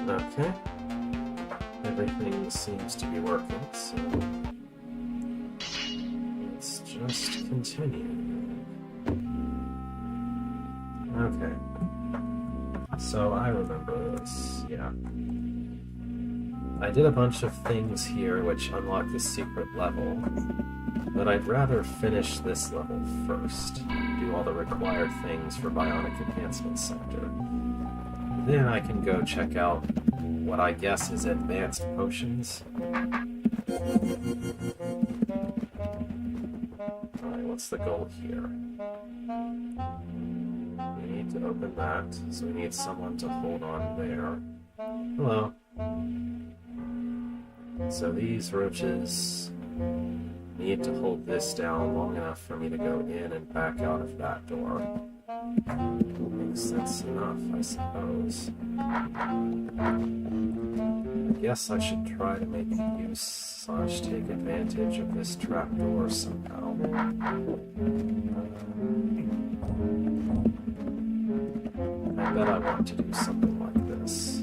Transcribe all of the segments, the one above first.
Okay. Everything seems to be working, so let's just continue. Okay. So I remember this, yeah. I did a bunch of things here which unlock the secret level, but I'd rather finish this level first, do all the required things for Bionic Enhancement Sector. Then I can go check out what I guess is advanced potions. Alright, what's the goal here? We need to open that, so we need someone to hold on there. Hello. So these roaches need to hold this down long enough for me to go in and back out of that door. Makes sense enough, I suppose. I guess I should try to make use / take advantage of this trapdoor somehow. I bet I want to do something like this.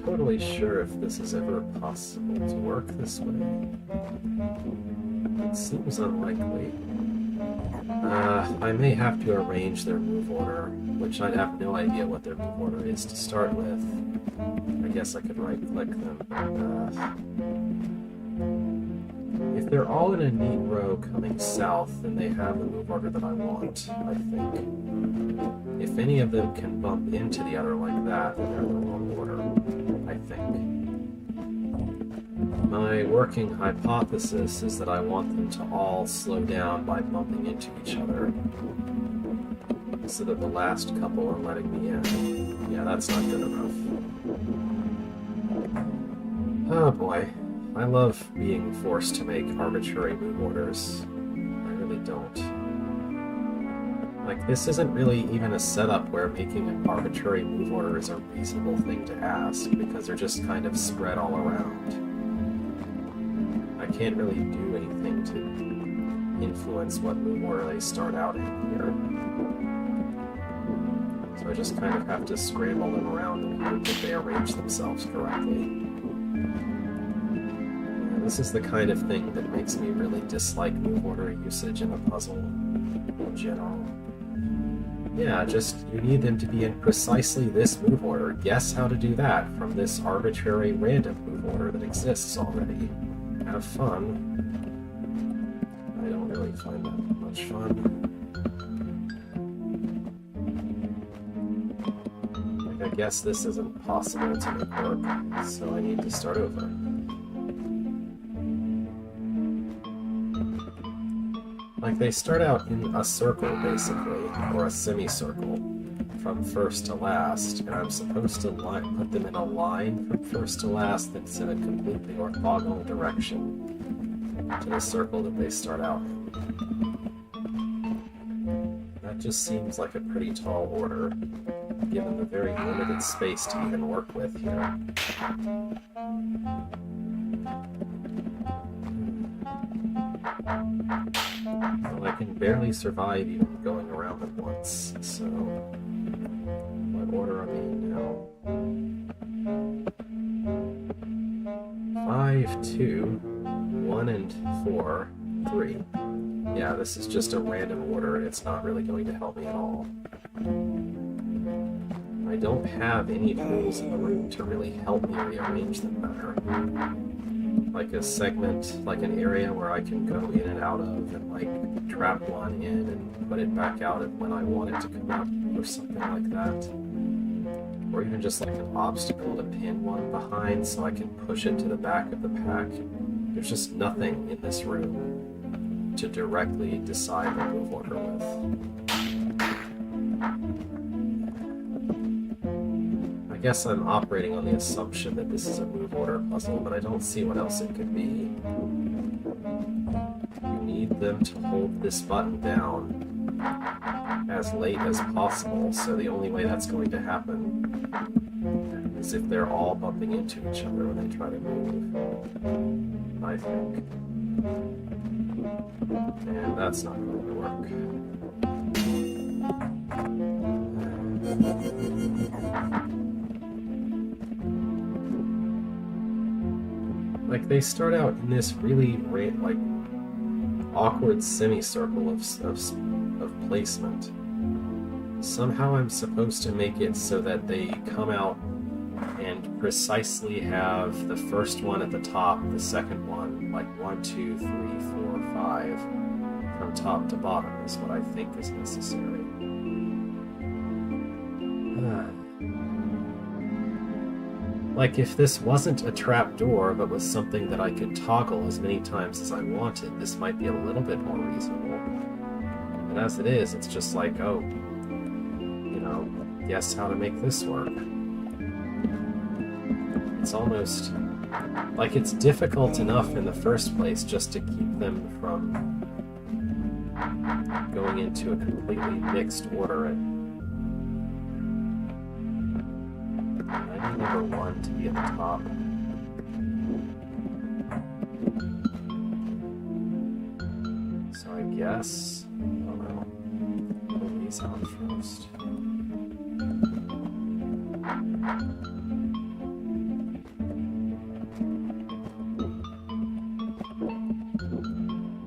Totally sure if this is ever possible to work this way. It seems unlikely. I may have to arrange their move order, which I'd have no idea what their move order is to start with. I guess I could right-click them. If they're all in a neat row coming south, then they have the move order that I want, I think. If any of them can bump into the other like that, then they're in the wrong order, I think. My working hypothesis is that I want them to all slow down by bumping into each other, so that the last couple are letting me in. Yeah, that's not good enough. Oh boy, I love being forced to make arbitrary move orders. I really don't. Like, this isn't really even a setup where making an arbitrary move order is a reasonable thing to ask, because they're just kind of spread all around. I can't really do anything to influence what move order they start out in here. So I just kind of have to scramble them around and hope that they arrange themselves correctly. This is the kind of thing that makes me really dislike move order usage in a puzzle in general. Yeah, just, you need them to be in precisely this move order. Guess how to do that from this arbitrary random move order that exists already. Have fun. I don't really find that much fun. Like, I guess this isn't possible to make work, so I need to start over. Like, they start out in a circle, basically, or a semicircle, from first to last, and I'm supposed to put them in a line from first to last that's in a completely orthogonal direction to the circle that they start out in. That just seems like a pretty tall order, given the very limited space to even work with here. Well, I can barely survive even going around it once, so what order are we in now? 5, 2, 1, and 4, 3. Yeah, this is just a random order, and it's not really going to help me at all. I don't have any tools in the room to really help me rearrange them better. Like a segment, like an area where I can go in and out of and like trap one in and put it back out when I want it to come out or something like that. Or even just like an obstacle to pin one behind so I can push it to the back of the pack. There's just nothing in this room to directly decide the move order with. I guess I'm operating on the assumption that this is a move order puzzle, but I don't see what else it could be. You need them to hold this button down as late as possible, so the only way that's going to happen is if they're all bumping into each other when they try to move, I think. And that's not going to work. Like, they start out in this really like awkward semicircle of placement. Somehow I'm supposed to make it so that they come out and precisely have the first one at the top, the second one, like 1, 2, 3, 4, 5, from top to bottom is what I think is necessary. Like, if this wasn't a trap door, but was something that I could toggle as many times as I wanted, this might be a little bit more reasonable. But as it is, it's just like, oh, you know, guess how to make this work. It's almost like it's difficult enough in the first place just to keep them from going into a completely mixed order. I need number 1 to be at the top. So I guess, I don't know, pull these out first.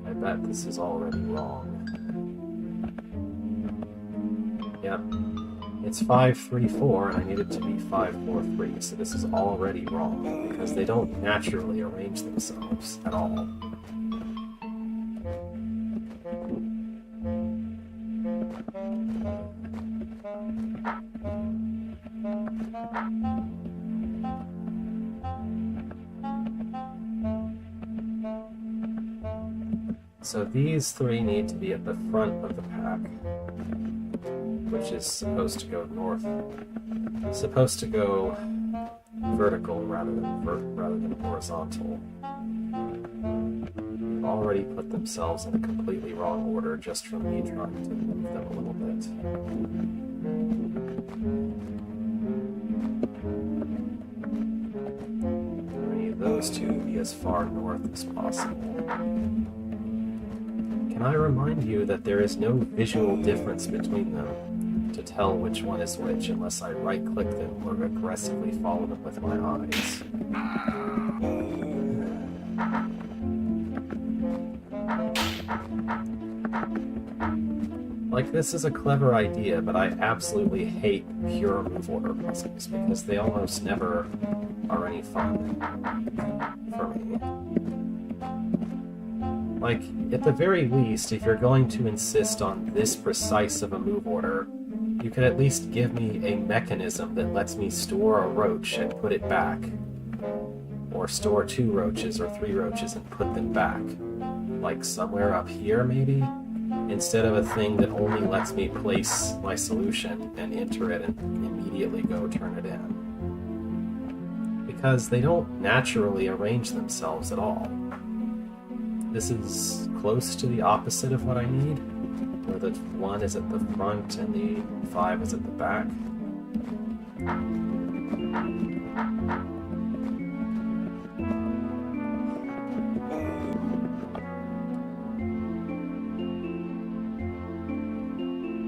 I bet this is already wrong. Yep. It's 5, 3, 4, and I need it to be 5, 4, 3, so this is already wrong, because they don't naturally arrange themselves at all. So these 3 need to be at the front of the pack, which is supposed to go north. It's supposed to go vertical rather than horizontal. They've already put themselves in a completely wrong order just from me trying to move them a little bit. I need those 2 to be as far north as possible. Can I remind you that there is no visual difference between them to tell which one is which unless I right-click them or aggressively follow them with my eyes. Like, this is a clever idea, but I absolutely hate pure move order puzzles because they almost never are any fun for me. Like, at the very least, if you're going to insist on this precise of a move order, you could at least give me a mechanism that lets me store a roach and put it back. Or store 2 roaches or 3 roaches and put them back. Like somewhere up here, maybe? Instead of a thing that only lets me place my solution and enter it and immediately go turn it in. Because they don't naturally arrange themselves at all. This is close to the opposite of what I need, where the 1 is at the front and the 5 is at the back.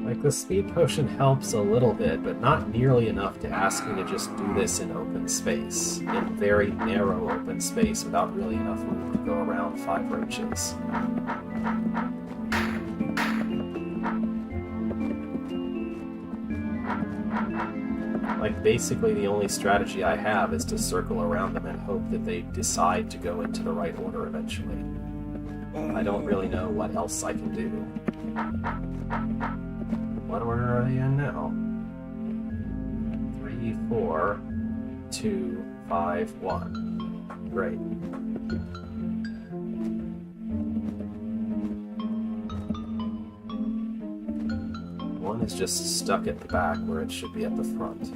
Like, the speed potion helps a little bit, but not nearly enough to ask me to just do this in open space, in very narrow open space without really enough room to go around 5 roaches. Like, basically the only strategy I have is to circle around them and hope that they decide to go into the right order eventually. I don't really know what else I can do. What order are they in now? 3, 4, 2, 5, 1. Great. One is just stuck at the back where it should be at the front.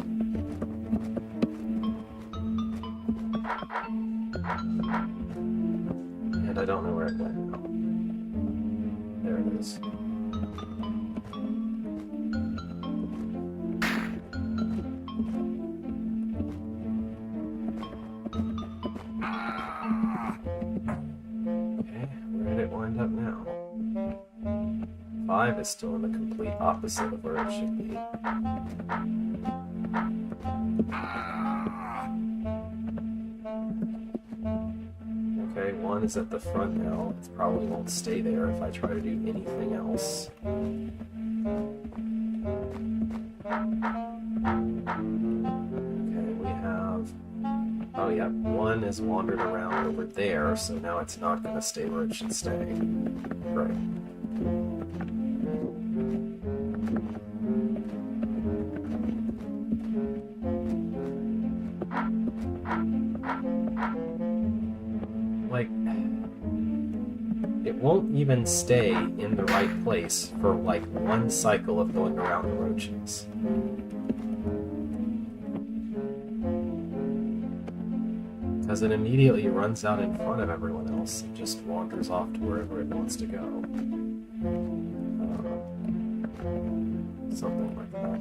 And I don't know where it went now. There it is. Where did it wind up now? 5 is still in the complete opposite of where it should be. Okay, 1 is at the front now. It probably won't stay there if I try to do anything else. Okay, we have... Oh yeah, 1 is wandered around over there, so now it's not going to stay where it should stay. Right. Like, it won't even stay in the right place for like 1 cycle of going around the roaches. Because it immediately runs out in front of everyone else and just wanders off to wherever it wants to go. Something like that.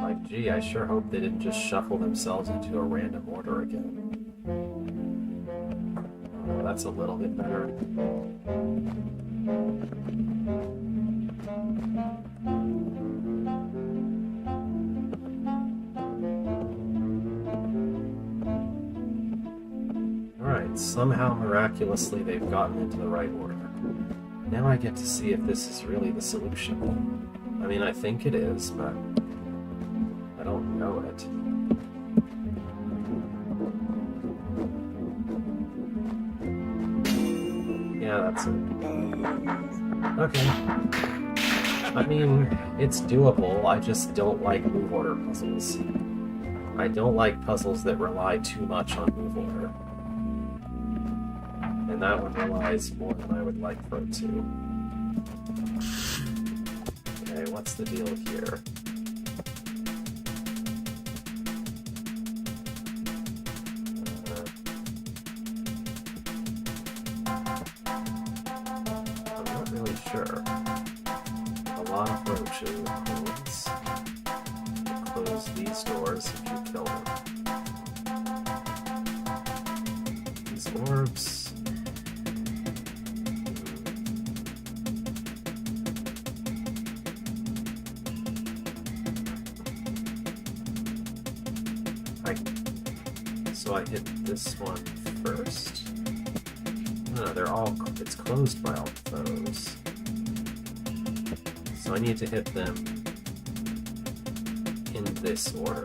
Like, gee, I sure hope they didn't just shuffle themselves into a random order again. Oh, that's a little bit better. Somehow, miraculously, they've gotten into the right order. Now I get to see if this is really the solution. I mean, I think it is, but I don't know it. Yeah, that's it. Okay. I mean, it's doable, I just don't like move order puzzles. I don't like puzzles that rely too much on move order. And that one relies more than I would like for it to. Okay, what's the deal here? I'm not really sure. A lot of roaches. Close these doors if you kill them. These orbs. So I hit this one first. No, they're all... It's closed by all those. So I need to hit them in this order.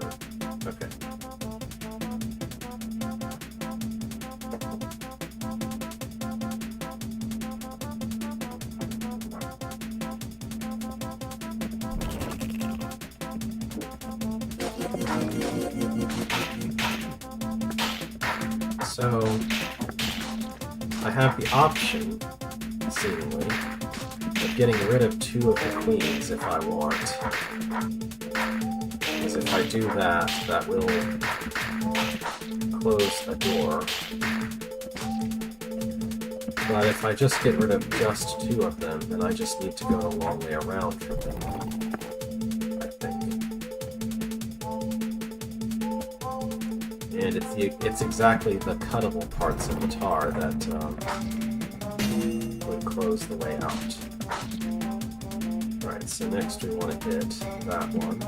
Okay. So, I have the option, seemingly, of getting rid of 2 of the queens if I want. Because if I do that, that will close a door. But if I just get rid of just 2 of them, then I just need to go a long way around from them. And it's exactly the cuttable parts of the tar that would close the way out. Alright, so next we want to hit that one.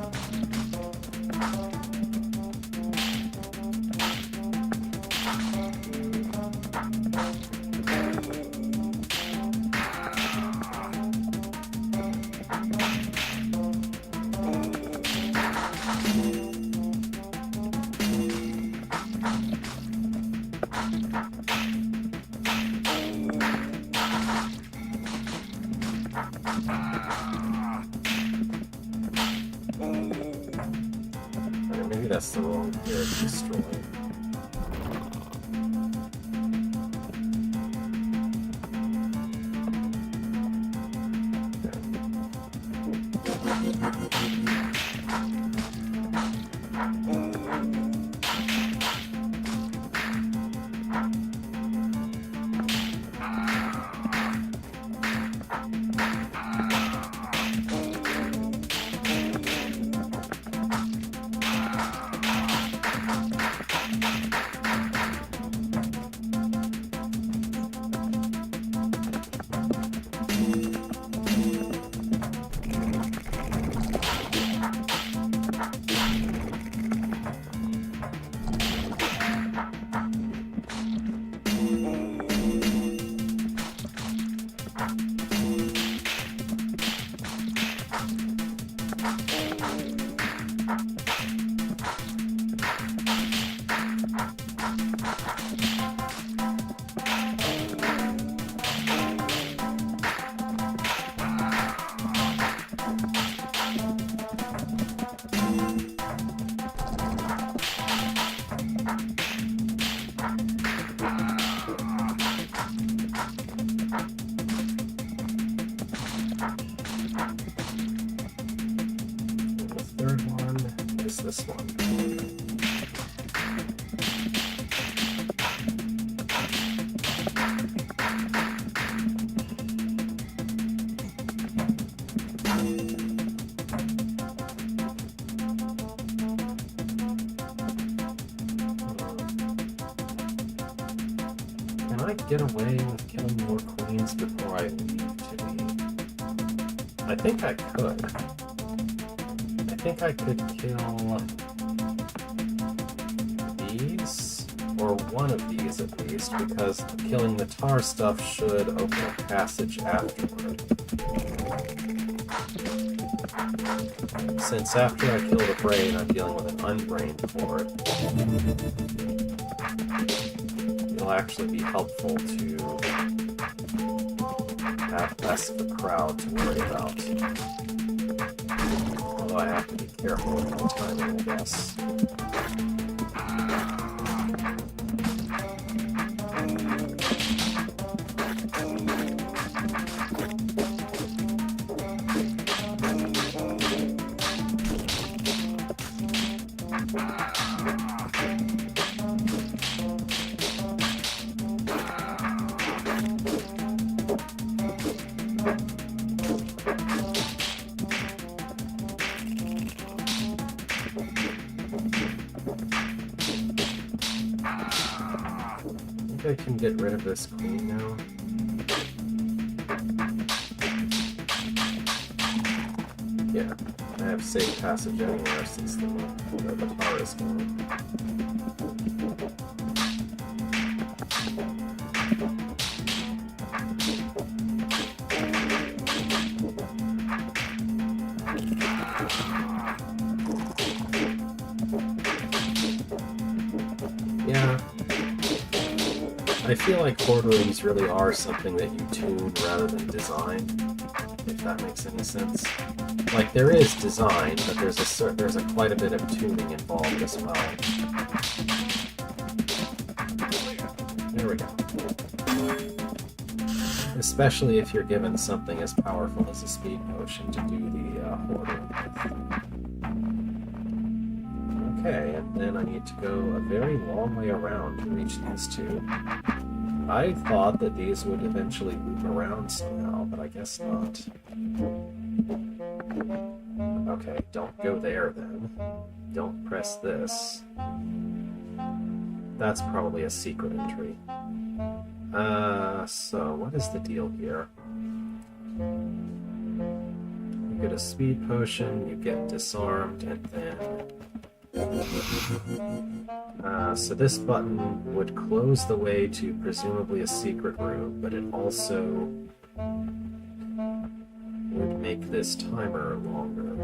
Maybe that's the wrong pair to destroy. this one. Can I get away with killing more queens before I leave to the... I think I could. I think I could kill these, or one of these at least, because killing the tar stuff should open a passage afterward. Since after I kill the brain, I'm dealing with an unbrained cord, it'll actually be helpful to have less of a crowd to worry about. Although I have to be careful with my timing, I guess. I can get rid of this queen now. Yeah, I have safe passage anywhere since the tar is gone. Yeah. I feel like horde rooms really are something that you tune rather than design, if that makes any sense. Like, there is design, but there's quite a bit of tuning involved as well. There we go. Especially if you're given something as powerful as a speed potion to do the horde room with. Okay, and then I need to go a very long way around to reach these two. I thought that these would eventually loop around somehow, but I guess not. Okay, don't go there then. Don't press this. That's probably a secret entry. So what is the deal here? You get a speed potion, you get disarmed, and then... so this button would close the way to presumably a secret room, but it also would make this timer longer.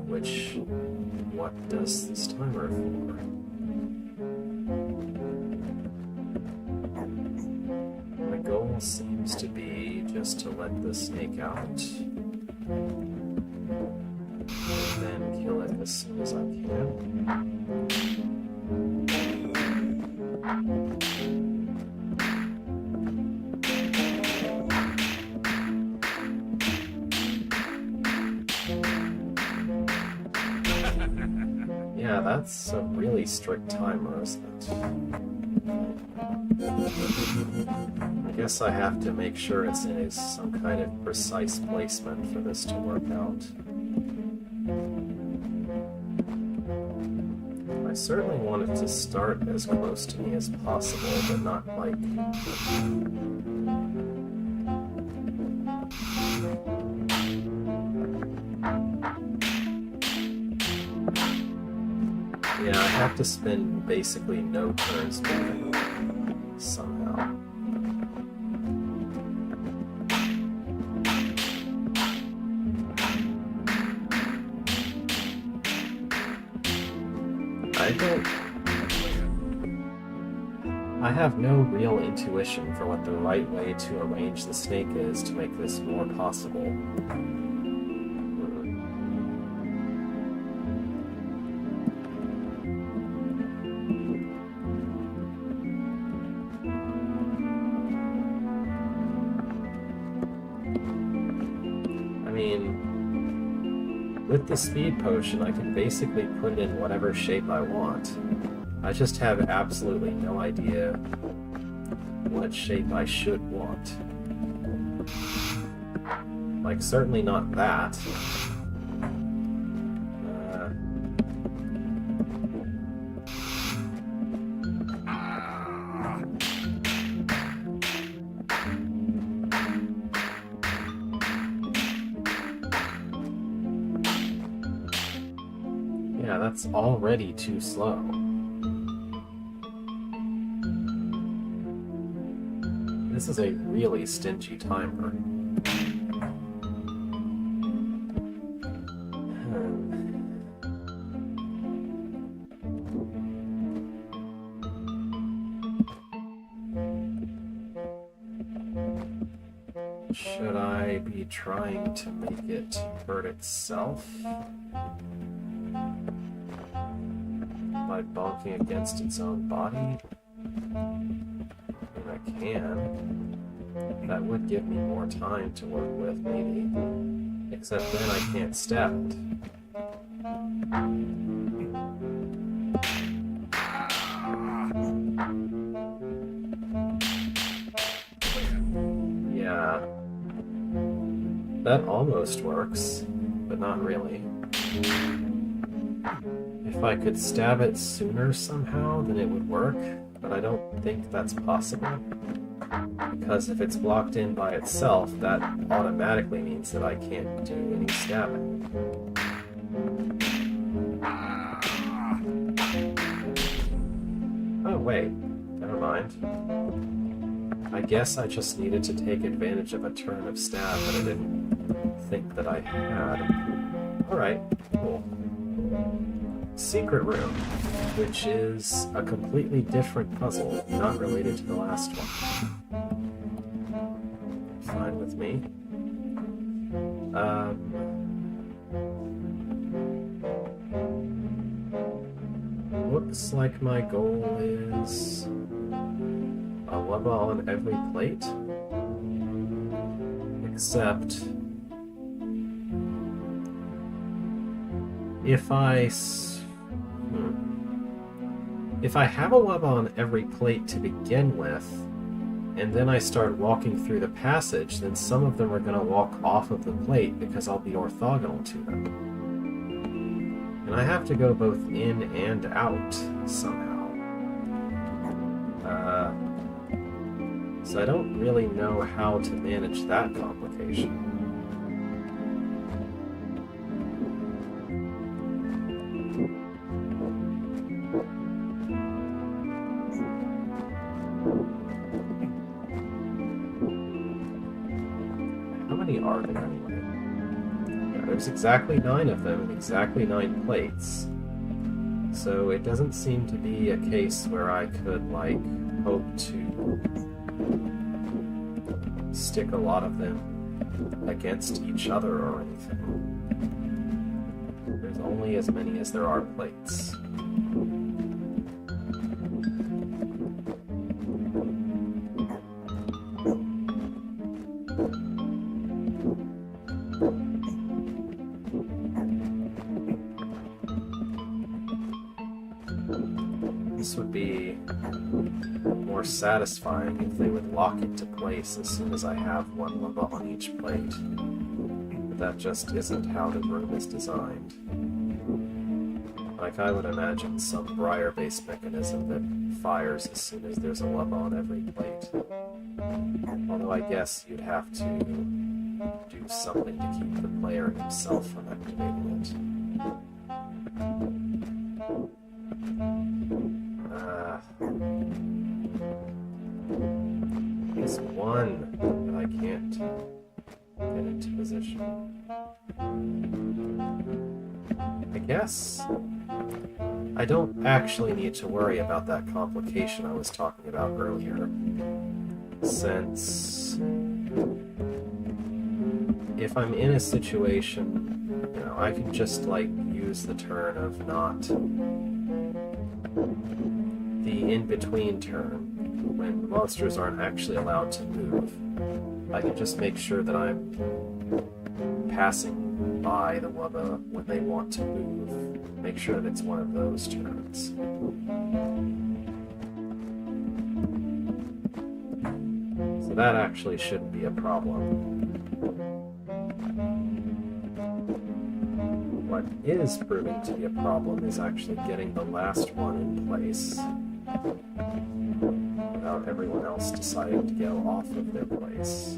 Which, what does this timer for? My goal seems to be just to let the snake out. And then kill it as soon as I can. Yeah, that's a really strict timer, isn't it? I guess I have to make sure it's in some kind of precise placement for this to work out. I certainly want it to start as close to me as possible, but not like... Yeah, I have to spend basically no turns moving somehow. I have no real intuition for what the right way to arrange the snake is to make this more possible. with the speed potion, I can basically put it in whatever shape I want. I just have absolutely no idea what shape I should want. Like, certainly not that. Yeah, that's already too slow. This is a really stingy timer. Should I be trying to make it hurt itself by bonking against its own body? I can. That would give me more time to work with, maybe. Except then I can't stab it. Yeah. That almost works, but not really. If I could stab it sooner somehow, then it would work, but I don't think that's possible. Because if it's blocked in by itself, that automatically means that I can't do any stabbing. Oh wait, never mind. I guess I just needed to take advantage of a turn of stab that I didn't think that I had. Alright, cool. Secret room, which is a completely different puzzle, not related to the last one. Fine with me. Looks like my goal is a level on every plate, except if I have a web on every plate to begin with, and then I start walking through the passage, then some of them are going to walk off of the plate because I'll be orthogonal to them. And I have to go both in and out somehow. So I don't really know how to manage that complication. Are there anyway? Yeah, there's exactly 9 of them and exactly 9 plates. So it doesn't seem to be a case where I could, like, hope to stick a lot of them against each other or anything. There's only as many as there are plates. This would be more satisfying if they would lock into place as soon as I have one level on each plate. But that just isn't how the room is designed. Like, I would imagine some briar-based mechanism that fires as soon as there's a level on every plate. Although I guess you'd have to do something to keep the player himself from activating it. There's one that I can't get into position. I guess I don't actually need to worry about that complication I was talking about earlier, since if I'm in a situation, you know, I can just, like, use the turn of not the in-between turn, when monsters aren't actually allowed to move. I can just make sure that I'm passing by the wubba when they want to move. Make sure that it's one of those turns. So that actually shouldn't be a problem. What is proving to be a problem is actually getting the last one in place without everyone else deciding to go off of their place.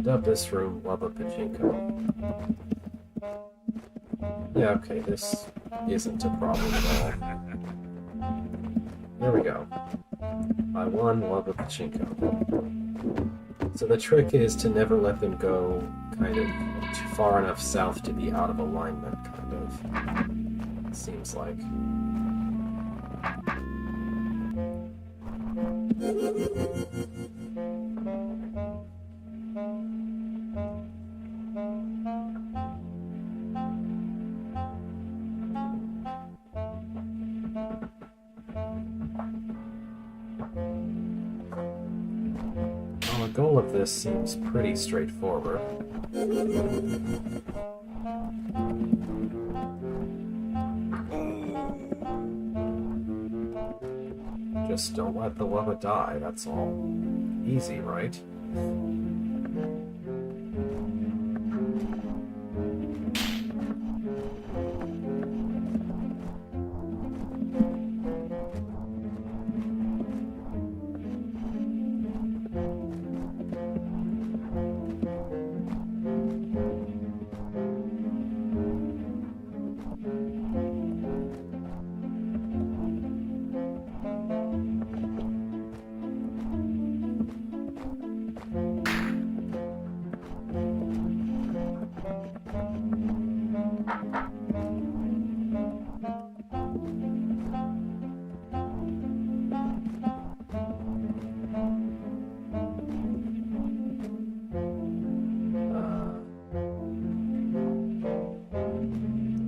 Dub this room Wubba Pachinko. Yeah, okay, this isn't a problem at all. There we go. I won Wubba Pachinko. So the trick is to never let them go kind of too far enough south to be out of alignment, kind of. It seems like. Well, the goal of this seems pretty straightforward. Just don't let the Wubba die, that's all. Easy, right?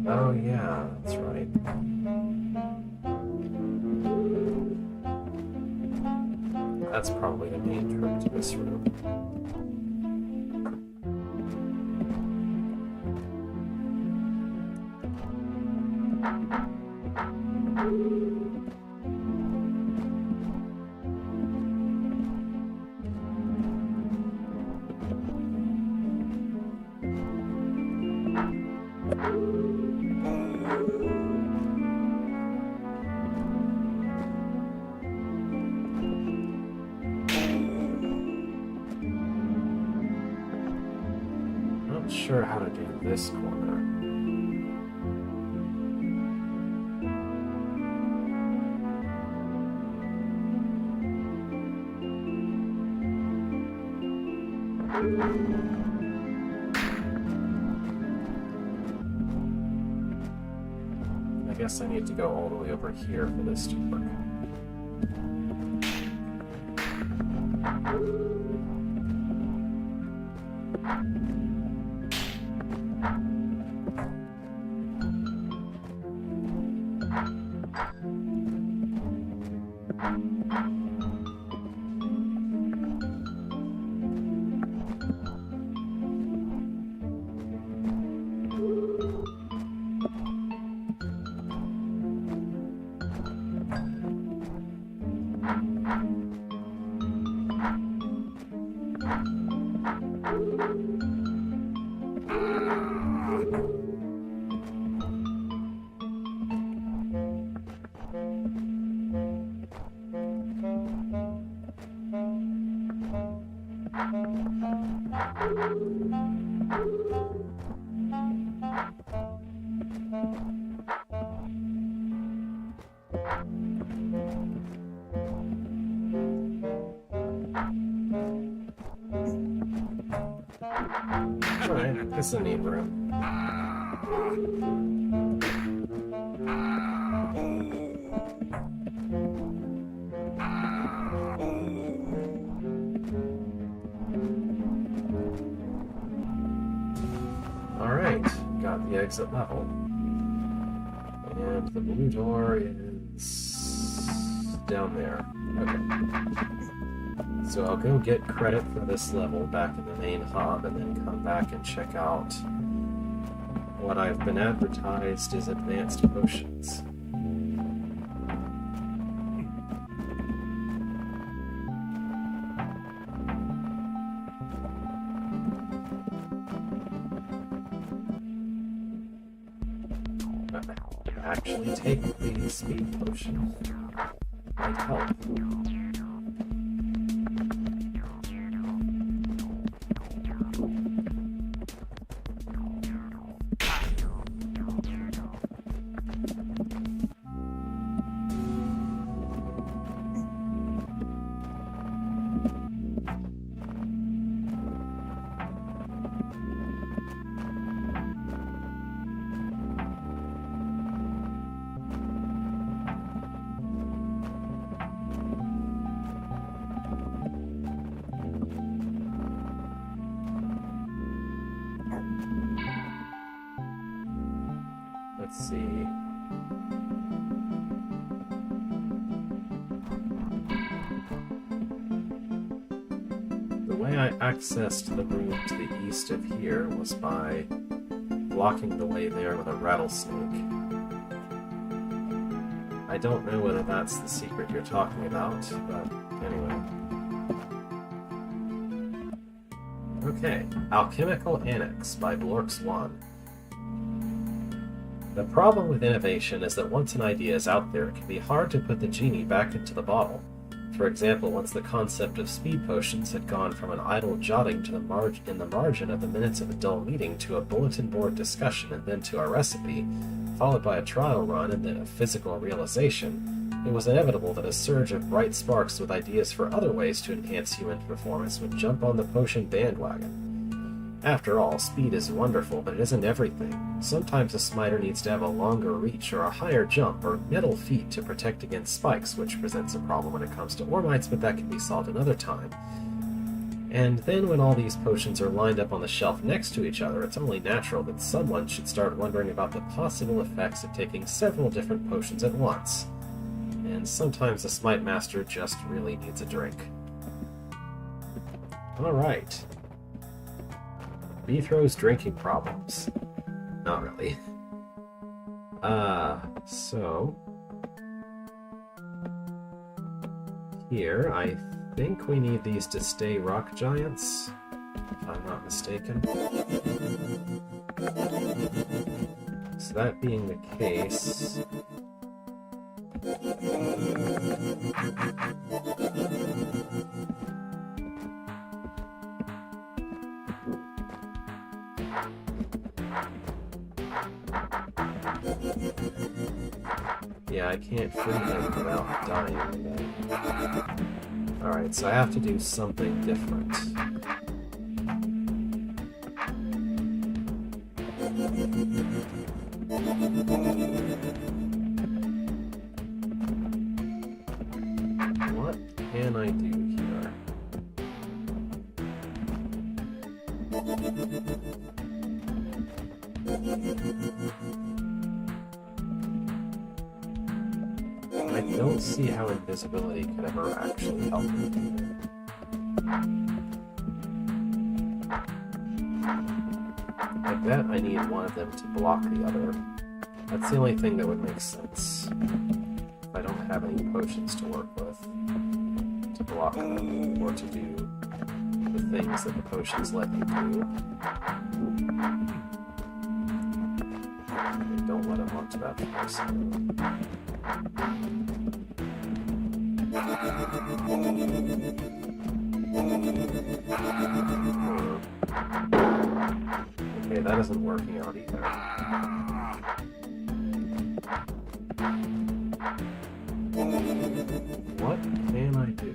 Oh yeah, that's right. That's probably the main trick to this room. Not sure how to do this corner. I guess I need to go all the way over here for this to work. Alright, this is a neat room. Alright, got the exit level. And the blue door is down there. Okay. So I'll go get credit for this level back in the main hub and then come back and check out what I've been advertised as advanced potions. Actually take the speed potion. Might help. Let's see. The way I accessed the room to the east of here was by blocking the way there with a rattlesnake. I don't know whether that's the secret you're talking about, but anyway. Okay, Alchemical Annex by Blorks 1. The problem with innovation is that once an idea is out there, it can be hard to put the genie back into the bottle. For example, once the concept of speed potions had gone from an idle jotting to in the margin of the minutes of a dull meeting to a bulletin board discussion and then to a recipe, followed by a trial run and then a physical realization, it was inevitable that a surge of bright sparks with ideas for other ways to enhance human performance would jump on the potion bandwagon. After all, speed is wonderful, but it isn't everything. Sometimes a smiter needs to have a longer reach or a higher jump or metal feet to protect against spikes, which presents a problem when it comes to Ormites, but that can be solved another time. And then when all these potions are lined up on the shelf next to each other, it's only natural that someone should start wondering about the possible effects of taking several different potions at once. And sometimes the Smite Master just really needs a drink. Alright. Beethro's drinking problems. Not really. So... Here, I think we need these to stay rock giants, if I'm not mistaken. So that being the case... Yeah, I can't free him without dying again. Alright, so I have to do something different. What can I do here? I don't see how invisibility could ever actually help me. I bet I need one of them to block the other. That's the only thing that would make sense. If I don't have any potions to work with to block them, or to do the things that the potions let you do. Okay, don't let him onto that person. Okay, that isn't working out either. What can I do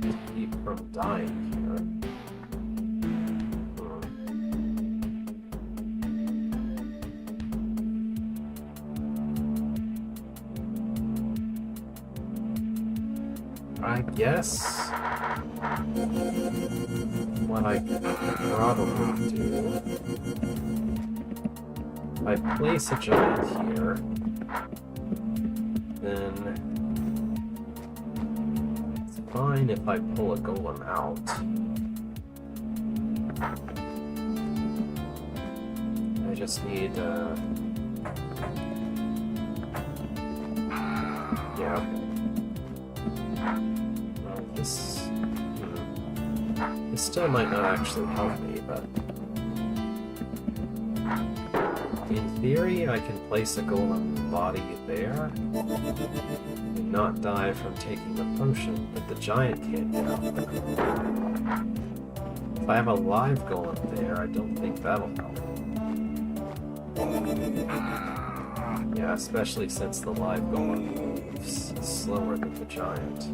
to keep from dying here? I guess what I could probably do, if I place a giant here, then it's fine if I pull a golem out. I just need yeah, okay. Well, this still might not actually help me, but in theory I can place a golem body there and not die from taking the potion, but the giant can't get out there. If I have a live golem there, I don't think that'll help. Yeah, especially since the live golem moves slower than the giant.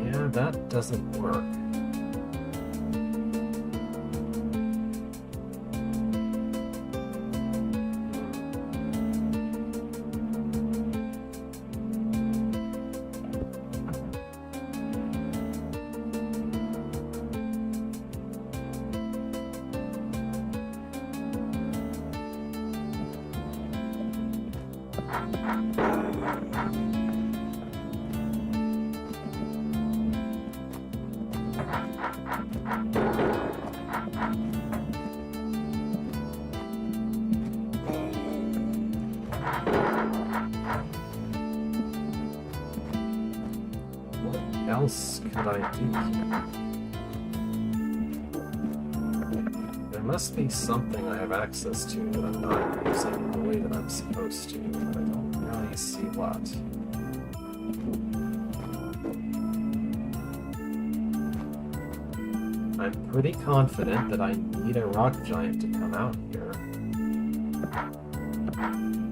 Yeah, that doesn't work. What else could I do here? There must be something I have access to that I'm not using in the way that I'm supposed to, but I don't really see what. I'm pretty confident that I need a rock giant to come out here.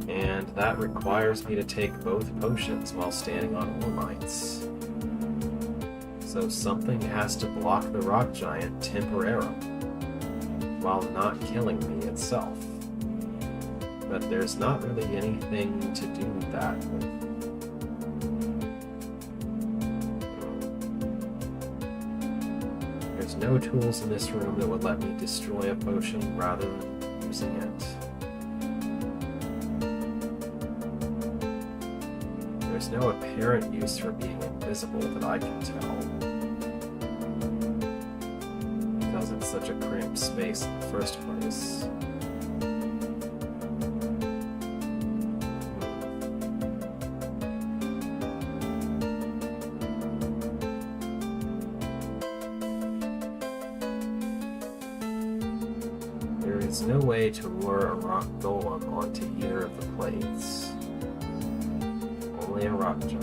And that requires me to take both potions while standing on ore mines. So something has to block the rock giant temporarily, while not killing me itself. But there's not really anything to do that with. There's no tools in this room that would let me destroy a potion rather than using it. There's no apparent use for being invisible that I can tell, because it's such a cramped space in the first place. There is no way to lure a rock golem onto either of the plates. Only a rock giant.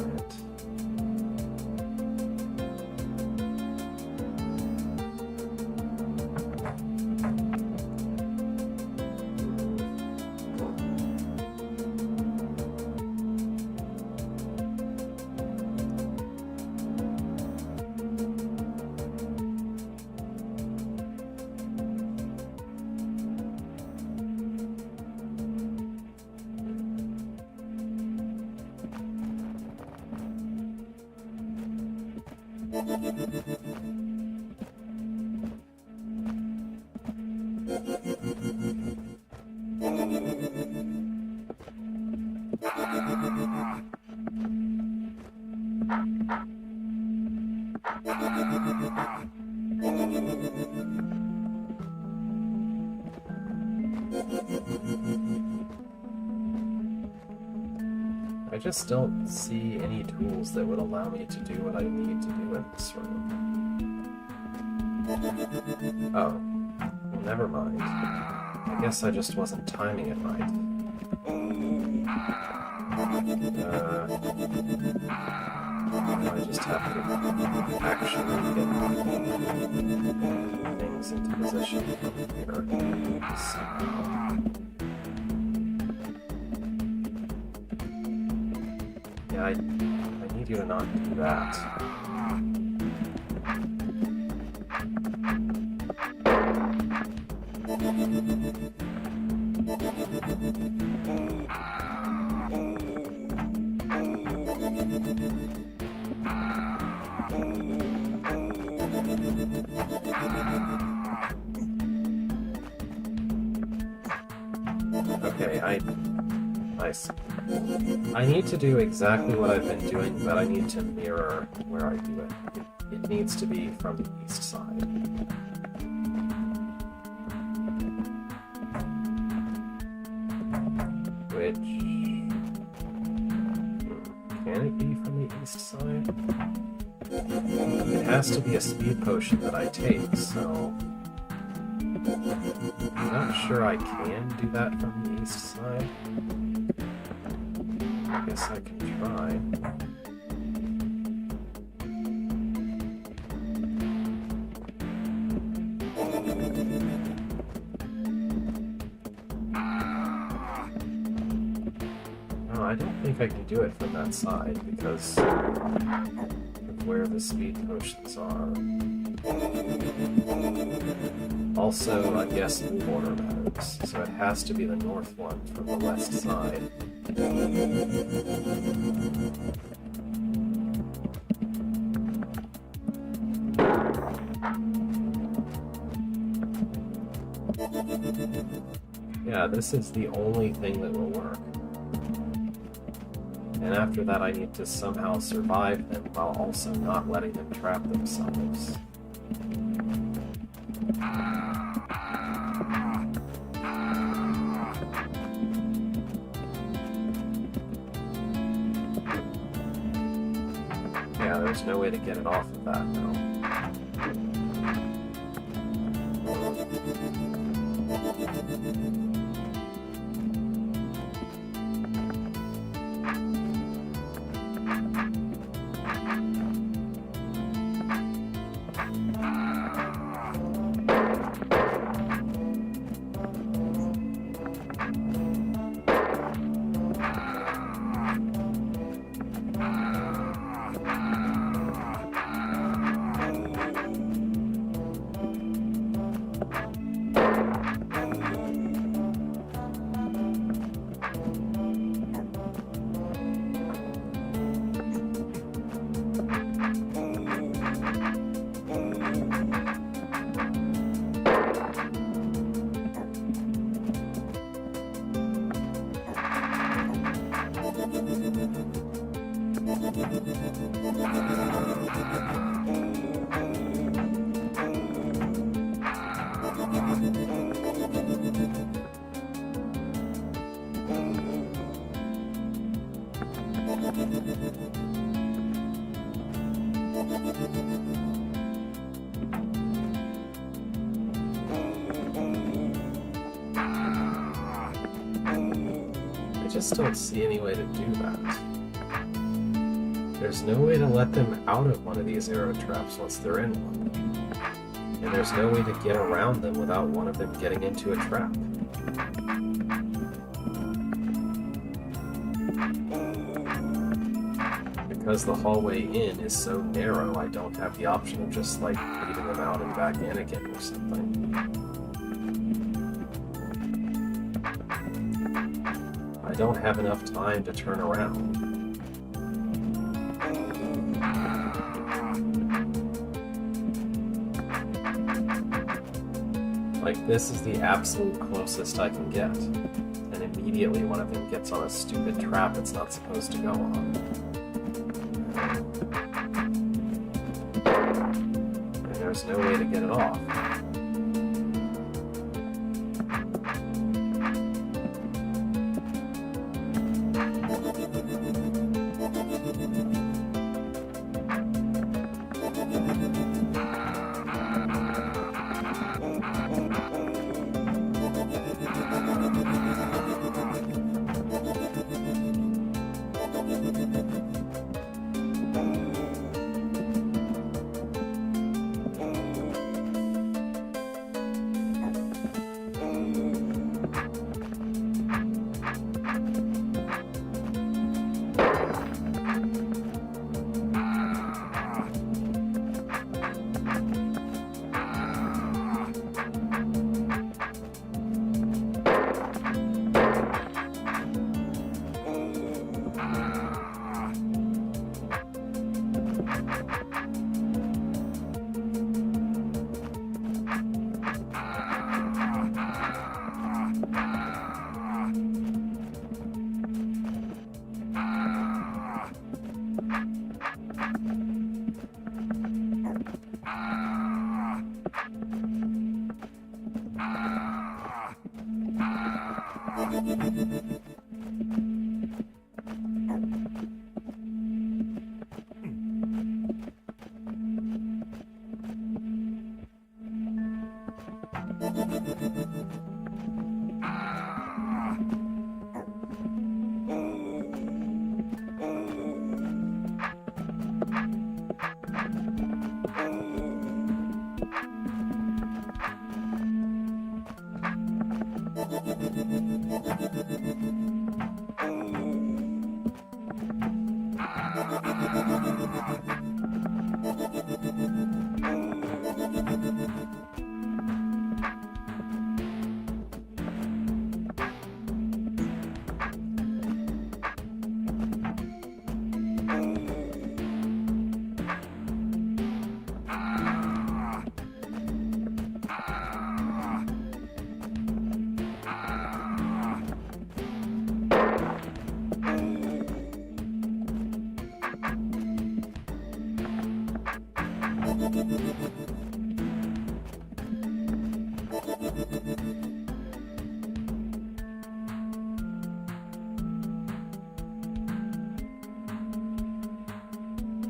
I just don't see any tools that would allow me to do what I need to do in this room. Oh, well, never mind. I guess I just wasn't timing it right. I just have to actually get things into position here. Yeah, I need you to not do that. Okay, I need to do exactly what I've been doing, but I need to mirror where I do it. It needs to be from the east side. Which... can it be from the east side? It has to be a speed potion that I take, so... I'm not sure I can do that from the east side. I guess I can try. No, I don't think I can do it from that side because of where the speed potions are. Also, I guess the order matters, so it has to be the north one from the west side. Yeah, this is the only thing that will work. And after that I need to somehow survive them while also not letting them trap themselves. Yeah, there's no way to get it off of that now. I just don't see any way to do that. There's no way to let them out of one of these arrow traps once they're in one. And there's no way to get around them without one of them getting into a trap. Because the hallway in is so narrow, I don't have the option of just, like, leaving them out and back in again or something. I don't have enough time to turn around. Like, this is the absolute closest I can get. And immediately one of them gets on a stupid trap it's not supposed to go on. And there's no way to get it off.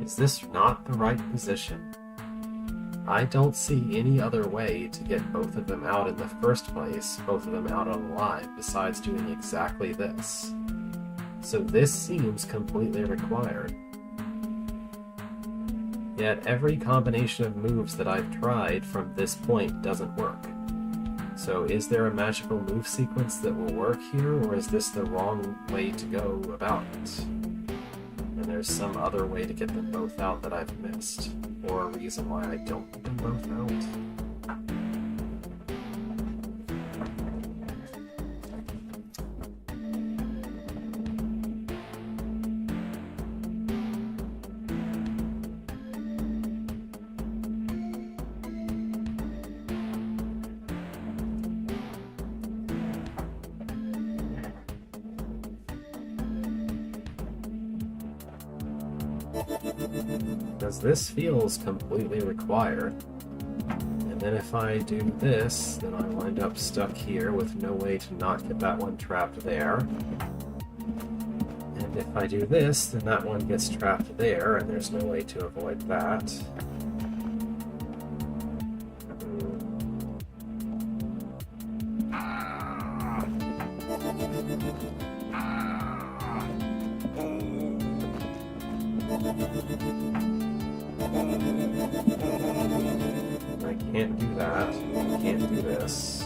Is this not the right position? I don't see any other way to get both of them out in the first place, both of them out alive, besides doing exactly this. So this seems completely required. Yet every combination of moves that I've tried from this point doesn't work. So is there a magical move sequence that will work here, or is this the wrong way to go about it? And there's some other way to get them both out that I've missed, or a reason why I don't get them both out. Because this feels completely required. And then if I do this, then I wind up stuck here with no way to not get that one trapped there. And if I do this, then that one gets trapped there, and there's no way to avoid that. I can't do that. I can't do this.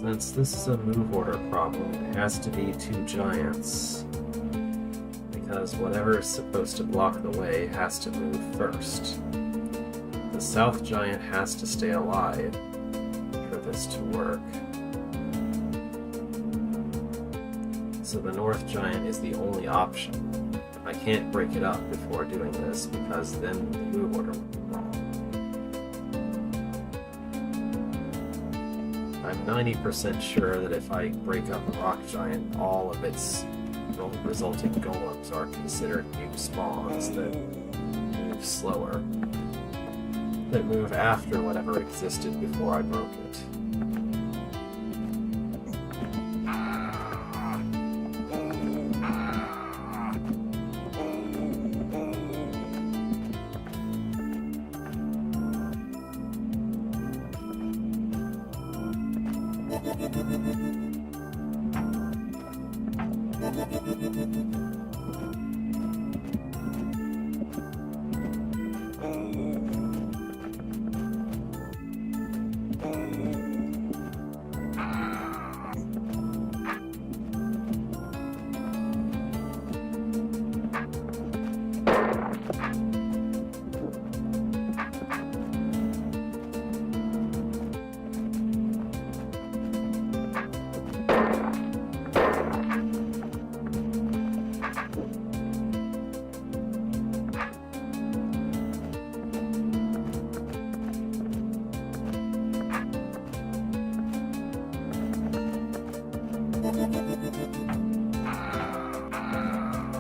Since this is a move order problem, it has to be 2 giants. Because whatever is supposed to block the way has to move first. The south giant has to stay alive for this to work. So the north giant is the only option. I can't break it up before doing this because then the move order would be wrong. I'm 90% sure that if I break up a rock giant, all of its resulting golems are considered new spawns that move slower, that move after whatever existed before I broke it.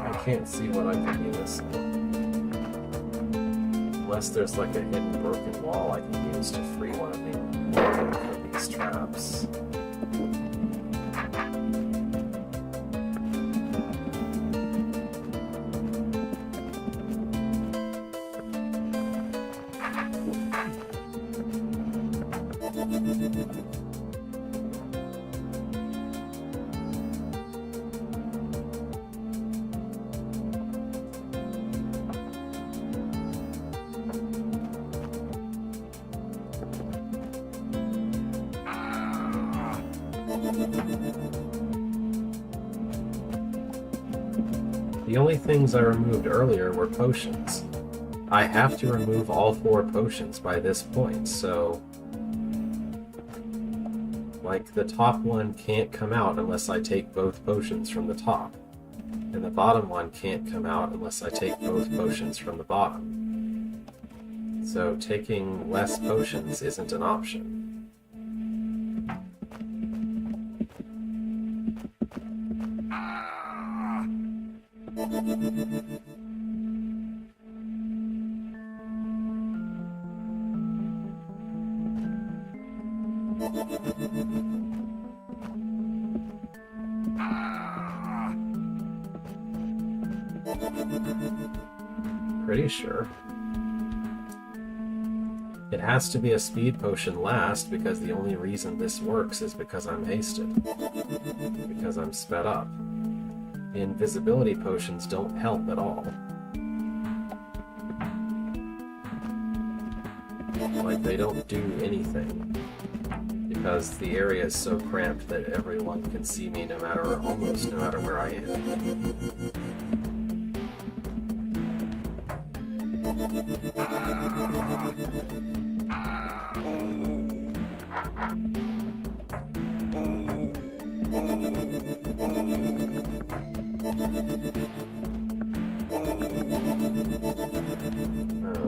I can't see what I can do this on. Unless there's like a hidden broken wall I can use to free one of these traps. The only things I removed earlier were potions. I have to remove all 4 potions by this point, so... like, the top one can't come out unless I take both potions from the top. And the bottom one can't come out unless I take both potions from the bottom. So taking less potions isn't an option. Pretty sure. It has to be a speed potion last because the only reason this works is because I'm hasted. Because I'm sped up. The invisibility potions don't help at all. Like, they don't do anything. Because the area is so cramped that everyone can see me almost no matter where I am.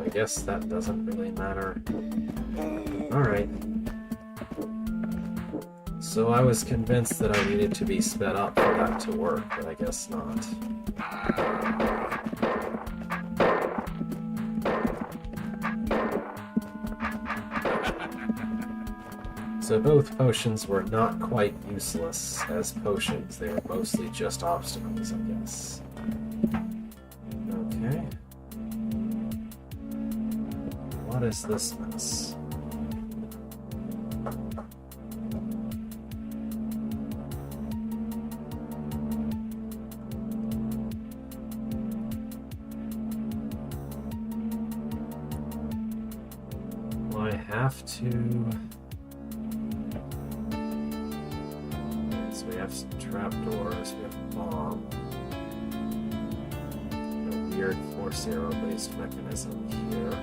I guess that doesn't really matter. Alright. So I was convinced that I needed to be sped up for that to work, but I guess not. So both potions were not quite useless as potions. They were mostly just obstacles, I guess. Okay. What is this mess? Well, I have to... have some trapdoors, we have a bomb. A weird force arrow based mechanism here.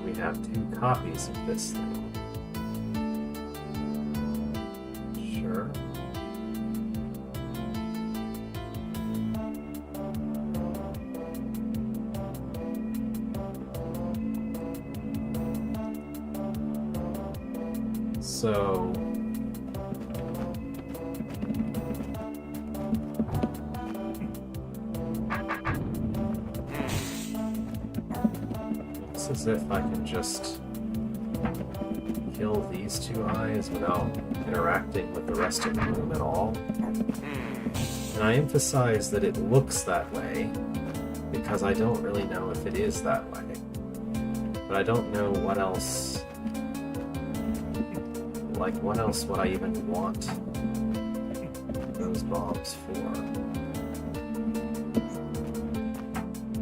We have 2 copies of this thing. Sure. So looks as if I can just kill these 2 eyes without interacting with the rest of the room at all. And I emphasize that it looks that way because I don't really know if it is that way. But I don't know what else. Like, what else would I even want those bombs for?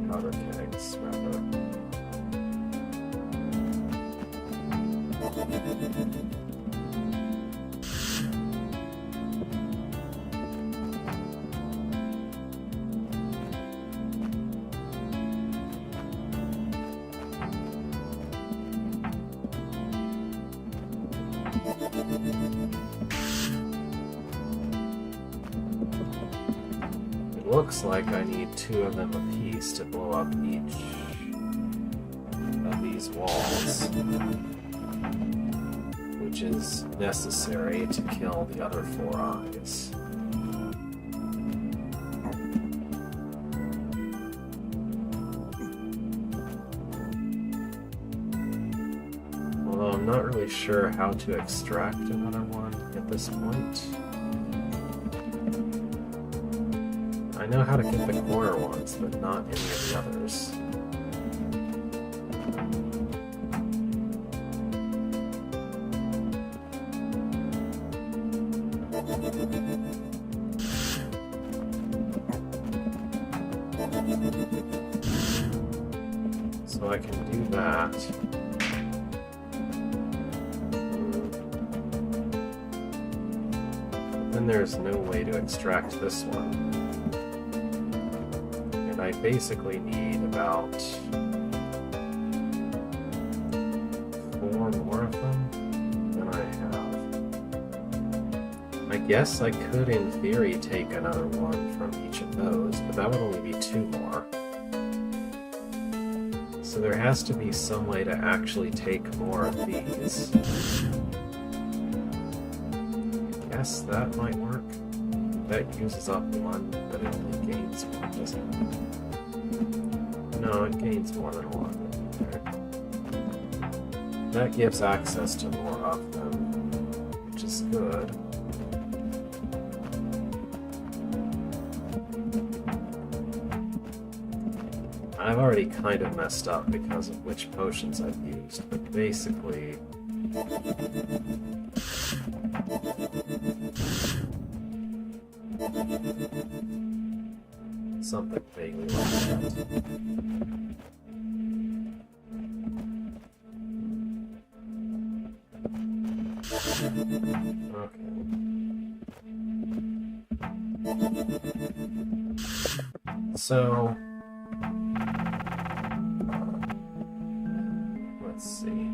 Powder kegs, rather. Looks like I need 2 of them apiece to blow up each of these walls, which is necessary to kill the other 4 eyes. Although I'm not really sure how to extract another one at this point. I know how to get the corner ones, but not any of the others. So I can do that. But then there's no way to extract this one. I basically need about 4 more of them than I have. I guess I could, in theory, take another one from each of those, but that would only be 2 more. So there has to be some way to actually take more of these. I guess that might work. That uses up 1, but it only gains 1, doesn't it? No, it gains more than 1. Okay. That gives access to more of them, which is good. I've already kind of messed up because of which potions I've used, but basically... something vaguely like that. Okay. So... let's see.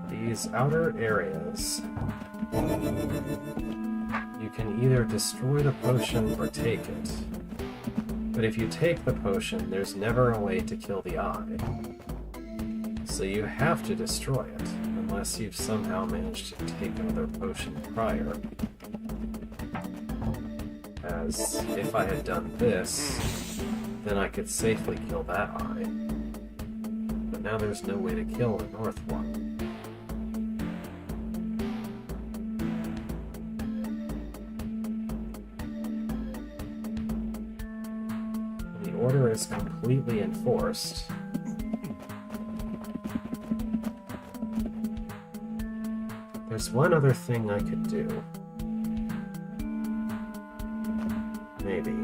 These outer areas, you can either destroy the potion or take it. But if you take the potion, there's never a way to kill the eye. So you have to destroy it, unless you've somehow managed to take another potion prior. As if I had done this, then I could safely kill that eye. But now there's no way to kill the north one. order is completely enforced, there's one other thing I could do. Maybe.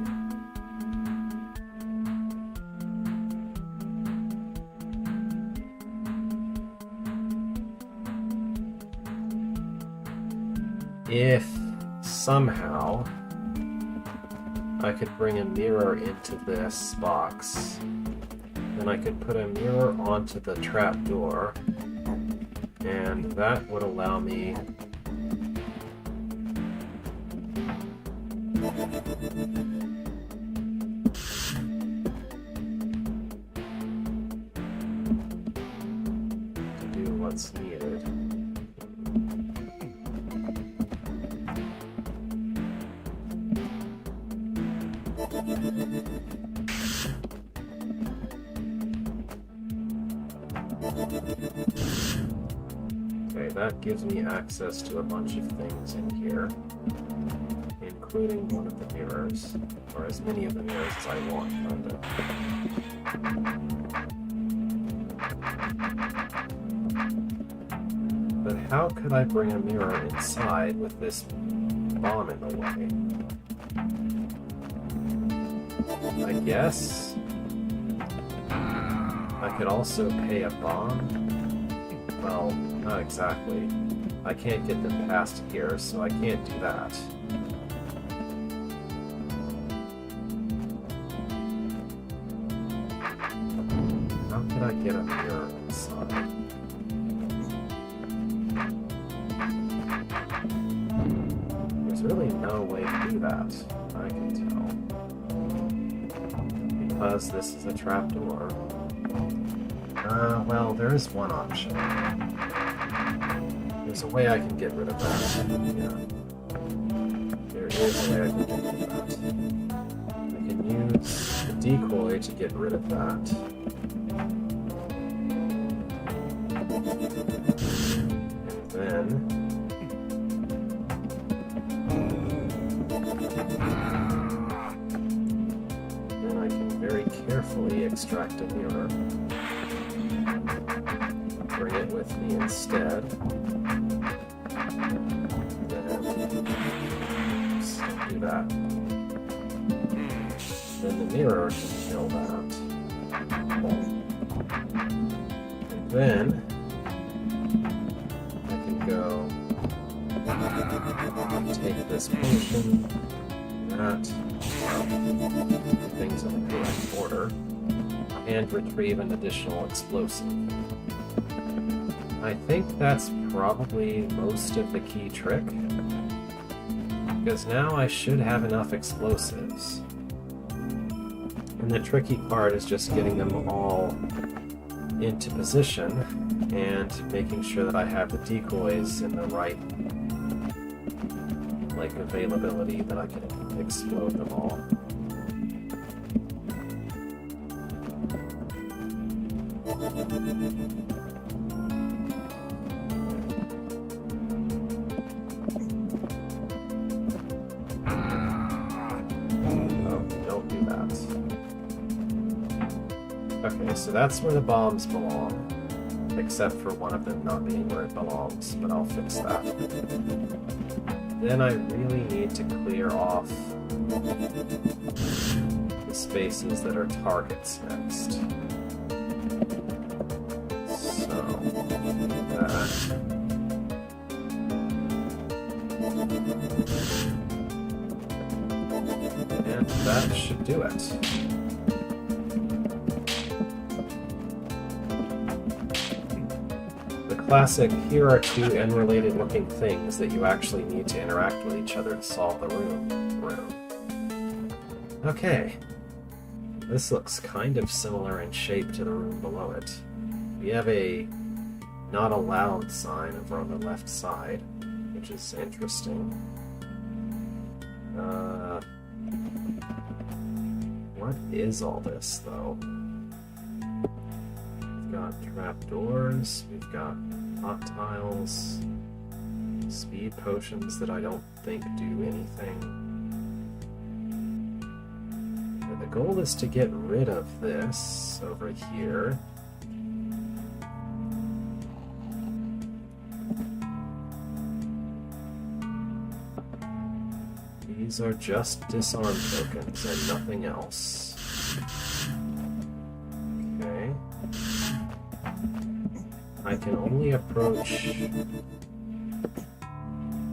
If somehow I could bring a mirror into this box, then I could put a mirror onto the trapdoor, and that would allow me to do what's needed. Okay, that gives me access to a bunch of things in here, including one of the mirrors, or as many of the mirrors as I want, kind of. But how could I bring a mirror inside with this bomb in the way? I guess I could also pay a bomb. Well, not exactly. I can't get them past here, so I can't do that. How could I get a mirror inside? There's really no way to do that, I can tell. Because this is a trapdoor. Well, there is one option. There's a way I can get rid of that. Yeah. There is a way I can get rid of that. I can use the decoy to get rid of that. And then I can very carefully extract a mirror. Bring it with me instead. Oops, do that. Then the mirror can kill that. And then I can go take this potion, that, things in the correct order, and retrieve an additional explosive. I think that's probably most of the key trick, because now I should have enough explosives. And the tricky part is just getting them all into position and making sure that I have the decoys in the right availability that I can explode them all. Okay, so that's where the bombs belong, except for one of them not being where it belongs, but I'll fix that. Then I really need to clear off the spaces that are targets next. So, that. And that should do it. Classic, here are two unrelated looking things that you actually need to interact with each other to solve the room. Okay. This looks kind of similar in shape to the room below it. We have a not allowed sign over on the left side, which is interesting. What is all this, though? We've got trapdoors, we've got hot tiles, speed potions that I don't think do anything. And the goal is to get rid of this over here. These are just disarm tokens and nothing else. Okay. I can only approach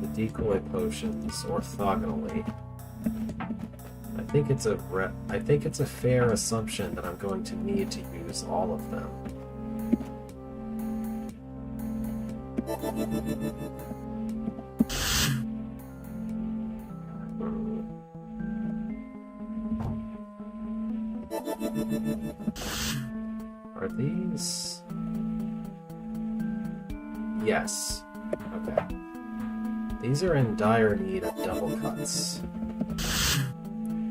the decoy potions orthogonally. I think it's a fair assumption that I'm going to need to use all of them. Are these? Yes. Okay. These are in dire need of double cuts.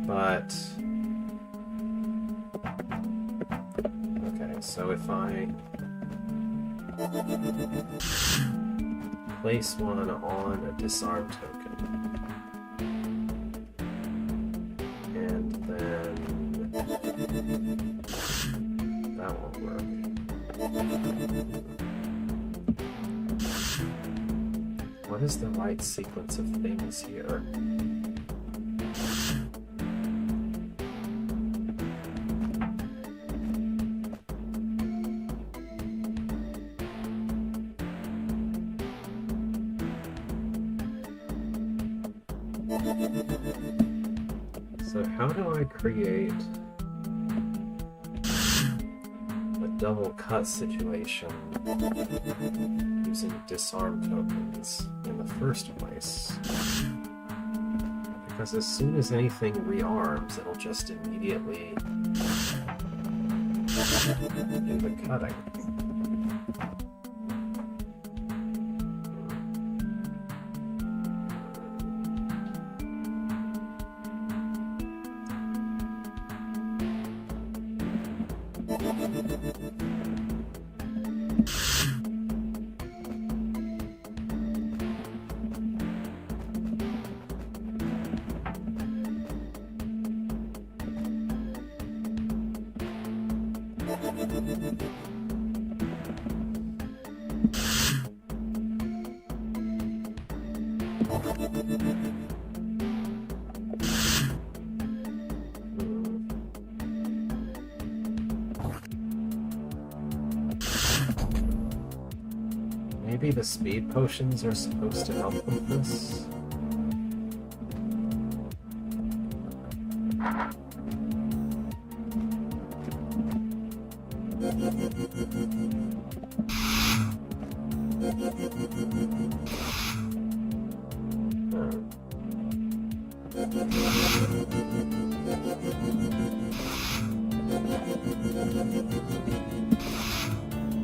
But... okay, so if I place one on a disarm token, and then that won't work. What is the right sequence of things here? So how do I create a double cut situation using disarm tokens in the first place? Because as soon as anything rearms, it'll just immediately do the cutting. Maybe the speed potions are supposed to help with this?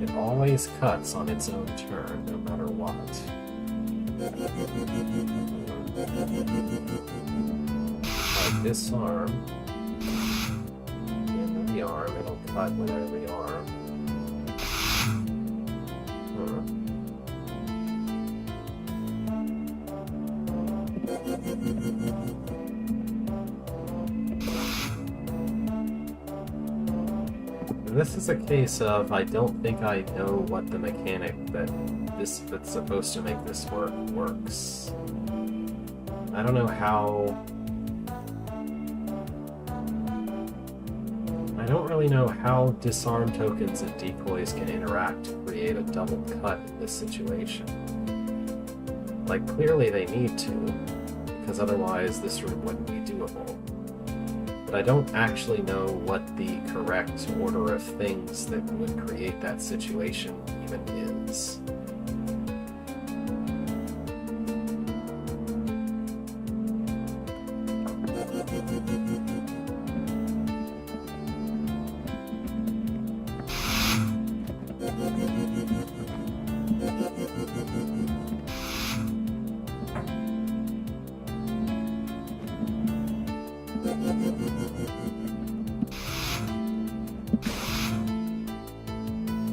It always cuts on its own turn, no matter what. If I disarm and rearm, it'll cut when I rearm. This is a case of I don't think I know what the mechanic that's supposed to make this work works. I don't know how... I don't really know how disarm tokens and decoys can interact to create a double cut in this situation. Like, clearly they need to, because otherwise this room wouldn't be doable. But I don't actually know what the correct order of things that would create that situation even is.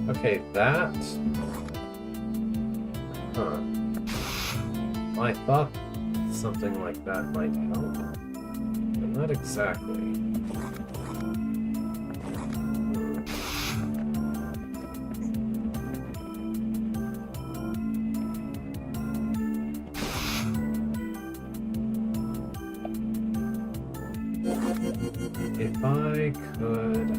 Okay, that... Huh. I thought something like that might help, but not exactly. If I could...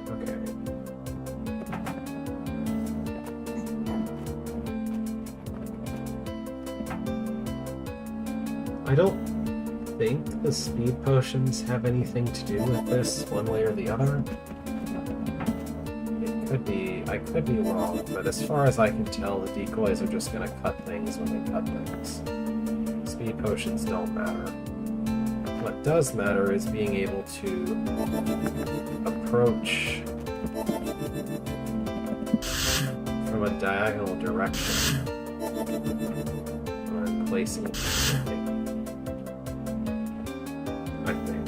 Okay. I don't think the speed potions have anything to do with this one way or the other. I could be wrong, but as far as I can tell, the decoys are just going to cut things when they cut things. Speed potions don't matter. What does matter is being able to approach from a diagonal direction when I'm placing it. I think.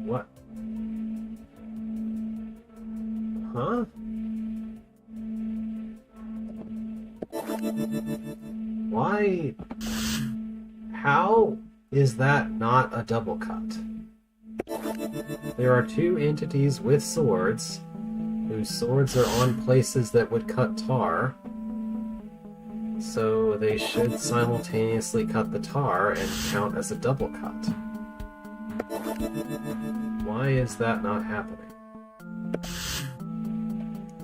What? Huh? Why? How is that not a double cut? There are two entities with swords, whose swords are on places that would cut tar, so they should simultaneously cut the tar and count as a double cut. Why is that not happening?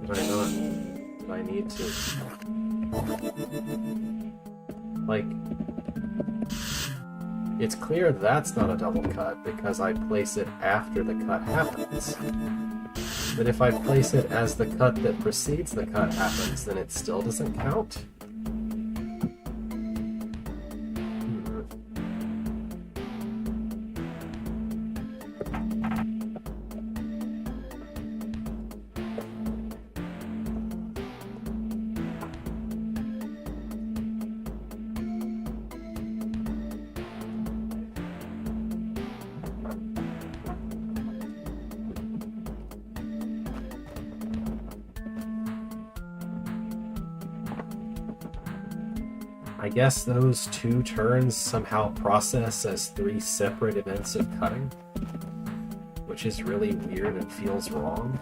Did I need to... Like... It's clear that's not a double cut because I place it after the cut happens. But if I place it as the cut that precedes the cut happens, then it still doesn't count? I guess those two turns somehow process as three separate events of cutting, which is really weird and feels wrong.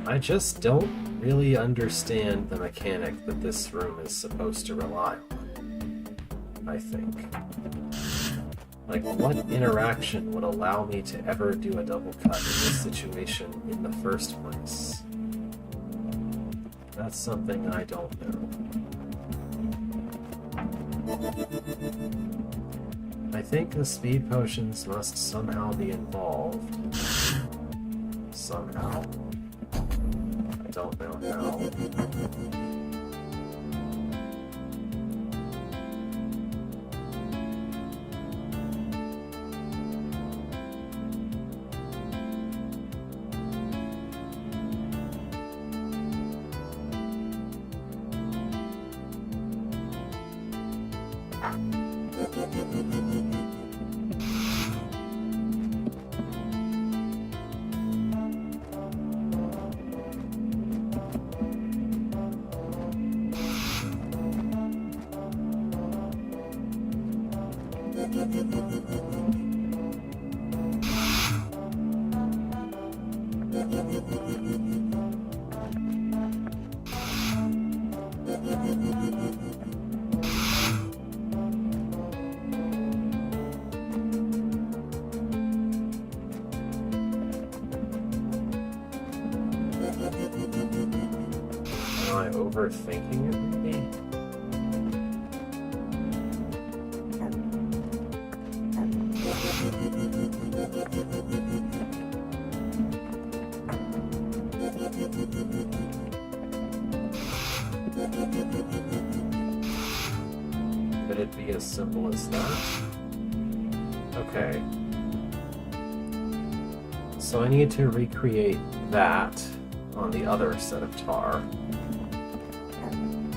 I just don't really understand the mechanic that this room is supposed to rely on, I think. Like, what interaction would allow me to ever do a double cut in this situation in the first place? That's something I don't know. I think the speed potions must somehow be involved. Somehow. I don't know how. Am I overthinking it, maybe? Could it be as simple as that? Okay. So I need to recreate that on the other set of tar,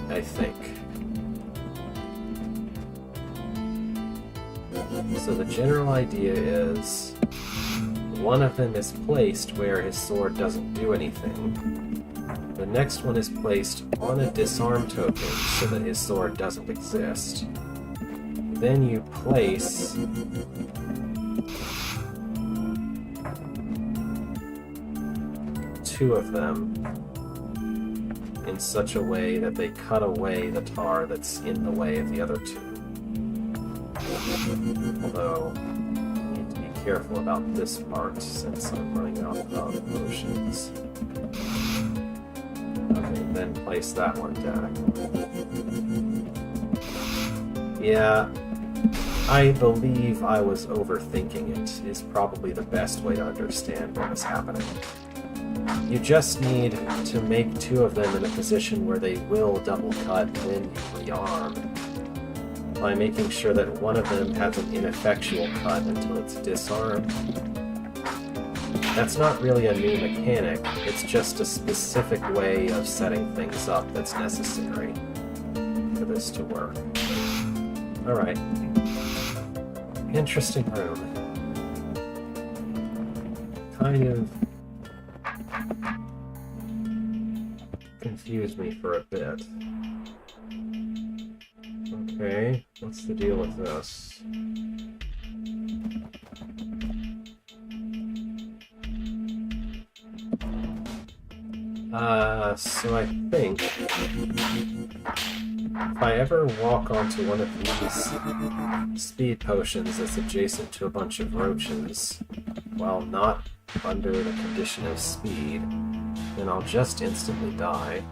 I think. So the general idea is one of them is placed where his sword doesn't do anything. The next one is placed on a disarm token so that his sword doesn't exist. Then you place two of them in such a way that they cut away the tar that's in the way of the other two. Although, I need to be careful about this part since I'm running out of potions. Okay, then place that one down. Yeah, I believe I was overthinking it, is probably the best way to understand what was happening. You just need to make two of them in a position where they will double cut when you rearm, by making sure that one of them has an ineffectual cut until it's disarmed. That's not really a new mechanic, it's just a specific way of setting things up that's necessary for this to work. Alright. Interesting room. Kind of confused me for a bit. Okay, what's the deal with this? So I think if I ever walk onto one of these speed potions that's adjacent to a bunch of roaches, while not under the condition of speed, then I'll just instantly die.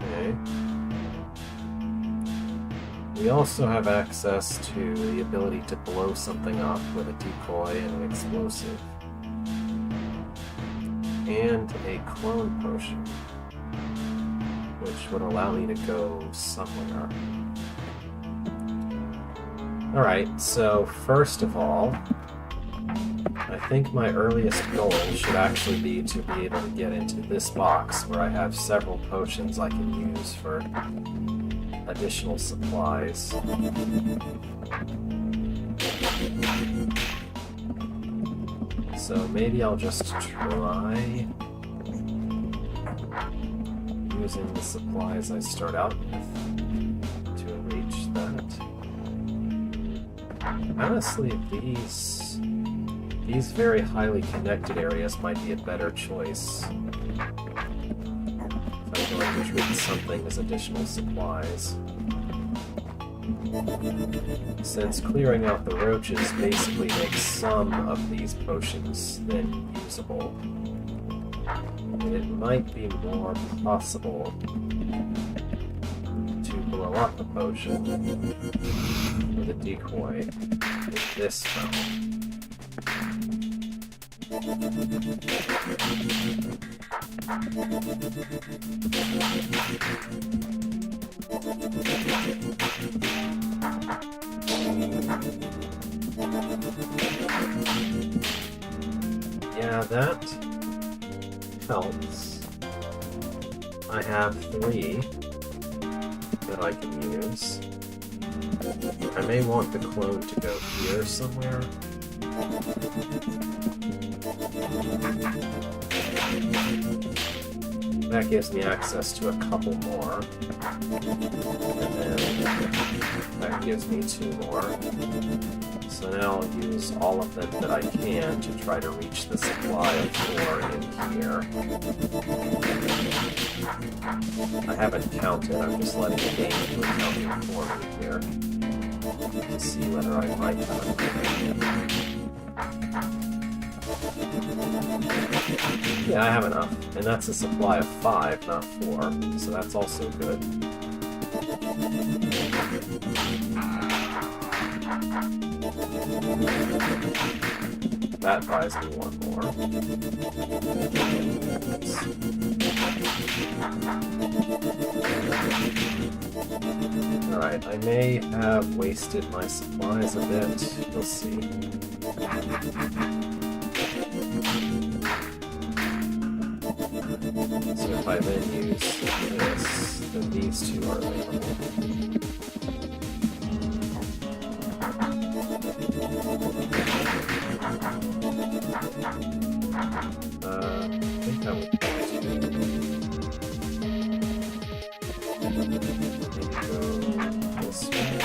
Okay. We also have access to the ability to blow something up with a decoy and an explosive. And a clone potion, which would allow me to go somewhere. Alright, so first of all, I think my earliest goal should actually be to be able to get into this box where I have several potions I can use for additional supplies. So maybe I'll just try using the supplies I start out with to reach that. Honestly, these very highly connected areas might be a better choice. If I'm going to treat something as additional supplies. Since clearing out the roaches basically makes some of these potions then usable, it might be more possible to blow up a potion with a decoy with this fountain. Yeah, that helps. I have 3 that I can use. I may want the clone to go here somewhere. That gives me access to a couple more. And then that gives me 2 more. So now I'll use all of them that I can to try to reach the supply of 4 in here. I haven't counted, I'm just letting the game do a counting for me here. To see whether I might have enough. Yeah, I have enough. And that's a supply of 5, not 4. So that's also good. That buys me 1 more. Alright, I may have wasted my supplies a bit. We'll see. So if I then use this, then these 2 are available. I think I would go this way.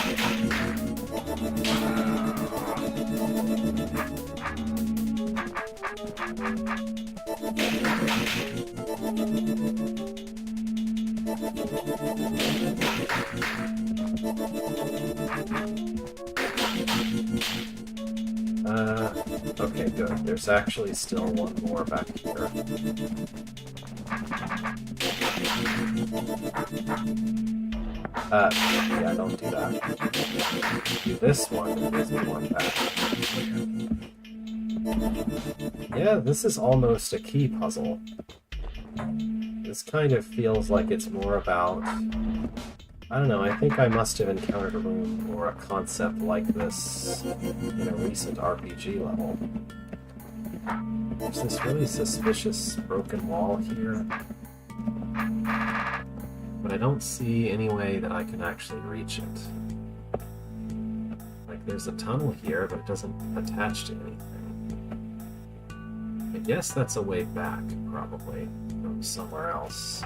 Okay, good. There's actually still 1 more back here. Yeah, don't do that. Do this one, and gives me 1 back. Yeah, this is almost a key puzzle. This kind of feels like it's more about... I don't know, I think I must have encountered a room or a concept like this in a recent RPG level. There's this really suspicious broken wall here, but I don't see any way that I can actually reach it. Like, there's a tunnel here, but it doesn't attach to anything. I guess that's a way back, probably, from somewhere else.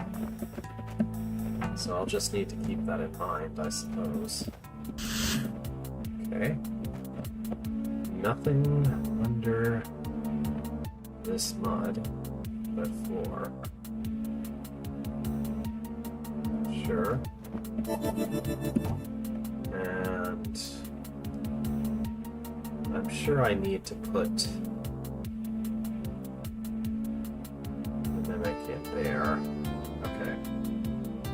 So I'll just need to keep that in mind, I suppose. Okay. Nothing under this mud but 4. Sure. And I'm sure I need to put the mimic in there. Okay.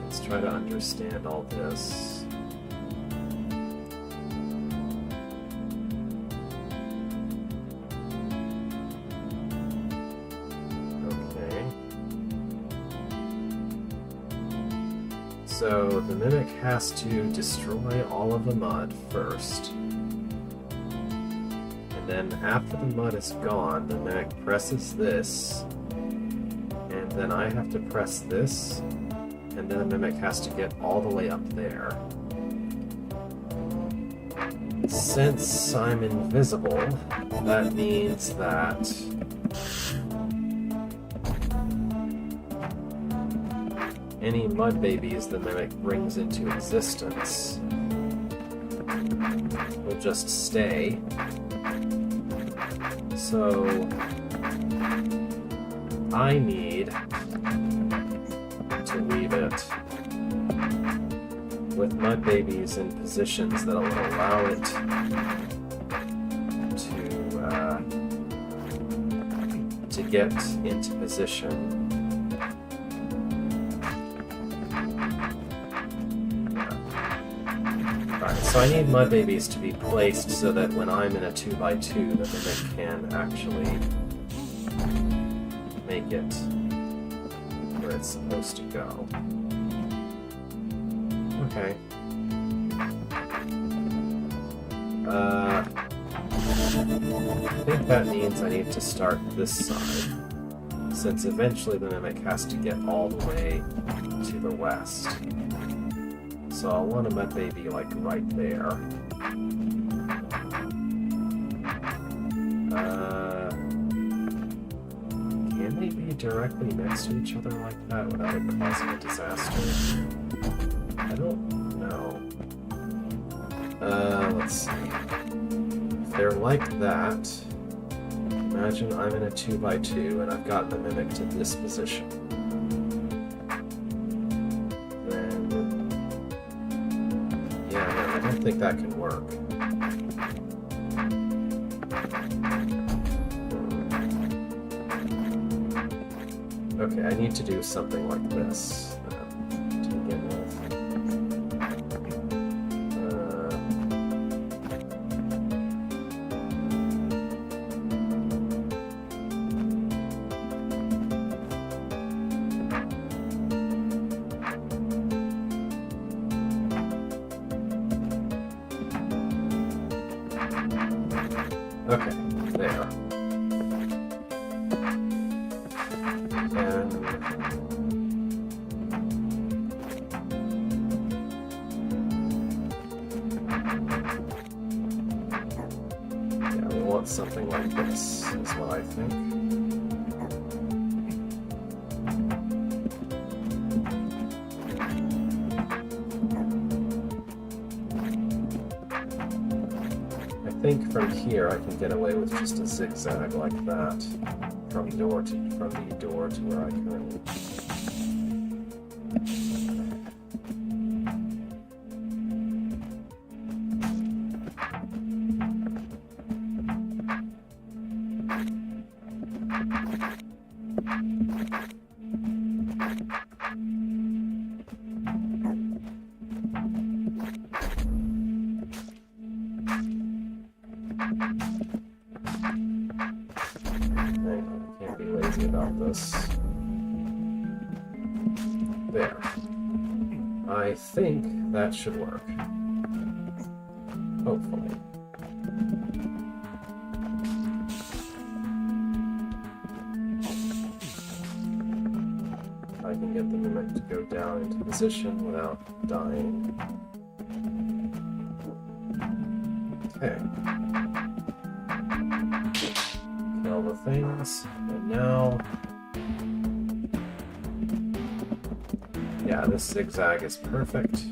Let's try to understand all this. So the mimic has to destroy all of the mud first. And then after the mud is gone, the mimic presses this. And then I have to press this. And then the mimic has to get all the way up there. Since I'm invisible, that means that any mud babies the mimic brings into existence will just stay. So I need to leave it with mud babies in positions that will allow it to get into position. So I need mud babies to be placed so that when I'm in a 2x2, the mimic can actually make it where it's supposed to go. Okay. I think that means I need to start this side, since eventually the mimic has to get all the way to the west. So I'll want a mud baby like right there. Can they be directly next to each other like that without it causing a disaster? I don't know. Let's see. If they're like that, imagine I'm in a 2x2 and I've got the mimic to this position. Then, yeah, no, I don't think that can work. Okay, I need to do something like this to begin with. Okay, there. Something like this is what I think. I think from here I can get away with just a zigzag like that from the door to where I currently. About this. There. I think that should work. Hopefully. I can get the mimic to go down into position without dying. Okay. Kill the things, and now, yeah, this zigzag is perfect.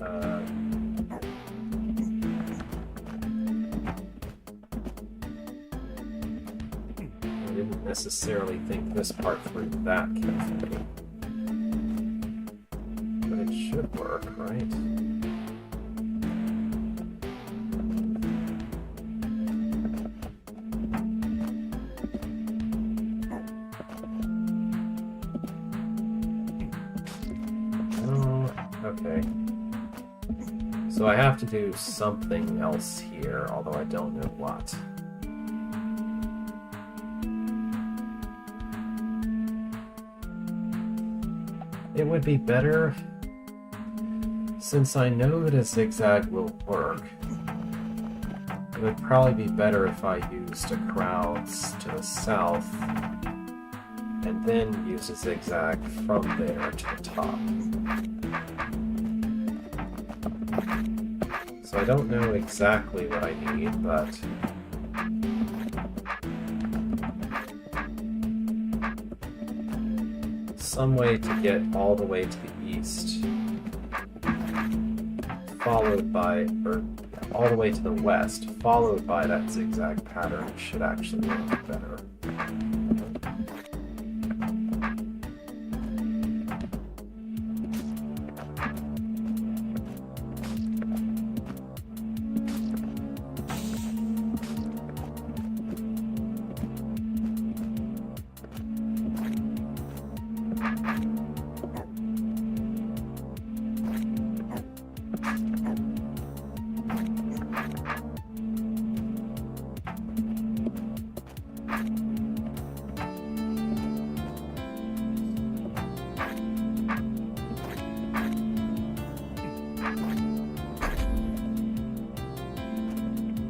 I didn't necessarily think this part through that carefully, but it should work, right? Okay. So I have to do something else here, although I don't know what. It would be better, since I know that a zigzag will work, it would probably be better if I used a crowds to the south and then use a zigzag from there to the top. So I don't know exactly what I need, but some way to get all the way to the east, followed by, or all the way to the west, followed by that zigzag pattern should actually work better.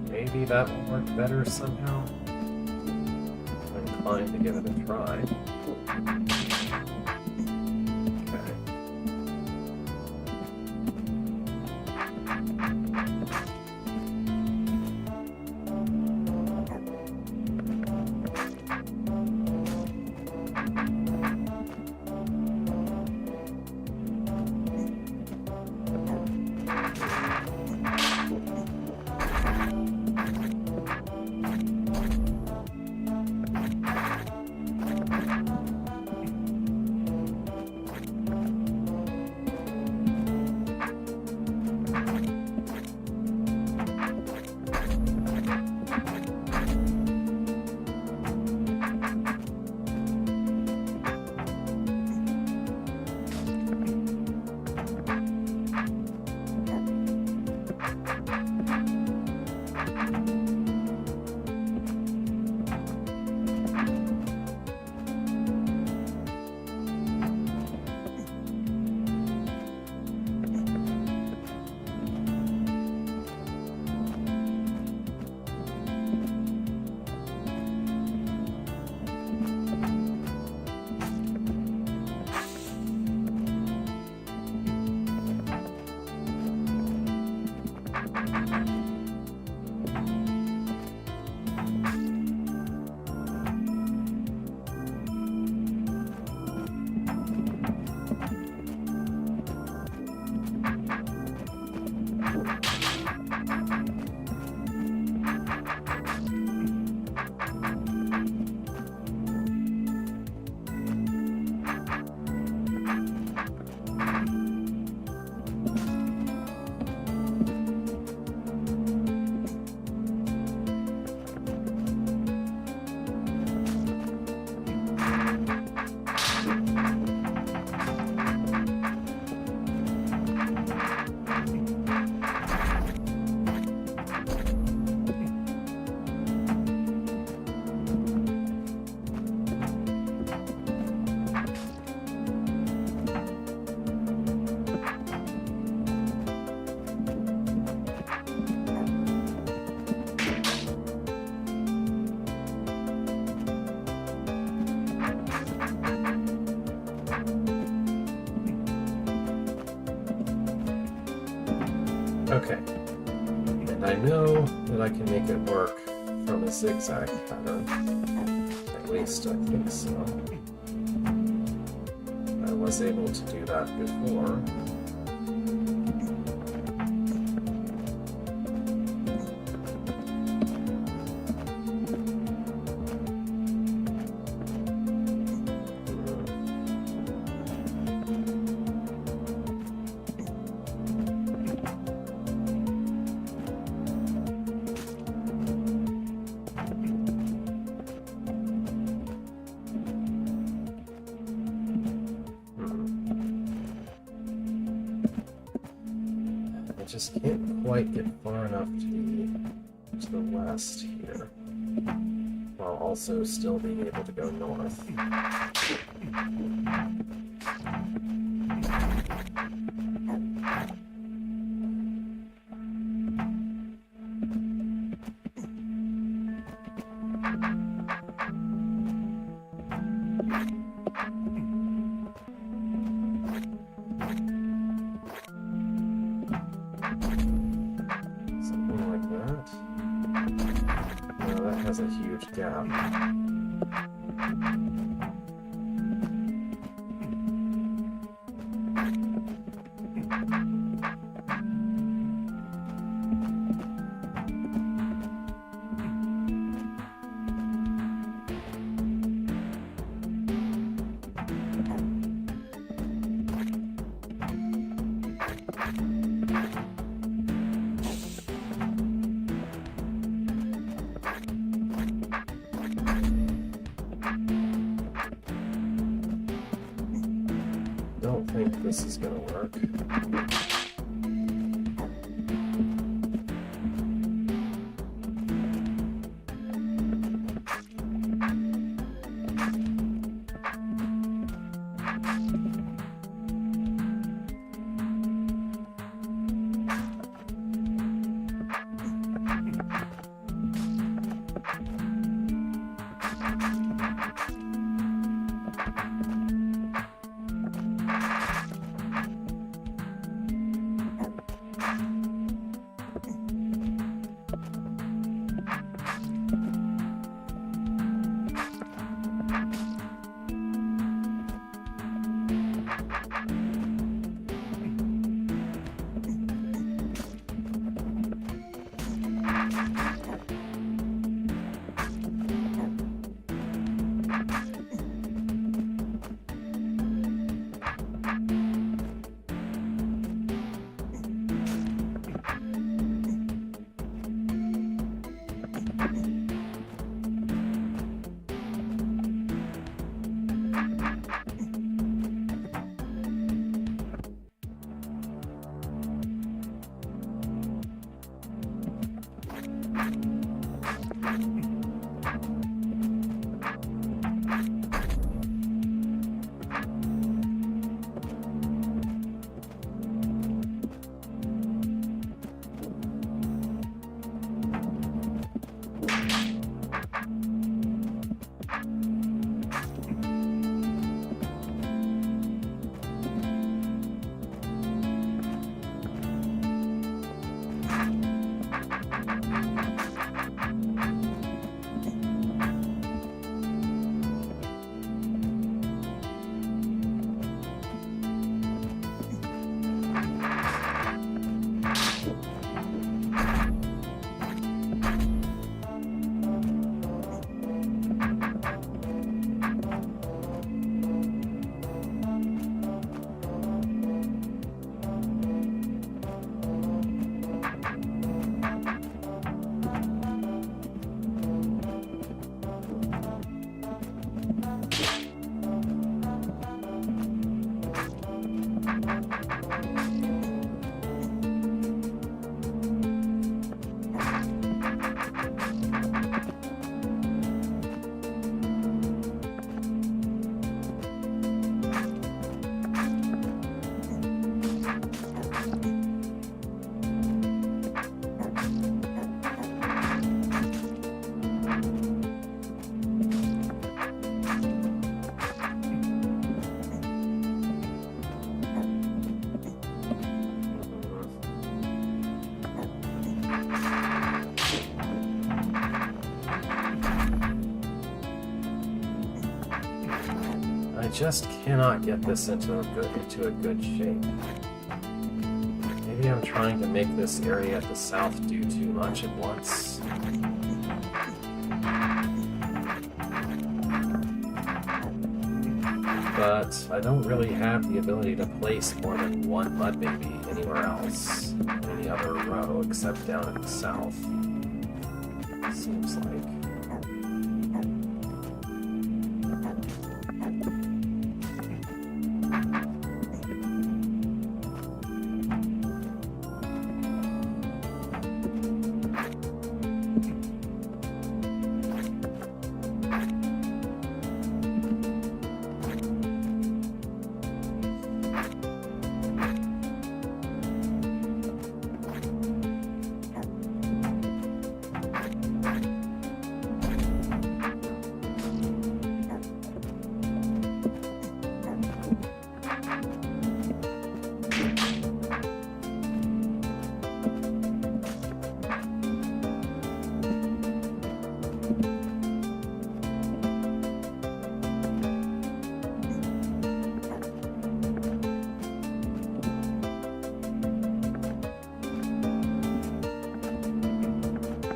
Maybe that will work better somehow. I'm inclined to give it a try. Okay. Okay, and I know that I can make it work from a zigzag pattern. At least I think so. I was able to do that before. I just can't quite get far enough to the west here, while also still being able to go north. Has a huge gap. Don't think this is gonna work. I just cannot get this into a good shape. Maybe I'm trying to make this area at the south do too much at once. But I don't really have the ability to place more than one mud baby anywhere else in any other row except down at the south. Seems like.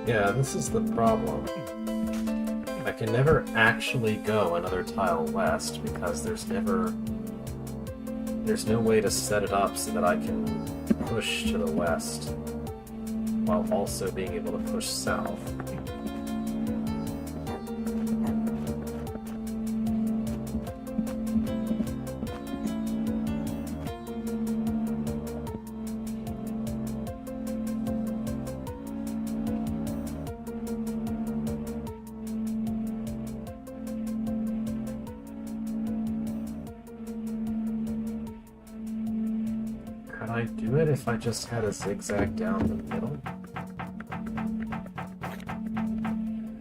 Yeah, this is the problem. I can never actually go another tile west because there's no way to set it up so that I can push to the west while also being able to push south. Could I do it if I just had a zigzag down the middle?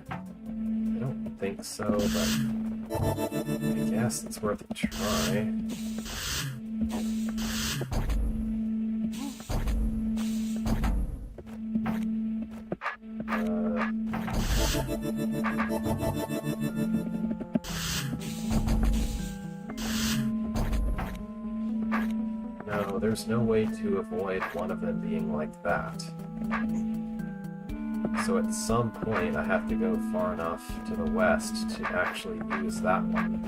I don't think so, but I guess it's worth a try. No, there's no way to avoid one of them being like that. So at some point I have to go far enough to the west to actually use that one.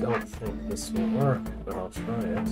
don't think this will work, but I'll try it.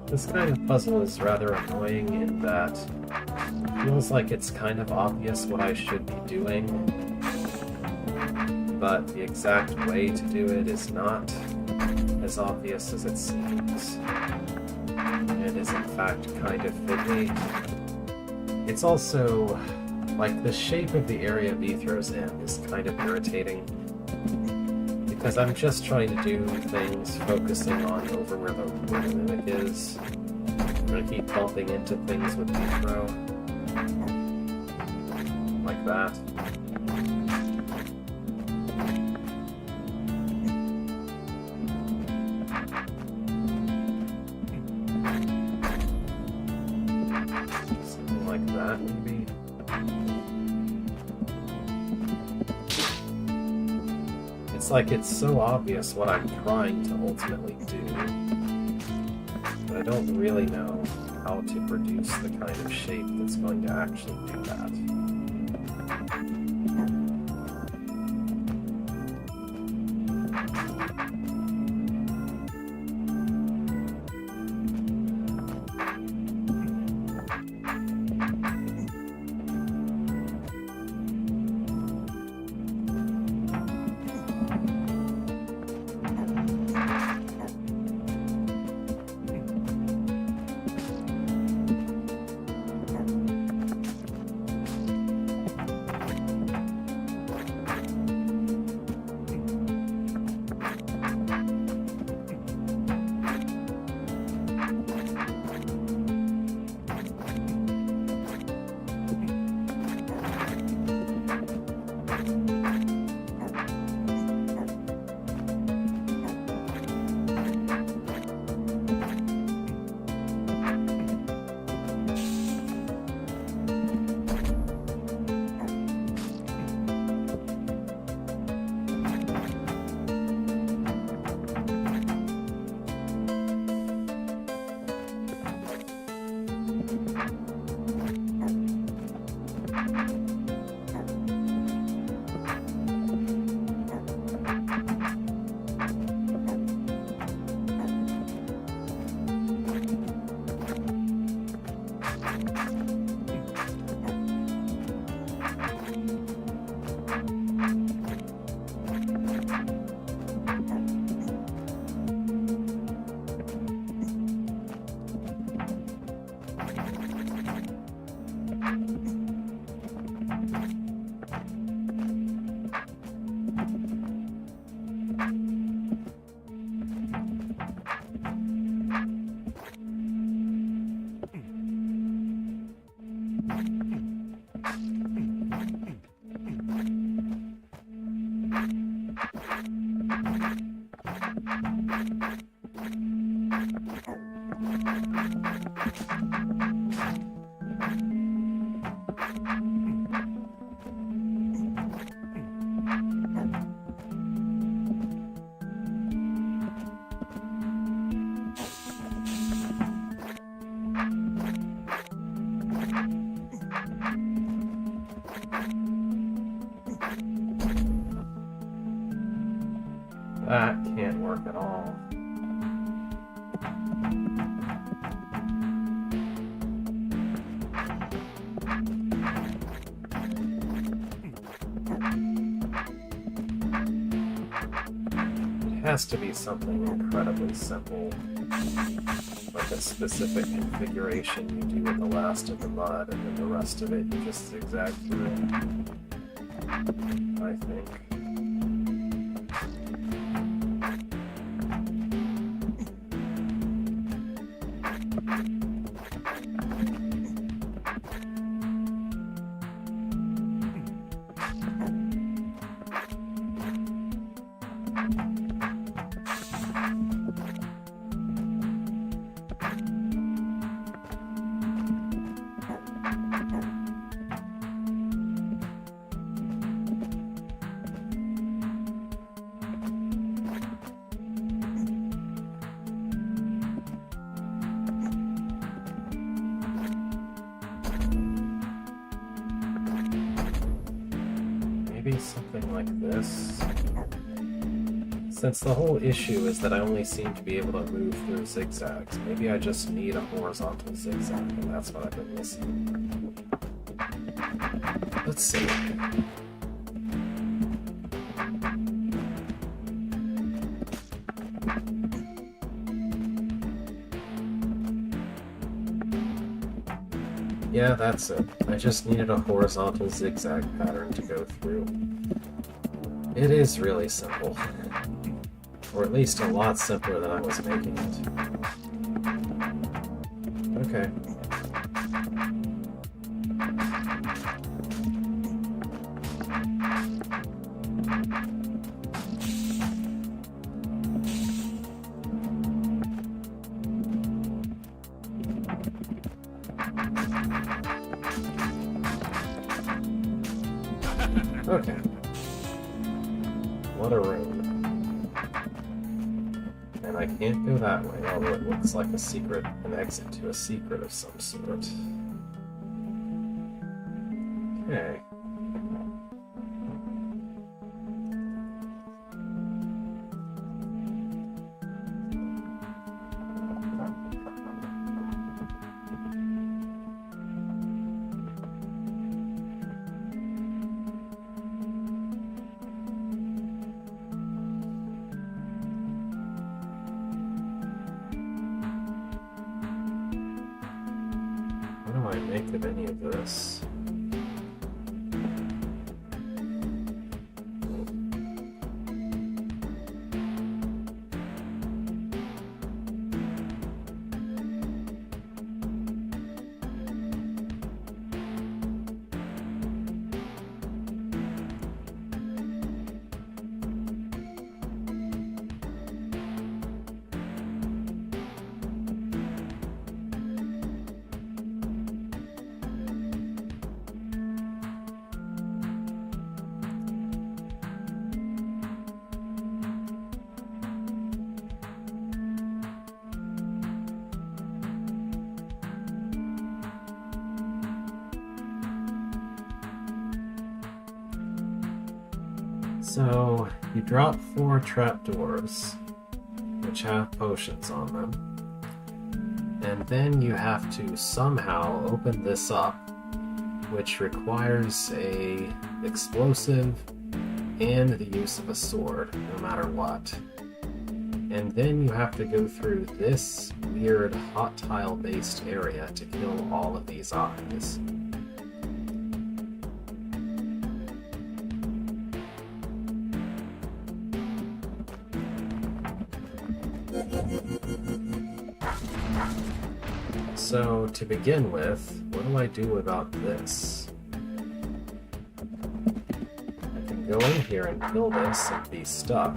This kind of puzzle is rather annoying in that it feels like it's kind of obvious what I should be doing, but the exact way to do it is not as obvious as it seems. It is in fact kind of fiddly. It's also like the shape of the area B throws in is kind of irritating, because I'm just trying to do things focusing on over where the mimic is. I'm gonna keep bumping into things with the throw. Like that. Something like that, maybe. It's like it's so obvious what I'm trying to ultimately do, but I don't really know how to produce the kind of shape that's going to actually do that. That can't work at all. It has to be something incredibly simple, like a specific configuration you do with the last of the mud, and then the rest of it you just zigzag through, I think. Maybe something like this. Since the whole issue is that I only seem to be able to move through zigzags, maybe I just need a horizontal zigzag, and that's what I've been missing. Let's see. Yeah, that's it. I just needed a horizontal zigzag pattern to go through. It is really simple. Or at least a lot simpler than I was making it. Okay. Okay. What a room. And I can't go that way, although it looks like a secret, an exit to a secret of some sort. Okay. What do I make of any of this? So, you drop 4 trapdoors, which have potions on them, and then you have to somehow open this up, which requires a explosive and the use of a sword, no matter what. And then you have to go through this weird hot tile-based area to kill all of these eyes. So, to begin with, what do I do about this? I can go in here and kill this and be stuck.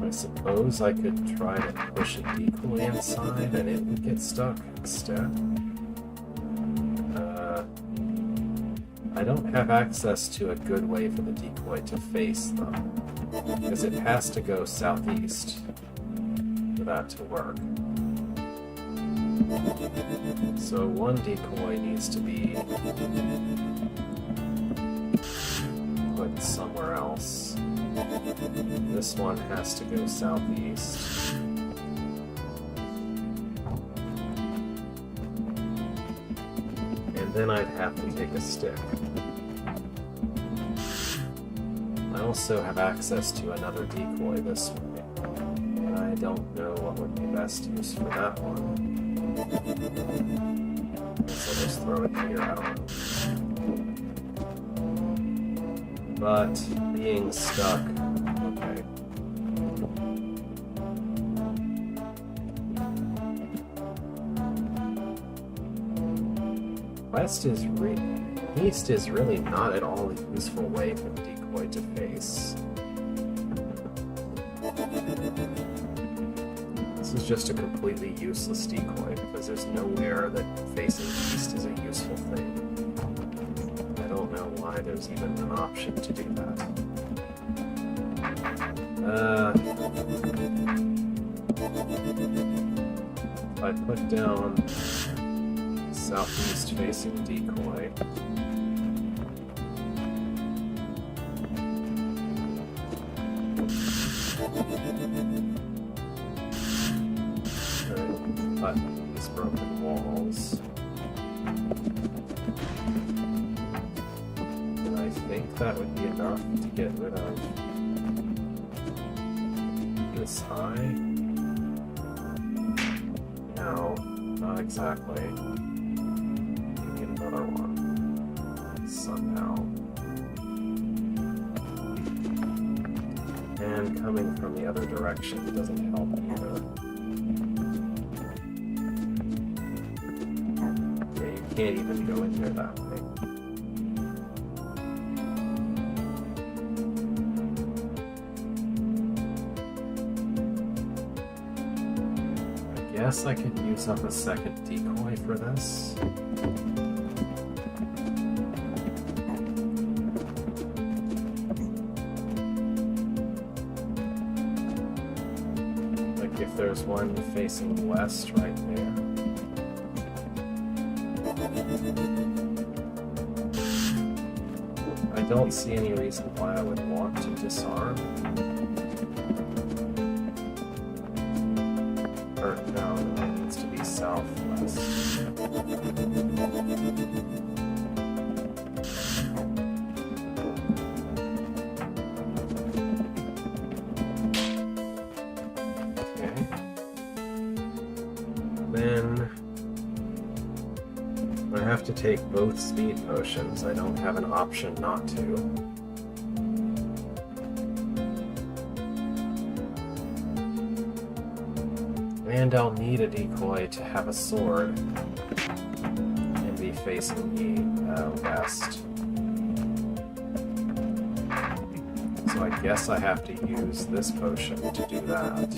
I suppose I could try to push a decoy inside and it would get stuck instead. I don't have access to a good way for the decoy to face them, because it has to go southeast for that to work. So one decoy needs to be This one has to go southeast. And then I'd have to take a stick. I also have access to another decoy this way, and I don't know what would be best use for that one. So I'll just throw it here, I don't know. But being stuck, okay. East is really not at all a useful way for the decoy to face. This is just a completely useless decoy because there's nowhere that facing east is a useful thing. I don't know why there's even an option to do that. If I put down southeast facing decoy, cut these broken walls. And I think that would be enough to get rid of this eye. No, not exactly. We need another one. Somehow. And coming from the other direction doesn't help either. Can't even go in there that way. I guess I could use up a second decoy for this. Like if there's one facing west right there. I don't see any reason why I would want to disarm. Or no, it needs to be southwest. Okay. Then I have to take both speed potions. I don't have an option not to. And I'll need a decoy to have a sword and be facing the west. So I guess I have to use this potion to do that.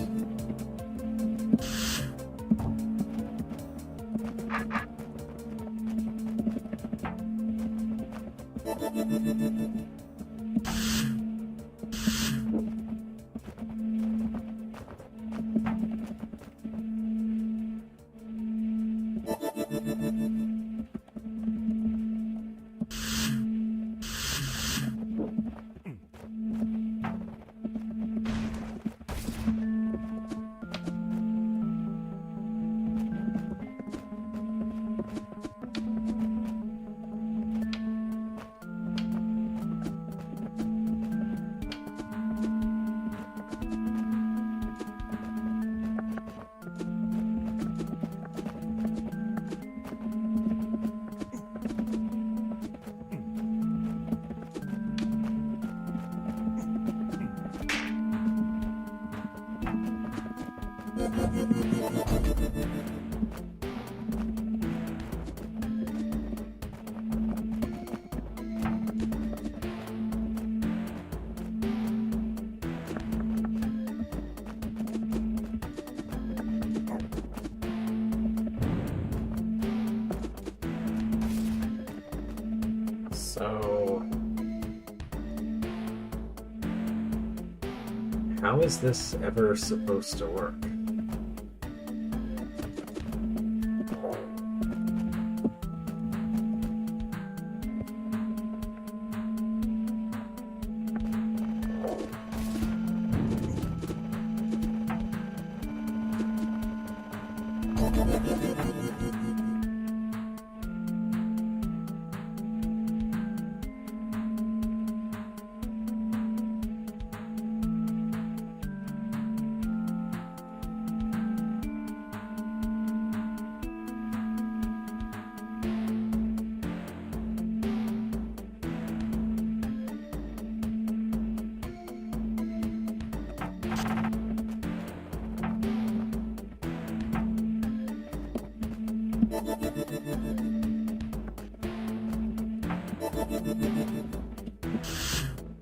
So, how is this ever supposed to work?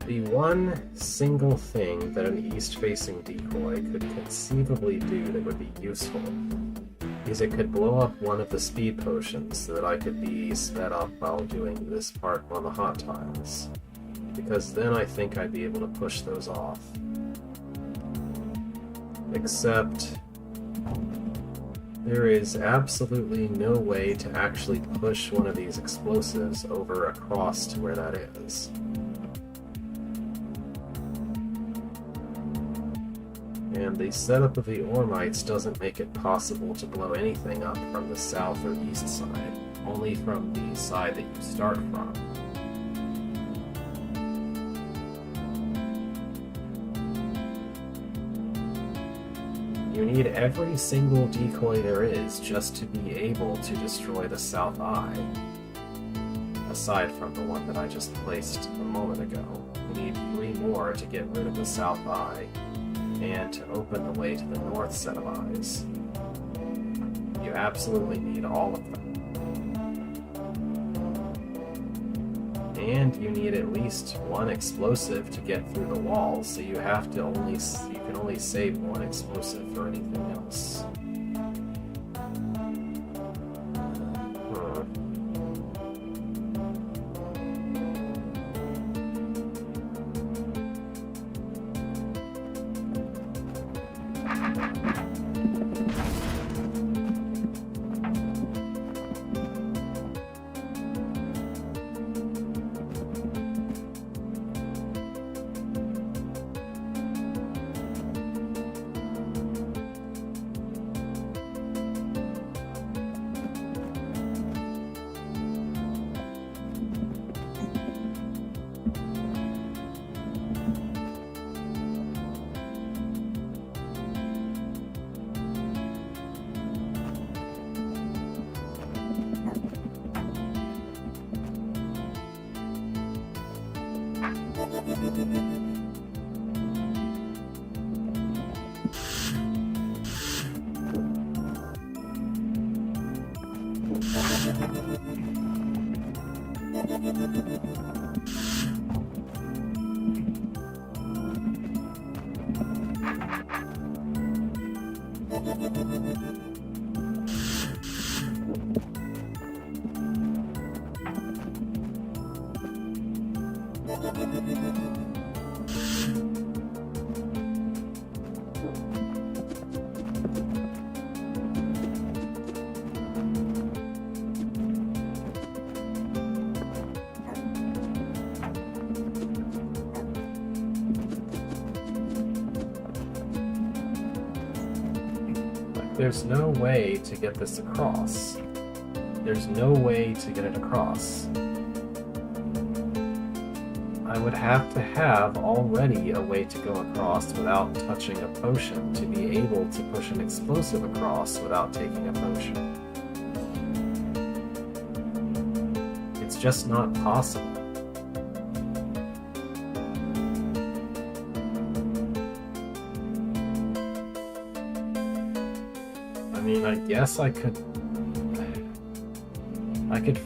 The one single thing that an east-facing decoy could conceivably do that would be useful is it could blow up one of the speed potions so that I could be sped up while doing this part on the hot tiles. Because then I think I'd be able to push those off. Except there is absolutely no way to actually push one of these explosives over across to where that is. And the setup of the Ormites doesn't make it possible to blow anything up from the south or east side, only from the side that you start from. You need every single decoy there is just to be able to destroy the south eye, aside from the one that I just placed a moment ago. You need 3 more to get rid of the south eye, and to open the way to the north set of eyes. You absolutely need all of them. And you need at least 1 explosive to get through the walls, so you can only save 1 explosive for anything else. There's no way to get this across. There's no way to get it across. I would have to have already a way to go across without touching a potion to be able to push an explosive across without taking a potion. It's just not possible. I mean, I guess I could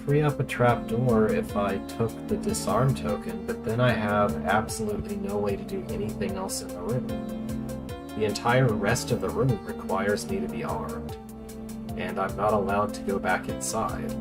free up a trapdoor if I took the disarm token, but then I have absolutely no way to do anything else in the room. The entire rest of the room requires me to be armed, and I'm not allowed to go back inside.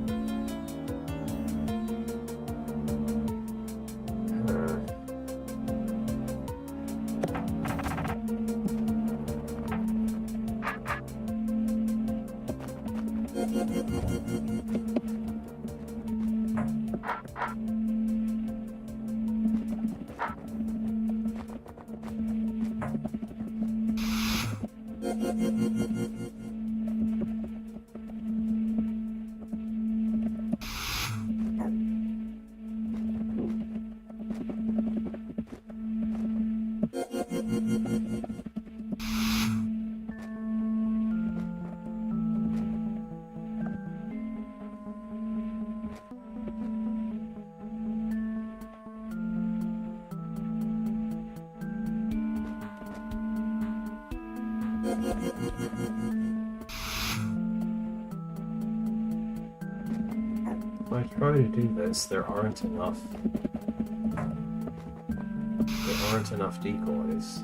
If I try to do this, there aren't enough decoys.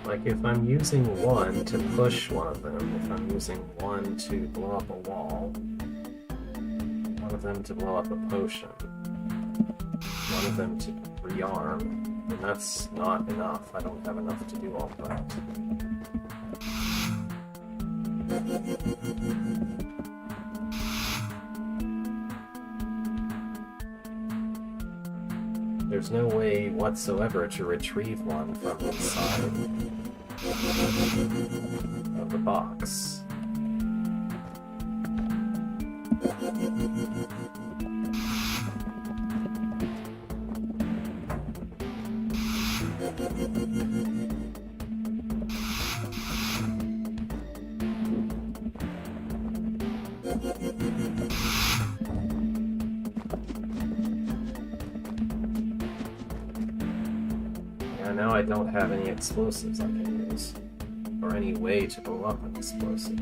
Like if I'm using one to push one of them, if I'm using one to blow up a wall, one of them to blow up a potion, one of them to rearm, and that's not enough. I don't have enough to do all that. There's no way whatsoever to retrieve one from inside of the box. Now I don't have any explosives I can use, or any way to blow up an explosive.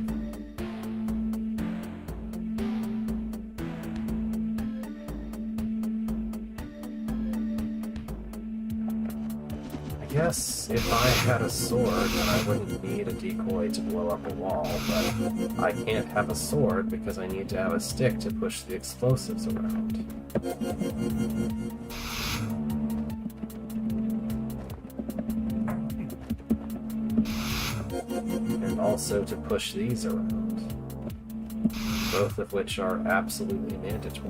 I guess if I had a sword, then I wouldn't need a decoy to blow up a wall, but I can't have a sword because I need to have a stick to push the explosives around. Also to push these around, both of which are absolutely mandatory.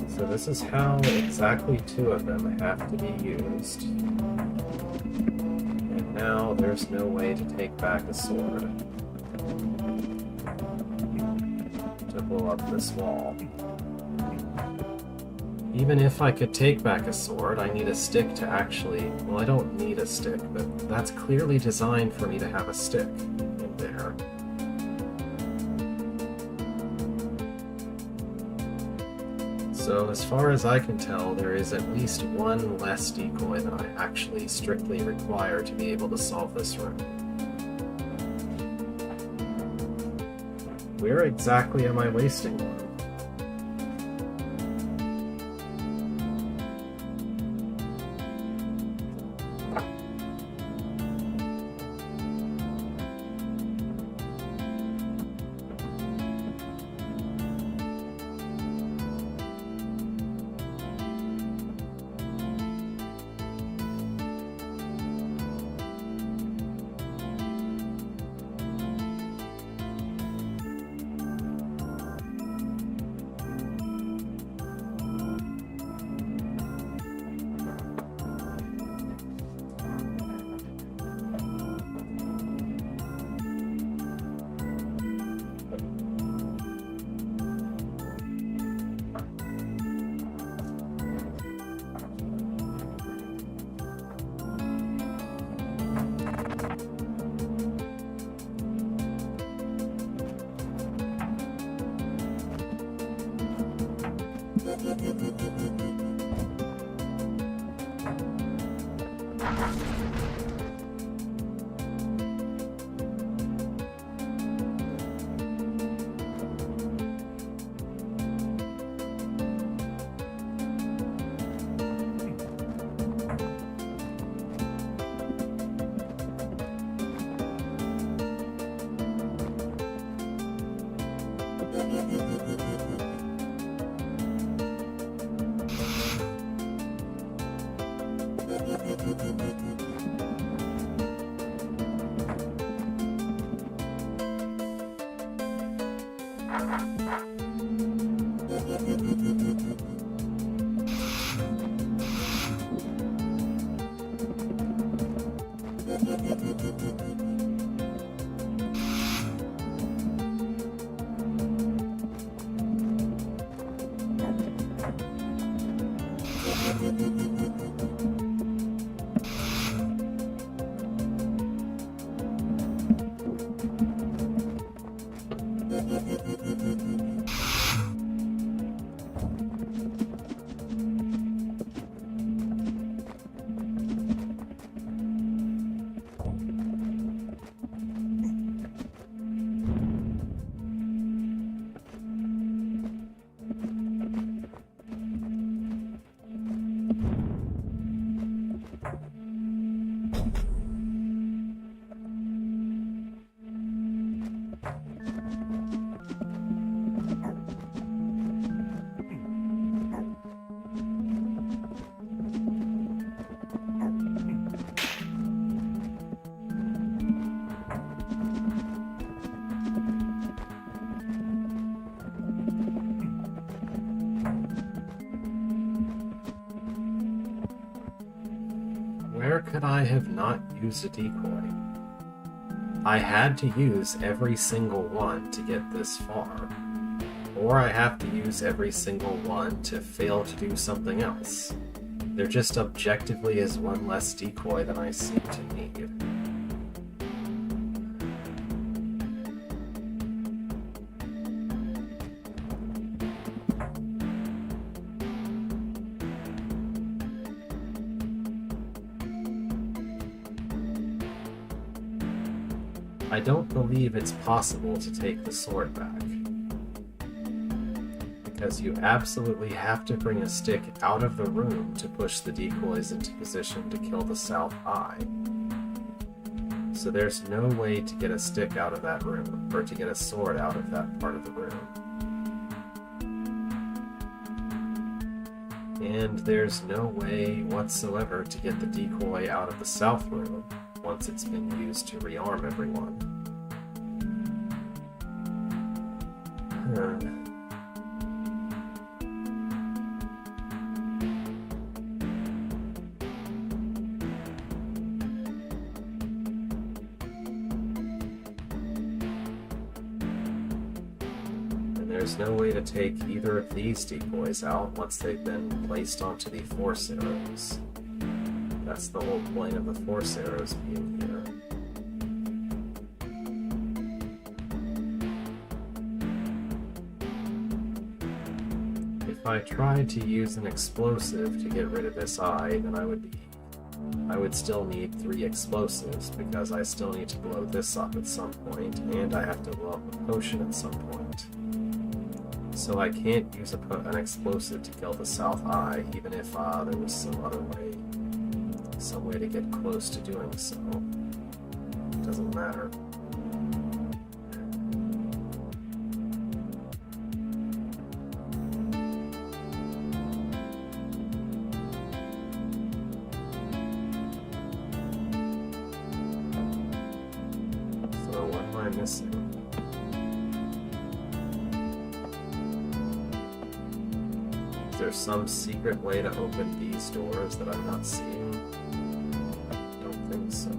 So this is how exactly two of them have to be used. And now there's no way to take back a sword to blow up this wall. Even if I could take back a sword, I need a stick to actually... Well, I don't need a stick, but that's clearly designed for me to have a stick in there. So as far as I can tell, there is at least one less decoy than I actually strictly require to be able to solve this room. Where exactly am I wasting one? Where could I have not used a decoy? I had to use every single one to get this far, or I have to use every single one to fail to do something else. There just objectively is one less decoy than I seem to need. I don't believe it's possible to take the sword back, because you absolutely have to bring a stick out of the room to push the decoys into position to kill the south eye. So there's no way to get a stick out of that room, or to get a sword out of that part of the room. And there's no way whatsoever to get the decoy out of the south room once it's been used to rearm everyone. And there's no way to take either of these decoys out once they've been placed onto the force arrows. That's the whole point of the force arrows being here. If I tried to use an explosive to get rid of this eye, then I would still need 3 explosives, because I still need to blow this up at some point, and I have to blow up a potion at some point. So I can't use an explosive to kill the south eye, even if there was some other way. Some way to get close to doing so. It doesn't matter. So what am I missing? Is there some secret way to open these doors that I'm not seeing? So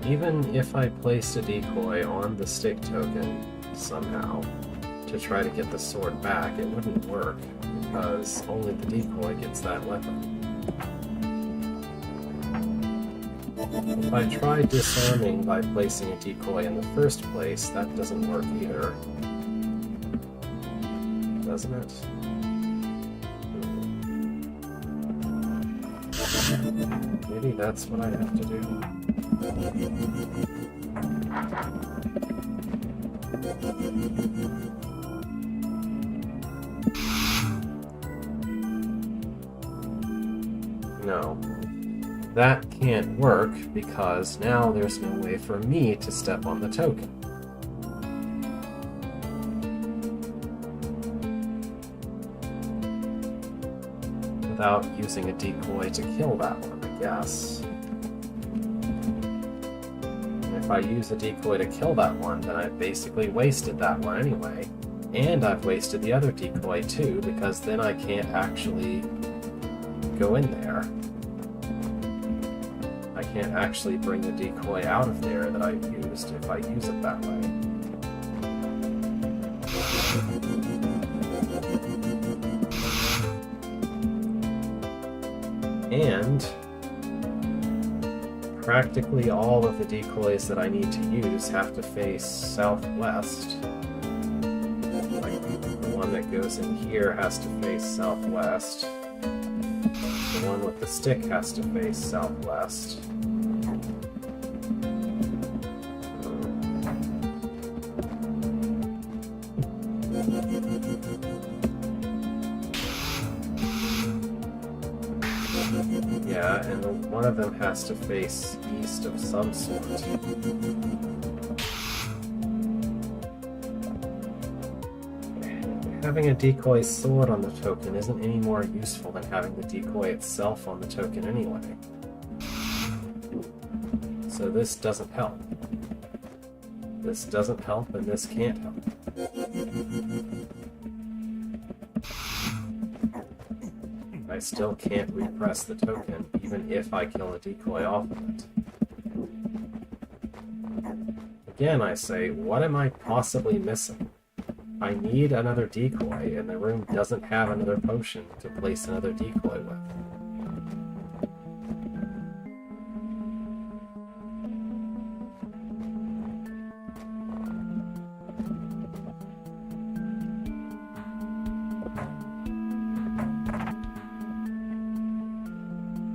even if I placed a decoy on the stick token somehow to try to get the sword back, it wouldn't work, because only the decoy gets that weapon. If I try disarming by placing a decoy in the first place, that doesn't work either. Doesn't it? Maybe that's what I have to do. No. That can't work because now there's no way for me to step on the token. Without using a decoy to kill that one, I guess. And if I use a decoy to kill that one, then I've basically wasted that one anyway. And I've wasted the other decoy too, because then I can't actually go in there. I can't actually bring the decoy out of there that I've used if I use it that way. And practically all of the decoys that I need to use have to face southwest. Like the one that goes in here has to face southwest. The one with the stick has to face southwest. Yeah, and one of them has to face east of some sort. Having a decoy sword on the token isn't any more useful than having the decoy itself on the token anyway. So this doesn't help. This doesn't help, and this can't help. I still can't repress the token, even if I kill a decoy off of it. Again, I say, what am I possibly missing? I need another decoy, and the room doesn't have another potion to place another decoy with.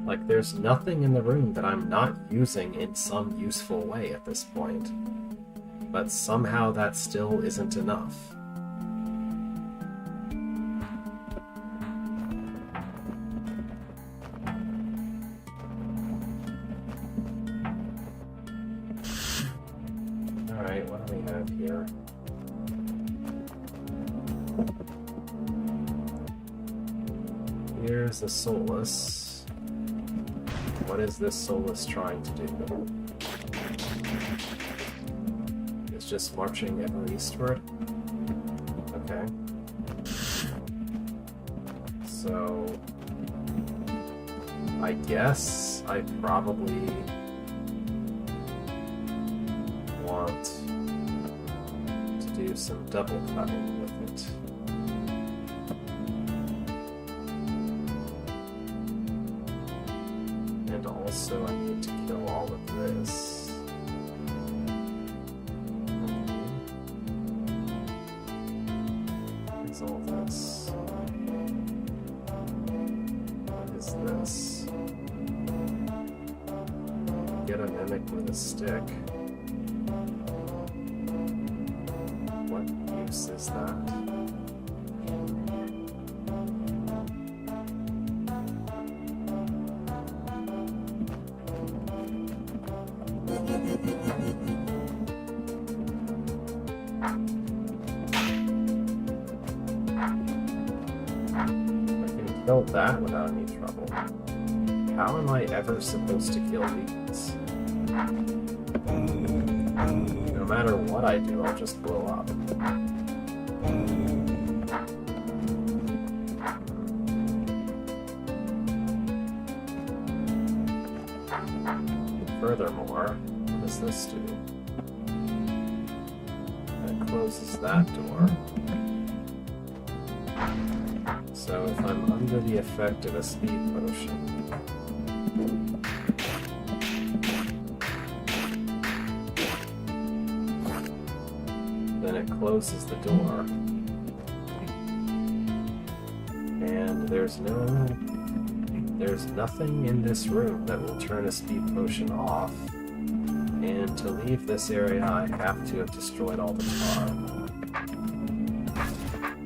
Like, there's nothing in the room that I'm not using in some useful way at this point. But somehow that still isn't enough. Alright, what do we have here? Here's the Solus. What is this Solus trying to do? It's just marching ever eastward? Okay. So I guess I probably want to do some double cutting with it. And also I need to kill all of this. What is all this? What is this? Get a mimic with a stick. What use is that? Kill that without any trouble. How am I ever supposed to kill these? No matter what I do, I'll just blow up. Furthermore, what does this do? That closes that door. So if I'm under the effect of a speed potion, then it closes the door. And there's nothing in this room that will turn a speed potion off. And to leave this area, I have to have destroyed all the tar.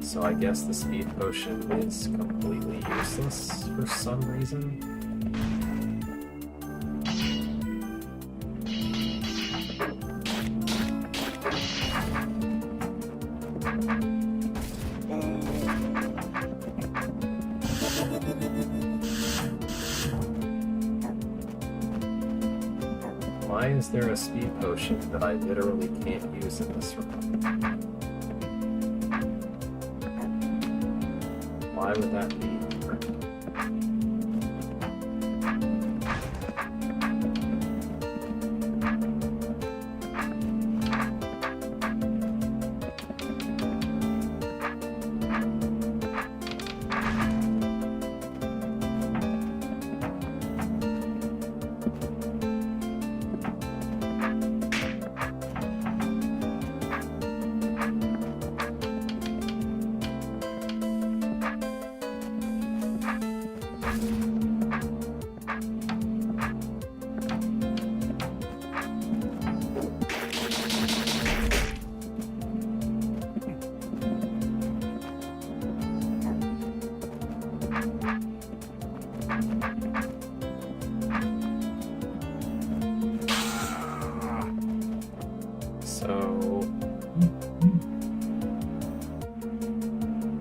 So I guess the speed potion is completely useless for some reason. Why is there a speed potion that I literally can't use in this room? Why would that be?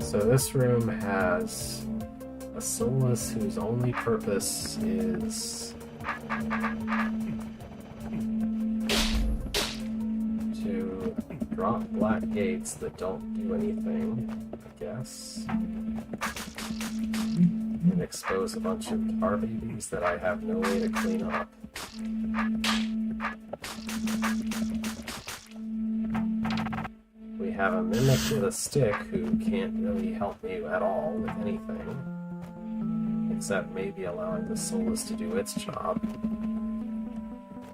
So this room has a Soulless whose only purpose is to drop black gates that don't do anything, I guess, and expose a bunch of tar babies that I have no way to clean up. We have a Mimic with a stick who can't really help me at all with anything, except maybe allowing the Soulless to do its job.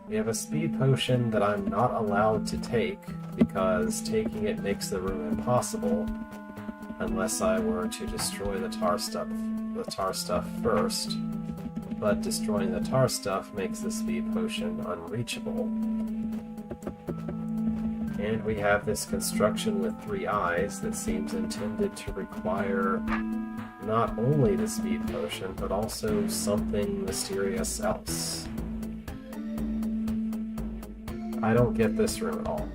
We have a speed potion that I'm not allowed to take, because taking it makes the room impossible, unless I were to destroy the tar stuff first, but destroying the tar stuff makes the speed potion unreachable. And we have this construction with 3 eyes that seems intended to require not only the speed potion, but also something mysterious else. I don't get this room at all.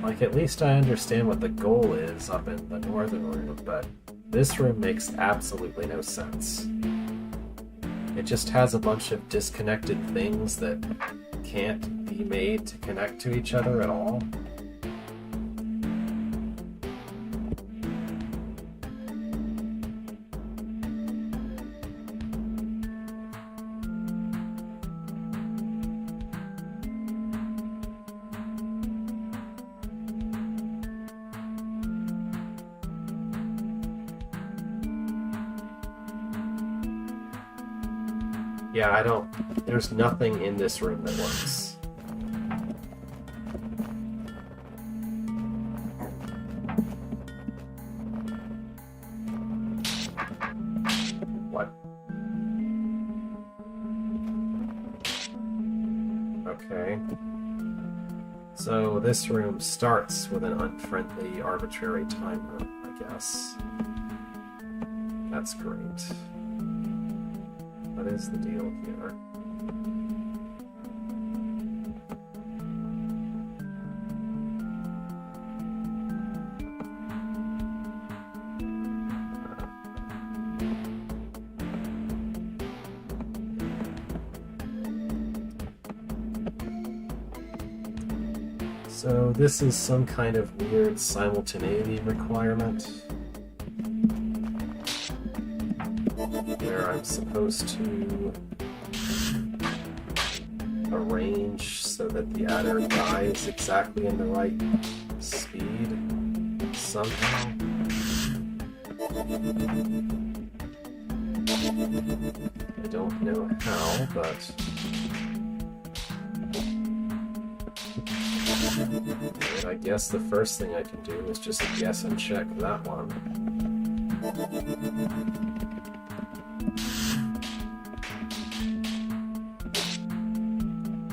Like, at least I understand what the goal is up in the northern room, but this room makes absolutely no sense. It just has a bunch of disconnected things that can't be made to connect to each other at all. Yeah, there's nothing in this room that works. What? Okay. So this room starts with an unfriendly, arbitrary timer, I guess. That's great. What is the deal here? So this is some kind of weird simultaneity requirement, where I'm supposed to arrange so that the adder dies exactly in the right speed somehow. I don't know how, but And I guess the first thing I can do is just guess and check that one.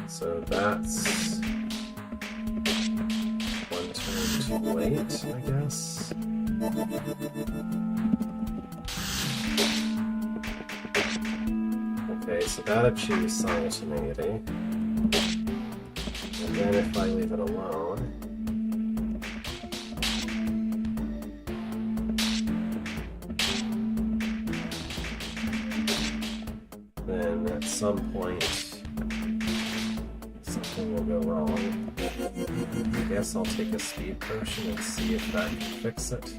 So that's one turn too late, I guess. Okay, so that achieves simultaneity. And then if I leave it alone, then at some point something will go wrong. I guess I'll take a speed potion and see if that can fix it.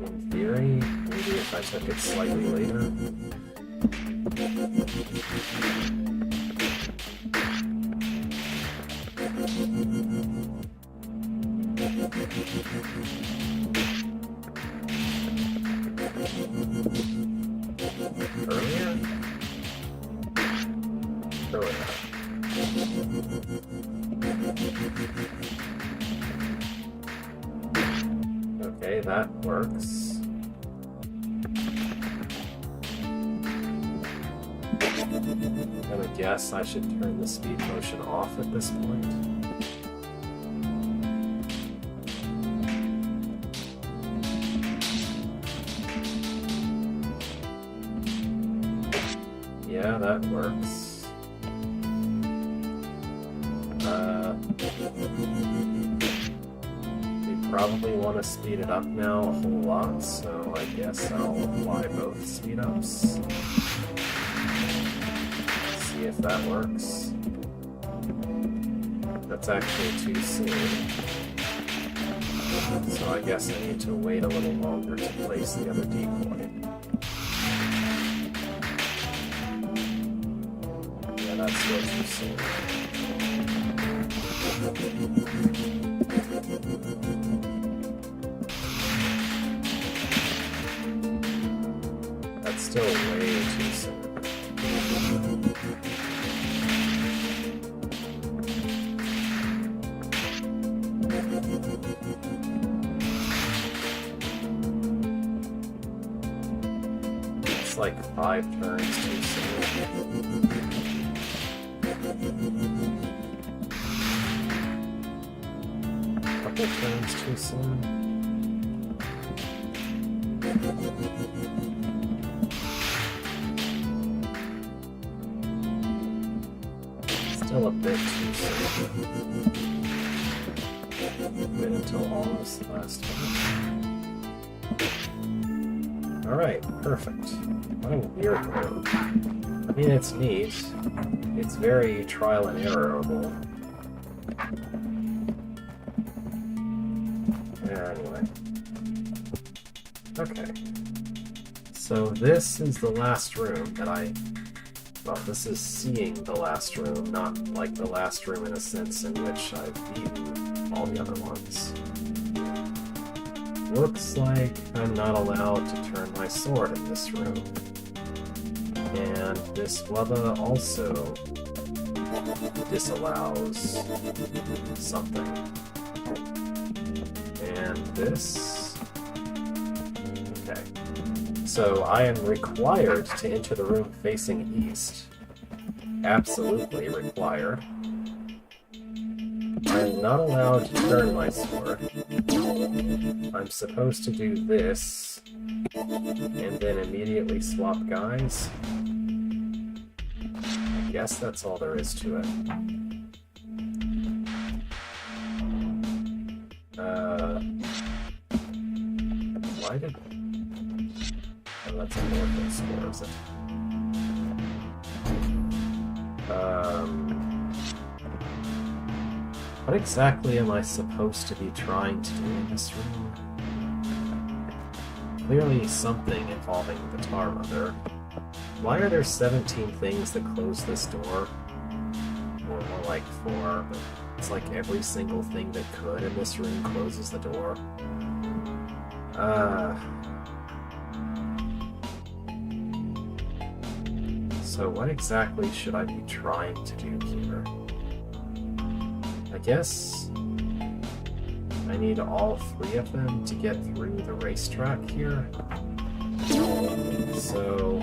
In theory, maybe if I took it slightly later. Earlier? Earlier. Okay, that works. I'm gonna guess I should turn the speed potion off at this point. Yeah, that works. We probably want to speed it up now a whole lot, so I guess I'll apply both speed ups. See if that works. That's actually too soon. So I guess I need to wait a little longer to place the other decoy. Yeah, that's still too soon. That's still way too soon. It's like 5 turns too soon. Couple turns too soon. Still a bit too soon. Wait until almost the last turn. Alright, perfect. What a weird move. I mean, it's neat. It's very trial and errorable. Yeah, anyway. Okay. So this is the last room that well, this is seeing the last room, not like the last room in a sense in which I've beaten all the other ones. Looks like I'm not allowed to turn my sword in this room. And this Wubba also disallows something. And this... Okay. So I am required to enter the room facing east. Absolutely required. I'm not allowed to turn my sword. I'm supposed to do this, and then immediately swap guys. I guess that's all there is to it. Why did... Oh, that's a Morphin score, is it? What exactly am I supposed to be trying to do in this room? Clearly something involving the Tar Mother. Why are there 17 things that close this door? Or more like 4, but it's like every single thing that could in this room closes the door. So what exactly should I be trying to do here? I guess I need all 3 of them to get through the racetrack here. So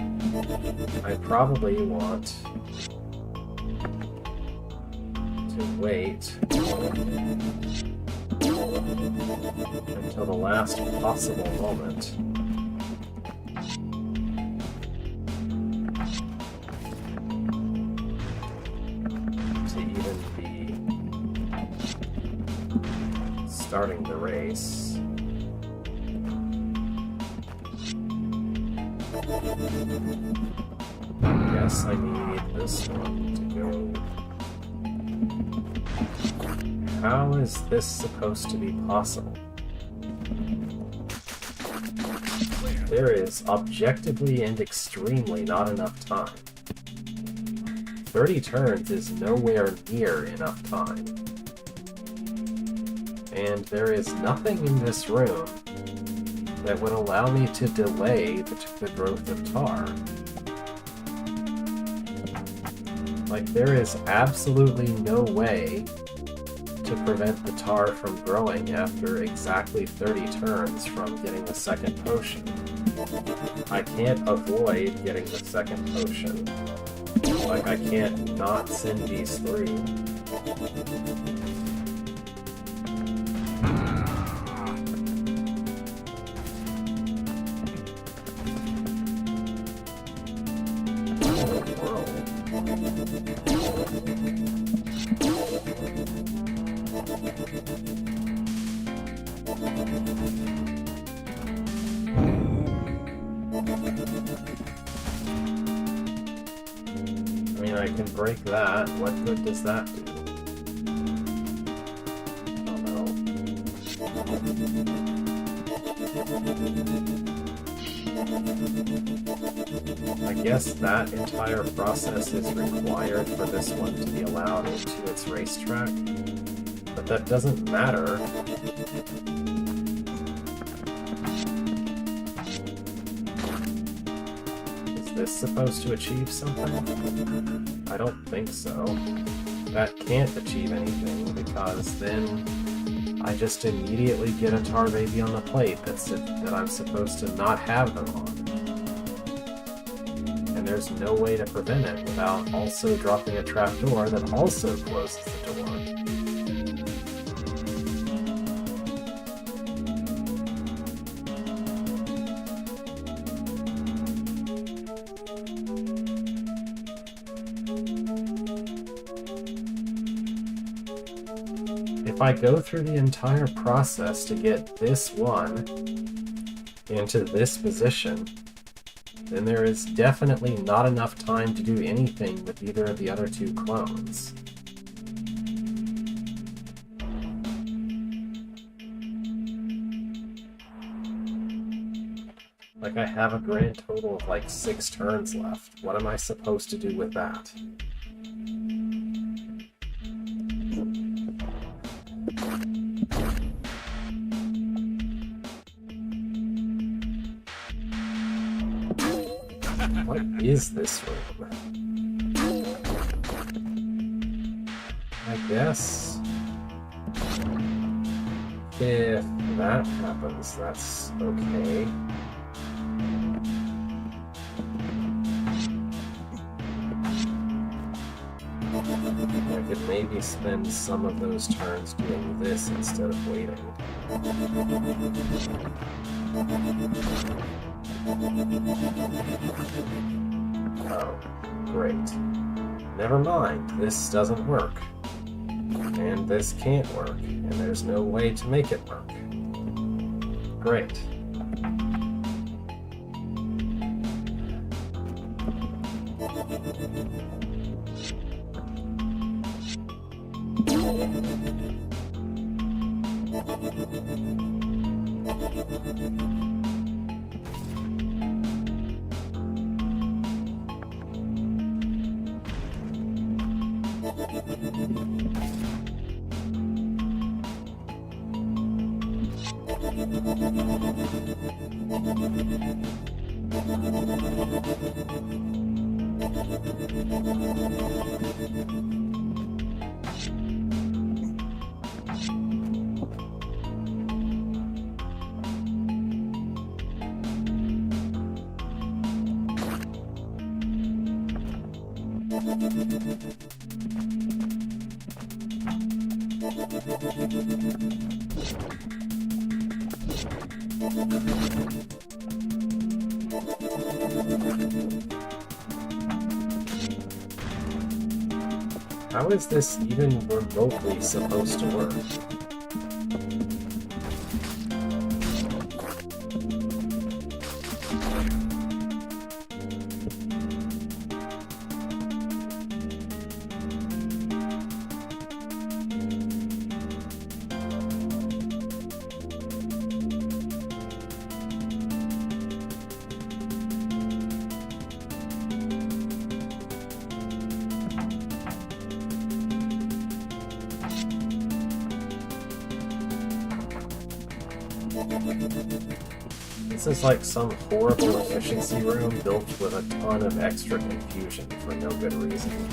I probably want to wait until the last possible moment to even be starting the race. Yes, I need this one to go. How is this supposed to be possible? There is objectively and extremely not enough time. 30 turns is nowhere near enough time. And there is nothing in this room that would allow me to delay the growth of tar. Like, there is absolutely no way to prevent the tar from growing after exactly 30 turns from getting the second potion. I can't avoid getting the second potion. Like, I can't not send these through. I mean, I can break that. What good does that do? I don't know. I guess that entire process is required for this one to be allowed into its racetrack, but that doesn't matter. Is this supposed to achieve something? I don't think so. That can't achieve anything, because then I just immediately get a tar baby on the plate that I'm supposed to not have them on. And there's no way to prevent it without also dropping a trapdoor that also closes the door. If I go through the entire process to get this one into this position, then there is definitely not enough time to do anything with either of the other 2 clones. Like, I have a grand total of like 6 turns left. What am I supposed to do with that? What is this room? I guess if that happens, that's okay. I could maybe spend some of those turns doing this instead of waiting. Oh, great. Never mind, this doesn't work. And this can't work, and there's no way to make it work. Great. How is this even remotely supposed to work? This is like some horrible efficiency room built with a ton of extra confusion for no good reason.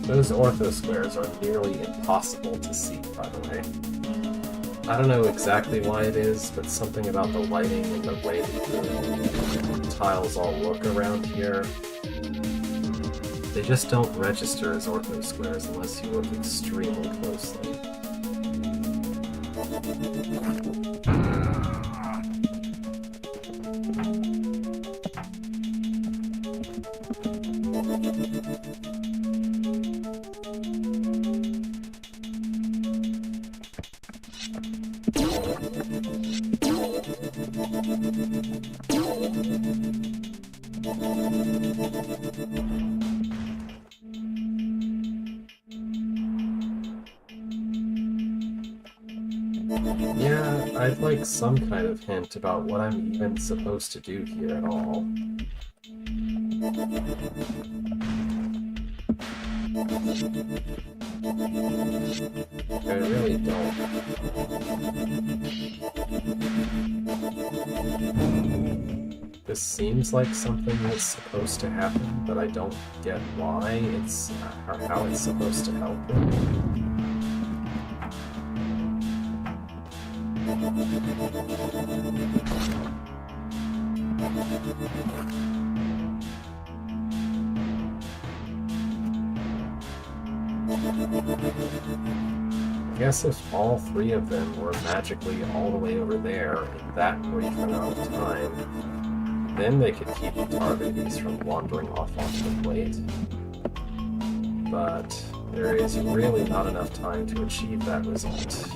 Those ortho squares are nearly impossible to see, by the way. I don't know exactly why it is, but something about the lighting and the way the tiles all look around here, they just don't register as ortho squares unless you look extremely closely. Yeah, I'd like some kind of hint about what I'm even supposed to do here at all. I really don't. This seems like something that's supposed to happen, but I don't get why it's or how it's supposed to help it. I guess if all three of them were magically all the way over there in that brief amount of time, then they could keep the targets from wandering off onto the plate. But there is really not enough time to achieve that result.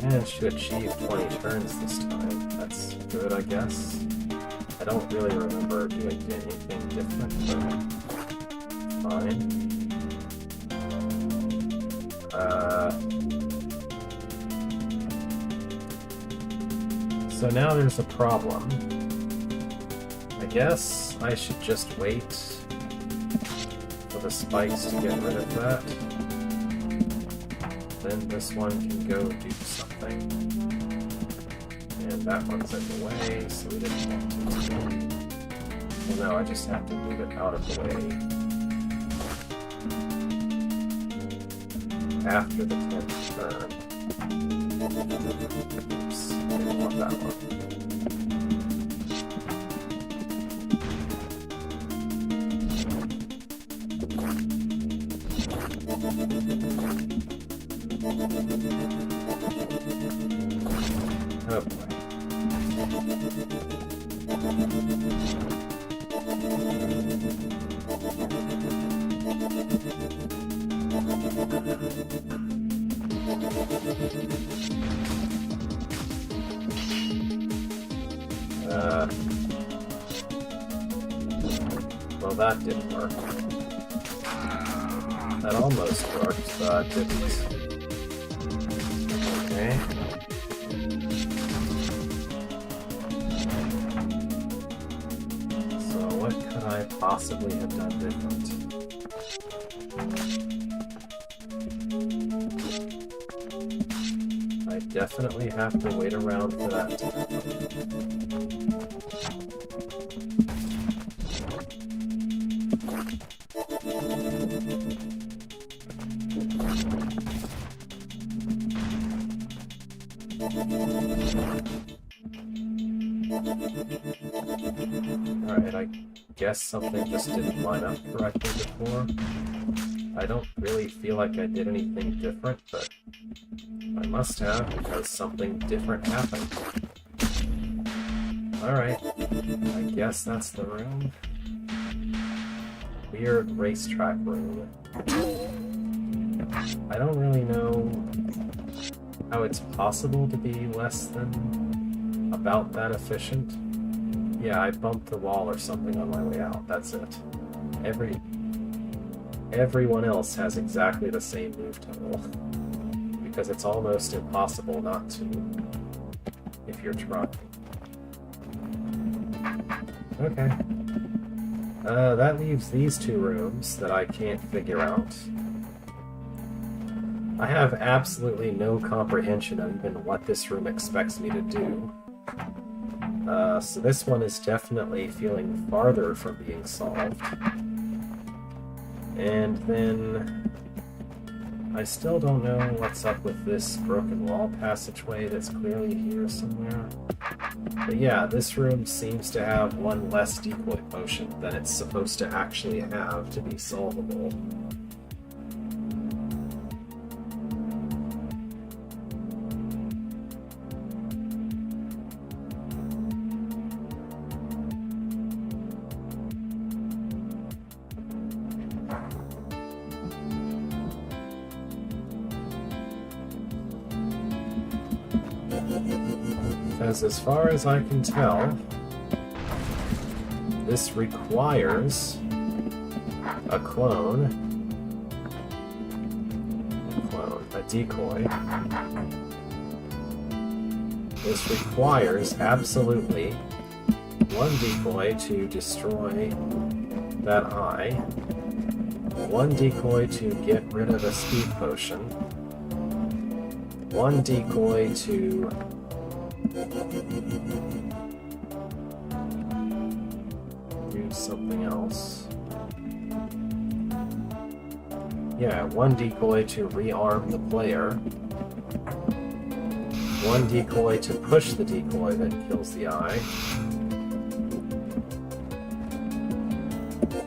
Managed to achieve 20 turns this time. That's good, I guess. I don't really remember doing anything different, but fine. So now there's a problem. I guess I should just wait for the spikes to get rid of that. Then this one can go do something. And that one's in the way, so we didn't want to. Well, no, I just have to move it out of the way after the 10th turn. Oops, didn't want that one. Oh boy. Well, that didn't work. That almost worked, but didn't. Okay. So what could I possibly have done different? I definitely have to wait around for that to happen. Alright, I guess something just didn't line up correctly before. I don't really feel like I did anything different, but I must have, because something different happened. Alright, I guess that's the room. Weird racetrack room. I don't really know how it's possible to be less than about that efficient. Yeah, I bumped the wall or something on my way out, that's it. Everyone else has exactly the same move total. Because it's almost impossible not to, if you're trying. Okay. That leaves these two rooms that I can't figure out. I have absolutely no comprehension of even what this room expects me to do. So this one is definitely feeling farther from being solved. And then I still don't know what's up with this broken wall passageway that's clearly here somewhere. But yeah, this room seems to have one less decoy potion than it's supposed to actually have to be solvable. Because as far as I can tell, this requires a clone, a decoy. This requires absolutely one decoy to destroy that eye, one decoy to get rid of a speed potion, one decoy to do something else. Yeah, one decoy to rearm the player. One decoy to push the decoy that kills the eye.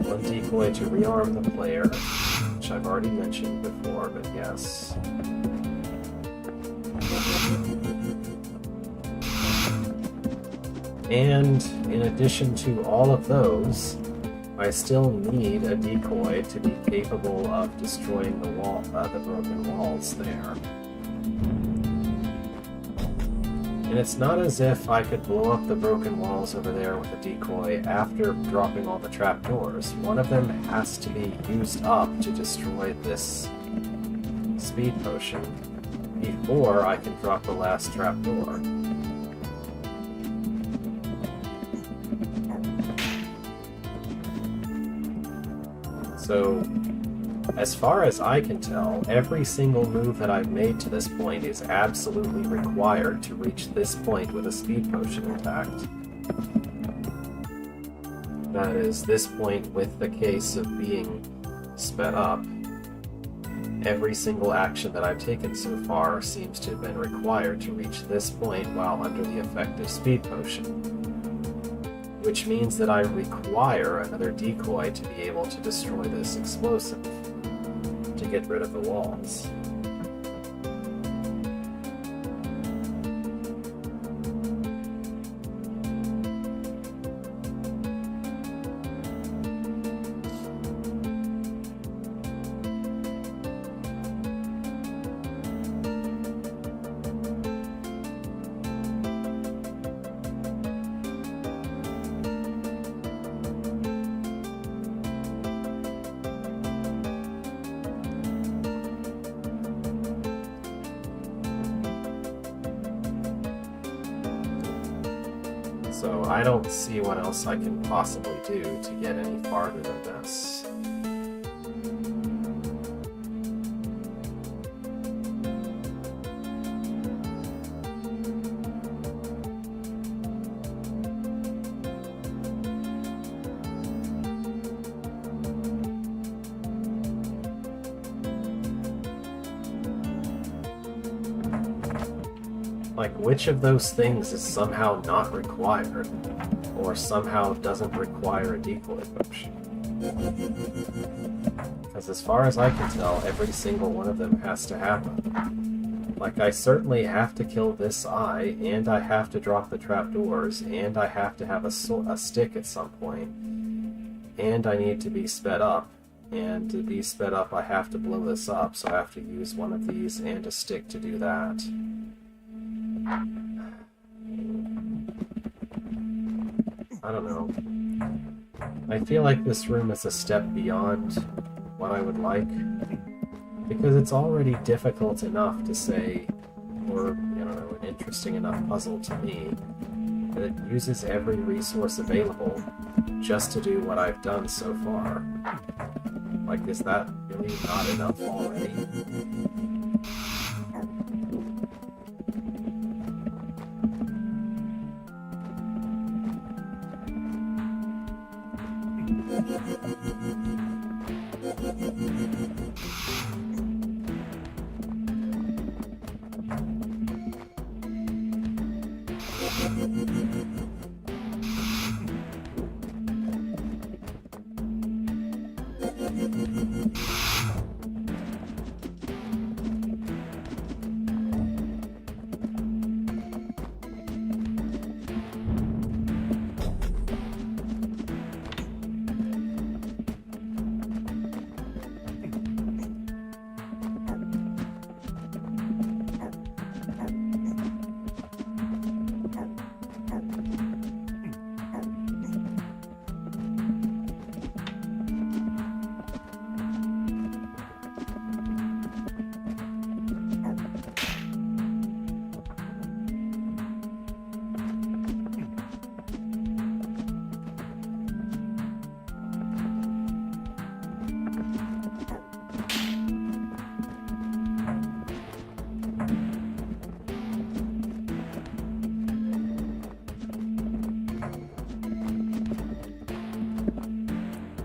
One decoy to rearm the player, which I've already mentioned before, but yes. And in addition to all of those, I still need a decoy to be capable of destroying the wall, the broken walls there. And it's not as if I could blow up the broken walls over there with a decoy after dropping all the trapdoors. One of them has to be used up to destroy this speed potion before I can drop the last trapdoor. So, as far as I can tell, every single move that I've made to this point is absolutely required to reach this point with a speed potion intact. That is, this point with the case of being sped up. Every single action that I've taken so far seems to have been required to reach this point while under the effect of speed potion. Which means that I require another decoy to be able to destroy this explosive, to get rid of the walls. So I don't see what else I can possibly do to get any farther than this. Like, which of those things is somehow not required, or somehow doesn't require a decoy potion? Because as far as I can tell, every single one of them has to happen. Like, I certainly have to kill this eye, and I have to drop the trapdoors, and I have to have a stick at some point, and I need to be sped up. And to be sped up, I have to blow this up, so I have to use one of these and a stick to do that. I don't know. I feel like this room is a step beyond what I would like, because it's already difficult enough to say, or, I don't know, an interesting enough puzzle to me, that it uses every resource available just to do what I've done so far. Like, is that really not enough already?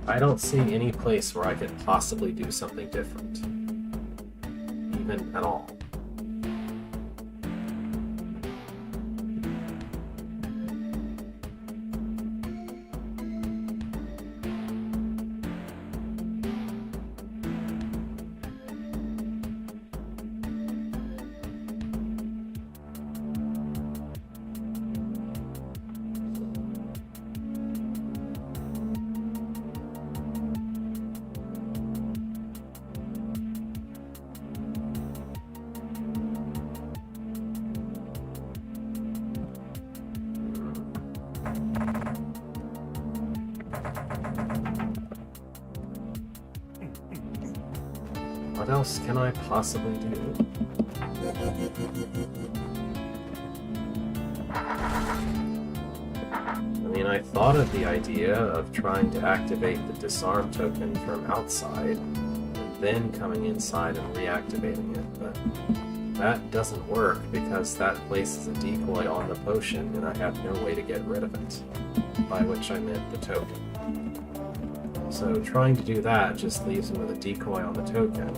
I don't see any place where I could possibly do something different. Even at all. What else can I possibly do? I mean, mean, I thought of the idea of trying to activate the disarm token from outside, and then coming inside and reactivating it, but that doesn't work because that places a decoy on the potion, and I have no way to get rid of it, by which I meant the token. So trying to do that just leaves me with a decoy on the token.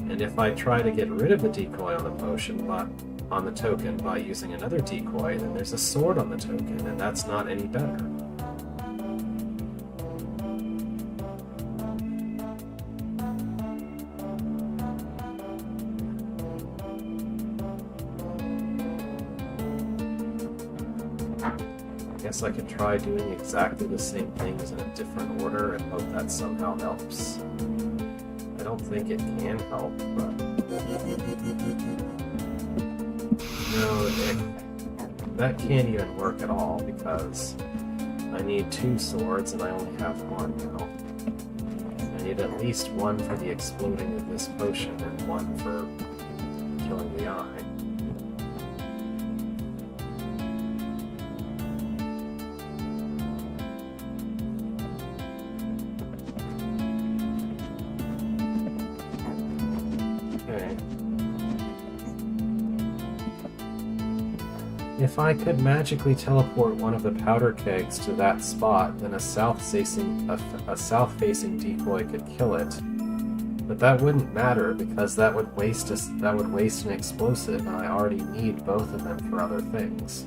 And if I try to get rid of the decoy on the potion, but on the token by using another decoy, then there's a sword on the token, and that's not any better. I guess I could try doing exactly the same things in a different order and hope that somehow helps. I don't think it can help, but... No, that can't even work at all because I need 2 swords and I only have 1 now. I need at least 1 for the exploding of this potion and 1 for killing the eye. If I could magically teleport one of the powder kegs to that spot, then a south-facing decoy could kill it. But that wouldn't matter because that would waste an explosive, and I already need both of them for other things.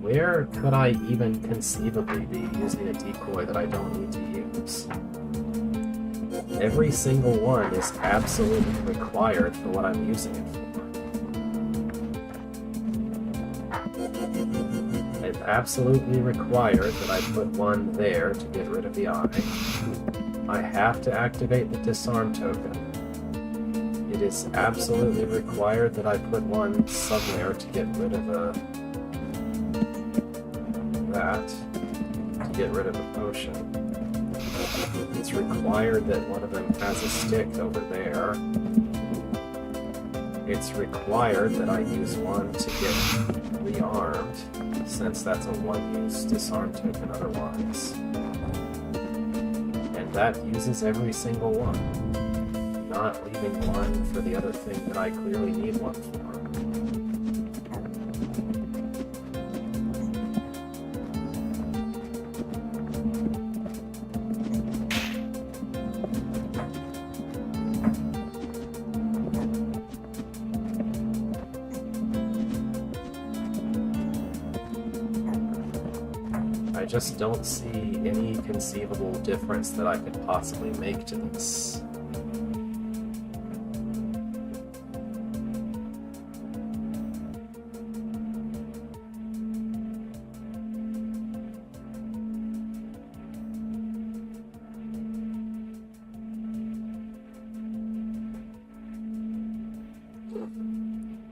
Where could I even conceivably be using a decoy that I don't need to use? Every single one is absolutely required for what I'm using it for. It's absolutely required that I put 1 there to get rid of the eye. I have to activate the disarm token. It is absolutely required that I put 1 somewhere to get rid of that to get rid of a potion. It's required that one of them has a stick over there. It's required that I use 1 to get rearmed, since that's a 1-use disarm token otherwise. And that uses every single one, not leaving 1 for the other thing that I clearly need 1 for. I just don't see any conceivable difference that I could possibly make to this.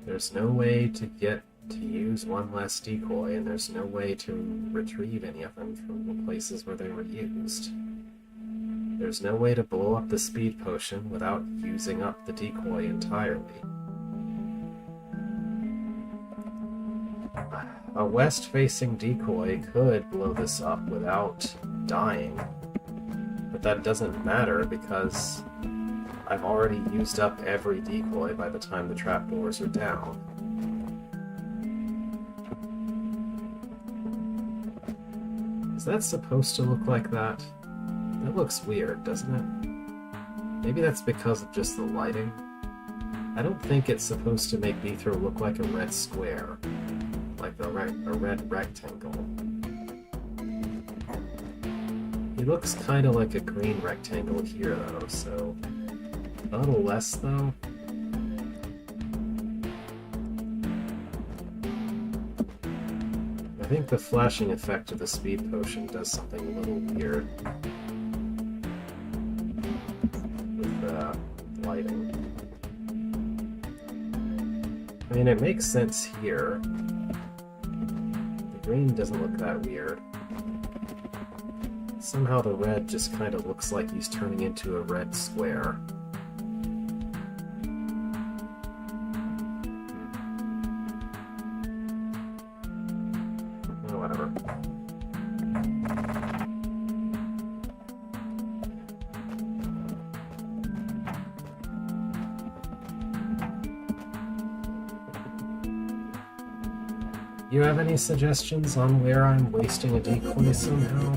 There's no way to use 1 less decoy, and there's no way to retrieve any of them from the places where they were used. There's no way to blow up the speed potion without using up the decoy entirely. A west-facing decoy could blow this up without dying, but that doesn't matter because I've already used up every decoy by the time the trapdoors are down. Is that supposed to look like that? That looks weird, doesn't it? Maybe that's because of just the lighting. I don't think it's supposed to make Beethro look like a red square, like a red rectangle. He looks kind of like a green rectangle here, though, so a little less, though. I think the flashing effect of the speed potion does something a little weird with the lighting. I mean, it makes sense here. The green doesn't look that weird. Somehow the red just kind of looks like he's turning into a red square. Oh, whatever. You have any suggestions on where I'm wasting a decoy somehow?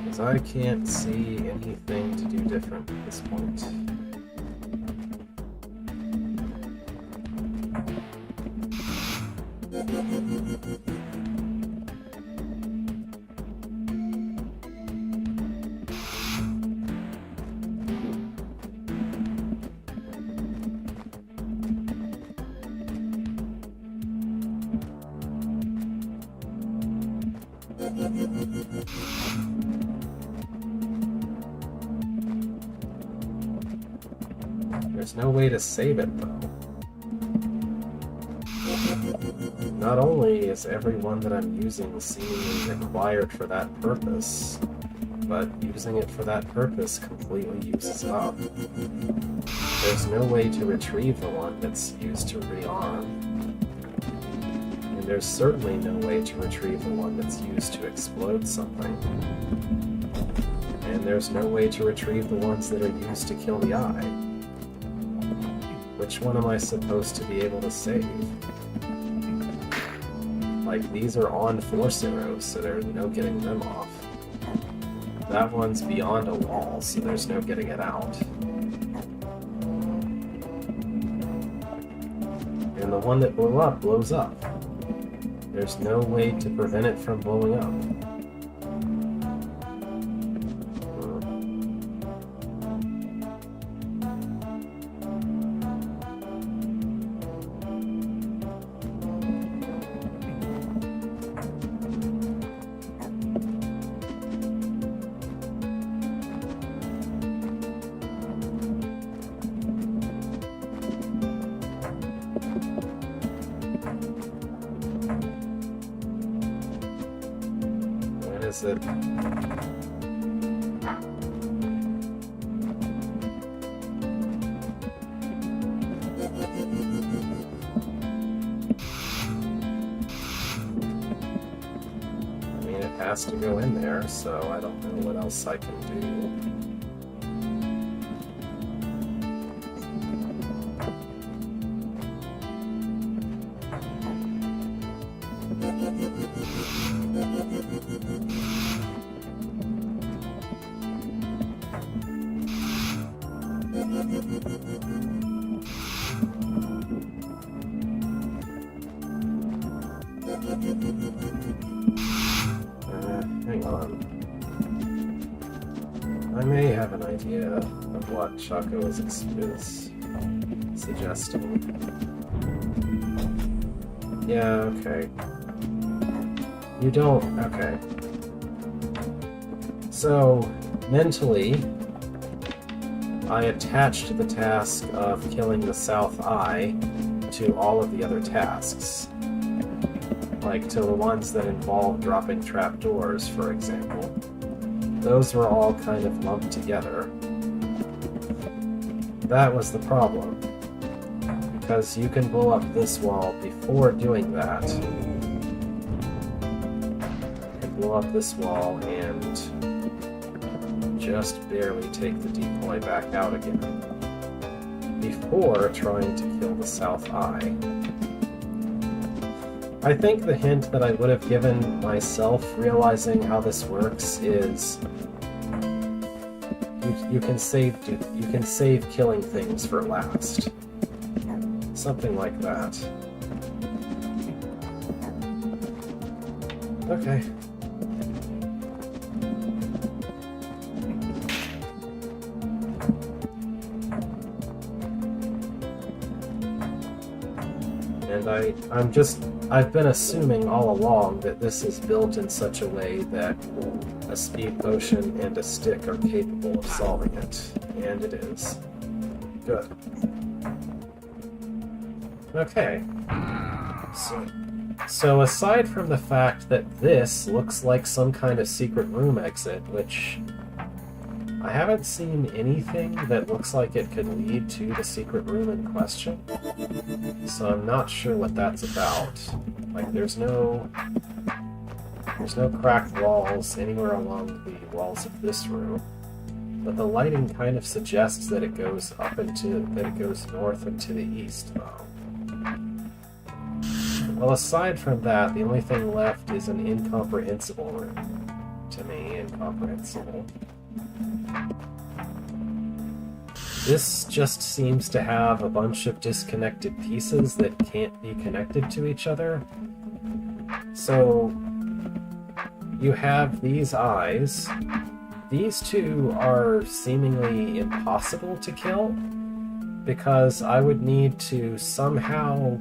Because I can't see anything to do different at this point. There's no way to save it, though. Not only is everyone that I'm using seemingly required for that purpose, but using it for that purpose completely uses up. There's no way to retrieve the one that's used to rearm. And there's certainly no way to retrieve the one that's used to explode something. And there's no way to retrieve the ones that are used to kill the eye. Which one am I supposed to be able to save? Like, these are on force arrows, so there's no getting them off. That one's beyond a wall, so there's no getting it out. And the one that blew up blows up. There's no way to prevent it from blowing up. Is it? I mean, it has to go in there, so I don't know what else I can do. Hang on. I may have an idea of what Chaco is suggesting. Yeah, okay. You don't... okay. So, mentally, I attached the task of killing the South Eye to all of the other tasks. Like to the ones that involve dropping trapdoors, for example. Those were all kind of lumped together. That was the problem. Because you can blow up this wall before doing that. You can blow up this wall and just barely take the decoy back out again. Before trying to kill the South Eye. I think the hint that I would have given myself realizing how this works is you can save killing things for last. Something like that. Okay. And I've been assuming all along that this is built in such a way that a speed potion and a stick are capable of solving it. And it is. Good. Okay. So, So aside from the fact that this looks like some kind of secret room exit, which I haven't seen anything that looks like it could lead to the secret room in question, so I'm not sure what that's about. Like, there's no cracked walls anywhere along the walls of this room, but the lighting kind of suggests that it goes north and to the east, though. Well, aside from that, the only thing left is an incomprehensible room. To me, incomprehensible. This just seems to have a bunch of disconnected pieces that can't be connected to each other. So, you have these eyes. These two are seemingly impossible to kill, because I would need to somehow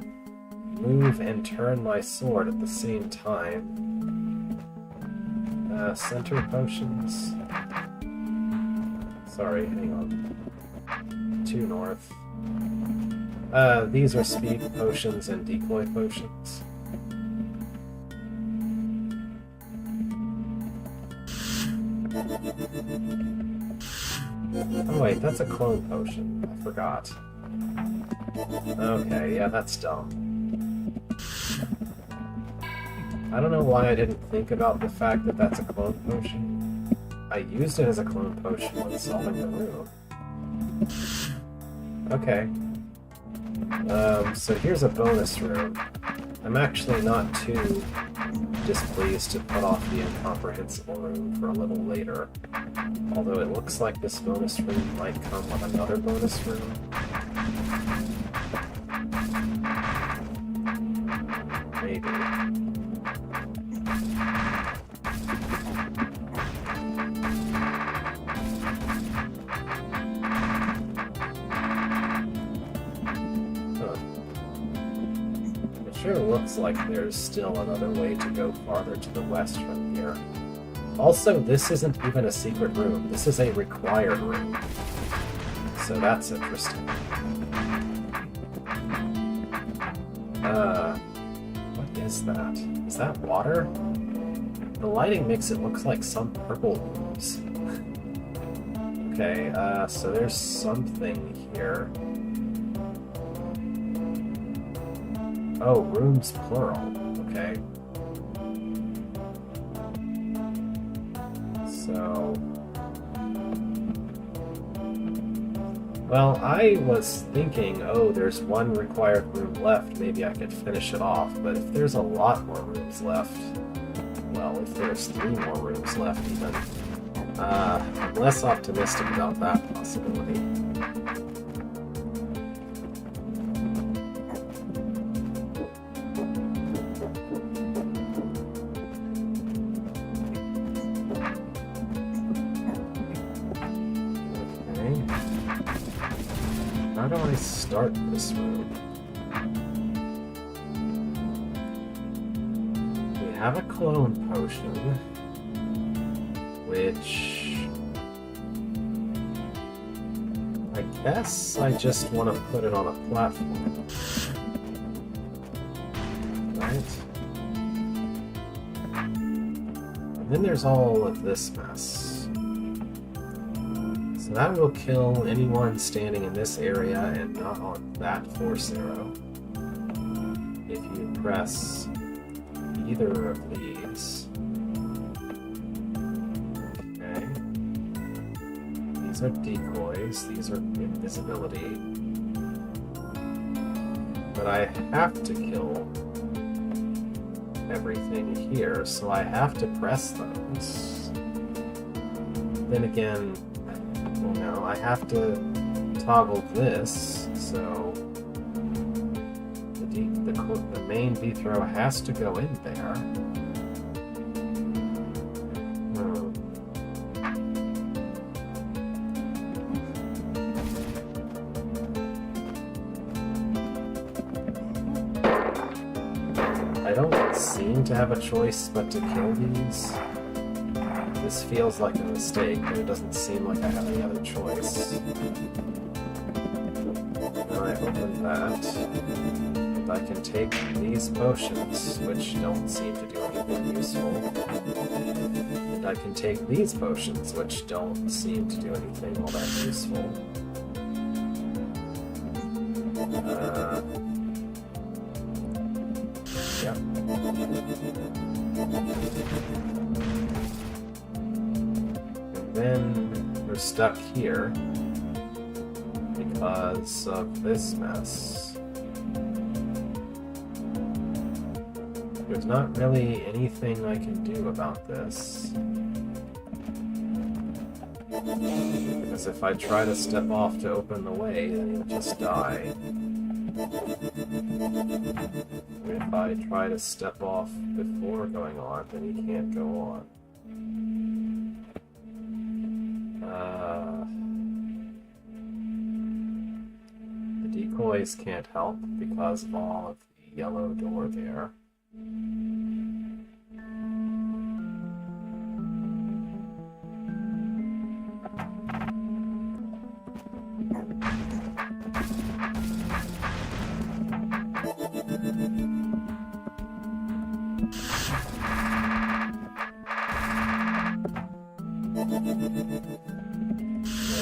move and turn my sword at the same time. Center potions. Sorry, hang on. 2 north. These are speed potions and decoy potions. Oh wait, that's a clone potion. I forgot. Okay, yeah, that's dumb. I don't know why I didn't think about the fact that that's a clone potion. I used it as a clone potion when solving the room. Okay. So here's a bonus room. I'm actually not too displeased to put off the incomprehensible room for a little later. Although it looks like this bonus room might come with another bonus room. Maybe. Sure looks like there's still another way to go farther to the west from here. Also, this isn't even a secret room. This is a required room. So that's interesting. What is that? Is that water? The lighting makes it look like some purple ooze. Okay, so there's something here. Oh, rooms plural. Okay. So... Well, I was thinking, oh, there's one required room left, maybe I could finish it off, but if there's a lot more rooms left, well, if there's 3 more rooms left even, I'm less optimistic about that possibility. How do I start this room? We have a clone potion, which I guess I just want to put it on a platform, right? And then there's all of this mess. So that will kill anyone standing in this area and not on that force arrow. If you press either of these. Okay. These are decoys, these are invisibility. But I have to kill everything here, so I have to press those. Then again, no, I have to toggle this, so the main V throw has to go in there. I don't seem to have a choice but to kill these. This feels like a mistake, but it doesn't seem like I have any other choice. Now I open that. I can take these potions, which don't seem to do anything useful. And I can take these potions, which don't seem to do anything all that useful. Yep. And then we're stuck here because of this mess. There's not really anything I can do about this. Because if I try to step off to open the way, then he'll just die. If I try to step off before going on, then he can't go on. The decoys can't help because of all of the yellow door there.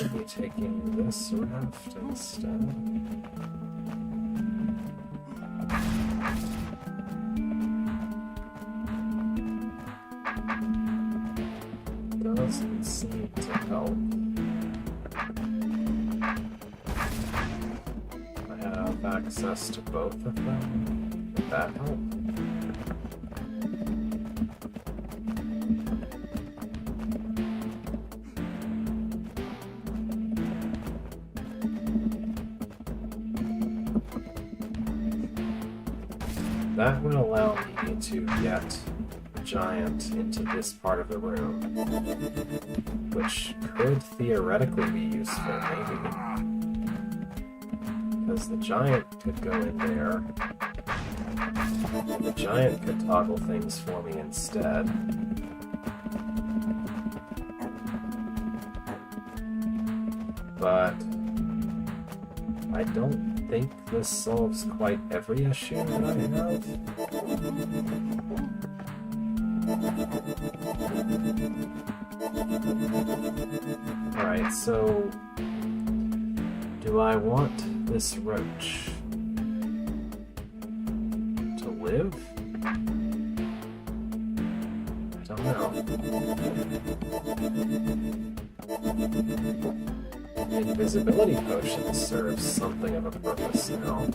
Maybe taking this raft instead. Doesn't seem to help. I have access to both of them. Would that help? That would allow me to get the giant into this part of the room, which could theoretically be useful, maybe. Because the giant could go in there. The giant could toggle things for me instead. But I don't think this solves quite every issue that I have. Alright, so do I want this roach to live? I don't know. The invisibility potion serves something of a purpose now.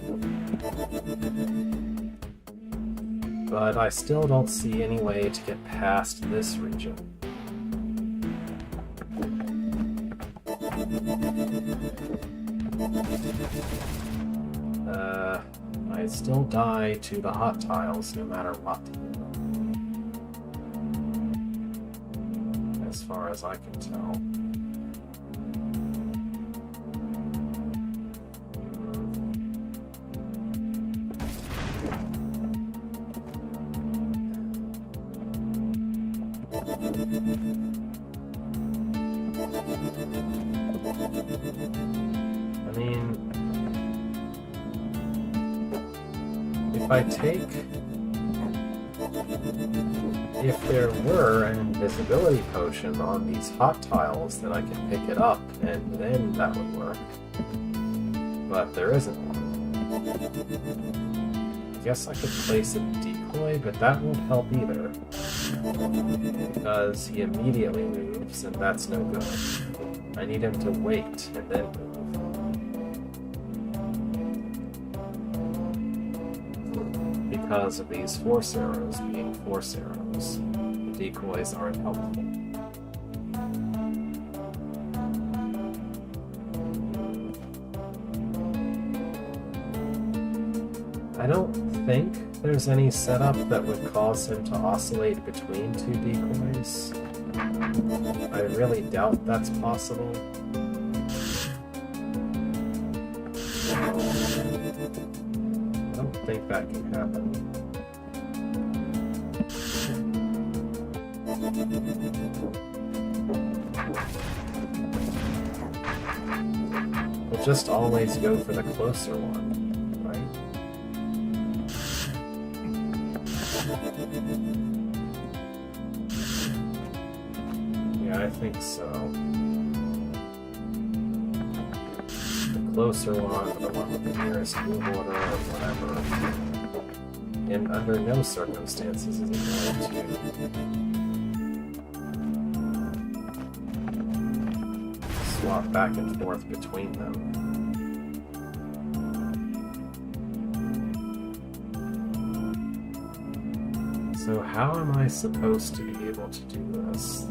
But I still don't see any way to get past this region. I still die to the hot tiles no matter what. As far as I can tell. I mean, if there were an invisibility potion on these hot tiles, then I can pick it up, and then that would work. But there isn't one. I guess I could place a decoy, but that won't help either. Because he immediately moves, and that's no good. I need him to wait, and then move. Because of these force arrows being force arrows, the decoys aren't helpful. I don't think there's any setup that would cause him to oscillate between two decoys. I really doubt that's possible. I don't think that can happen. We'll just always go for the closer one, right? Yeah, I think so. The closer one, the one with the nearest move order, or whatever. And under no circumstances is it going to swap back and forth between them. So how am I supposed to be able to do this?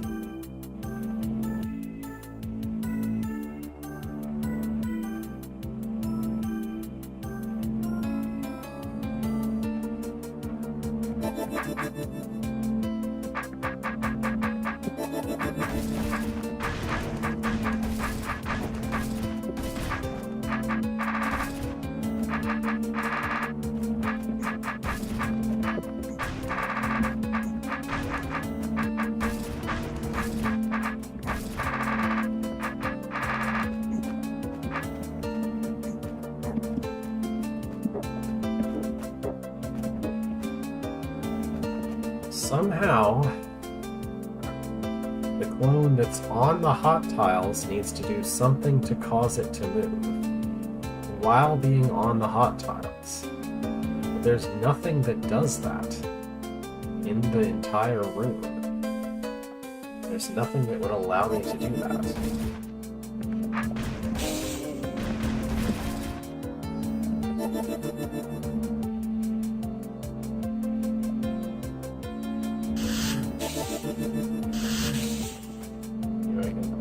Somehow, the clone that's on the hot tiles needs to do something to cause it to move while being on the hot tiles. But there's nothing that does that in the entire room. There's nothing that would allow me to do that.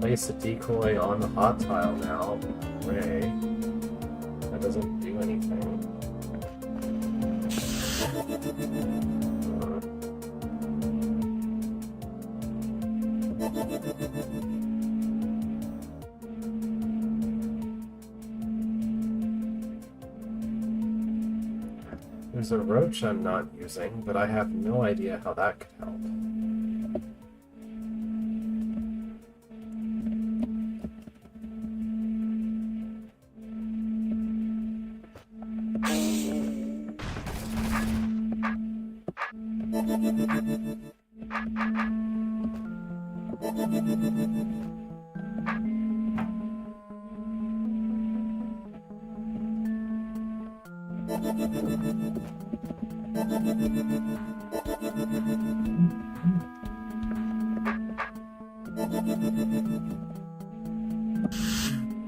Place a decoy on the hot tile now. Ray. That doesn't do anything. There's a roach I'm not using, but I have no idea how that could help.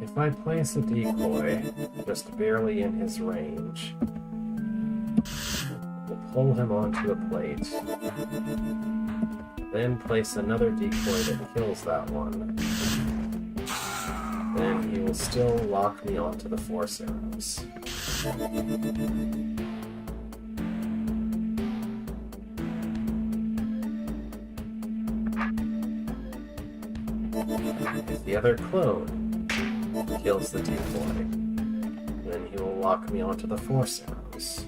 If I place a decoy just barely in his range, we'll pull him onto a plate, then place another decoy that kills that one, then he will still lock me onto the force arrows. If the other clone kills the decoy, then he will lock me onto the force arrows.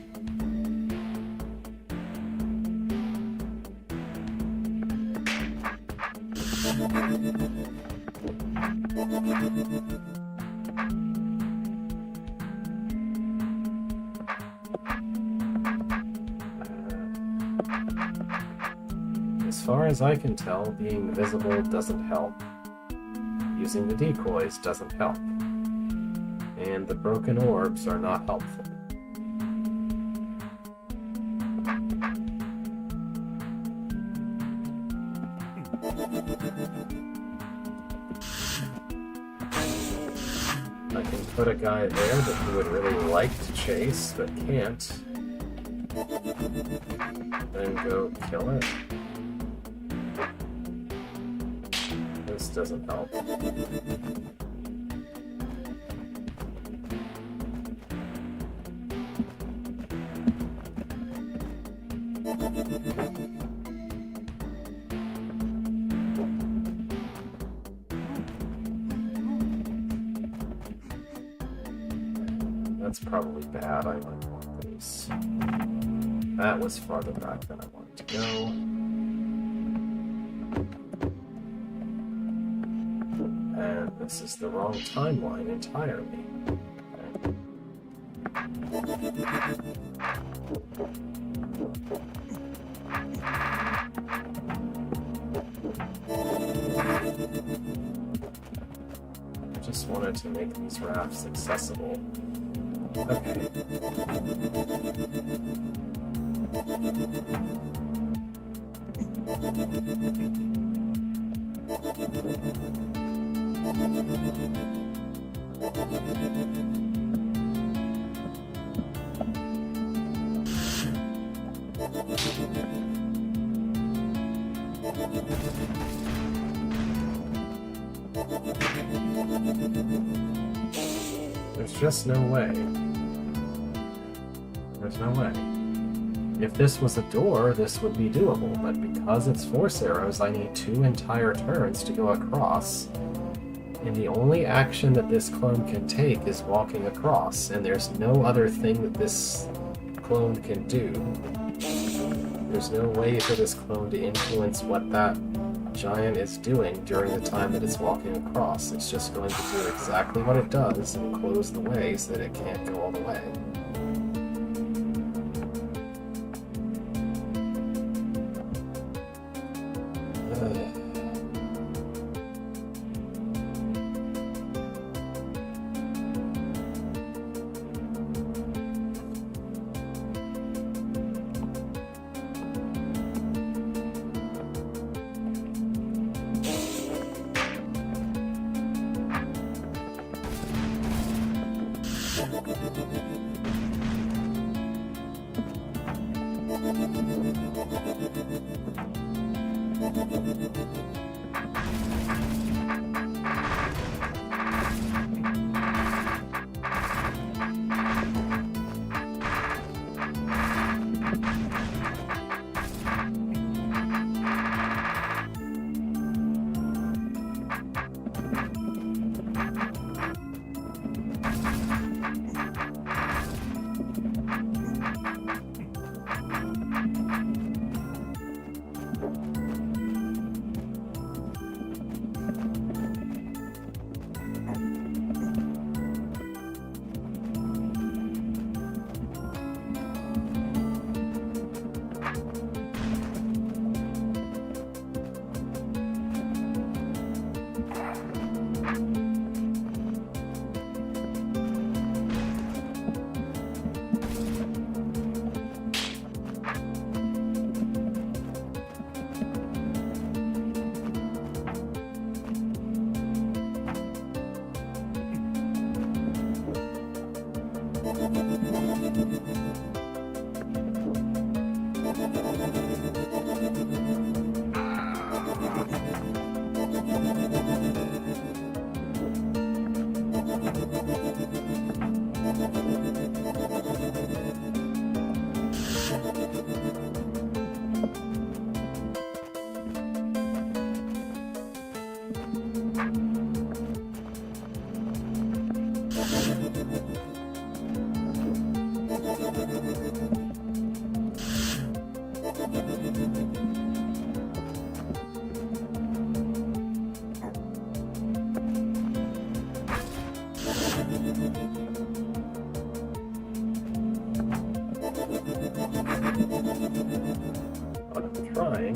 As far as I can tell, being visible doesn't help. Using the decoys doesn't help. And the broken orbs are not helpful. I can put a guy there that he would really like to chase, but can't. Then go kill it. This doesn't help. That's probably bad. I might want these. That was farther back than I wanted to go. And this is the wrong timeline entirely. Okay. I just wanted to make these rafts accessible. Okay. There's just no way. There's no way. If this was a door, this would be doable, but because it's force arrows, I need 2 entire turns to go across. And the only action that this clone can take is walking across, and there's no other thing that this clone can do. There's no way for this clone to influence what that giant is doing during the time that it's walking across. It's just going to do exactly what it does and close the way so that it can't go all the way.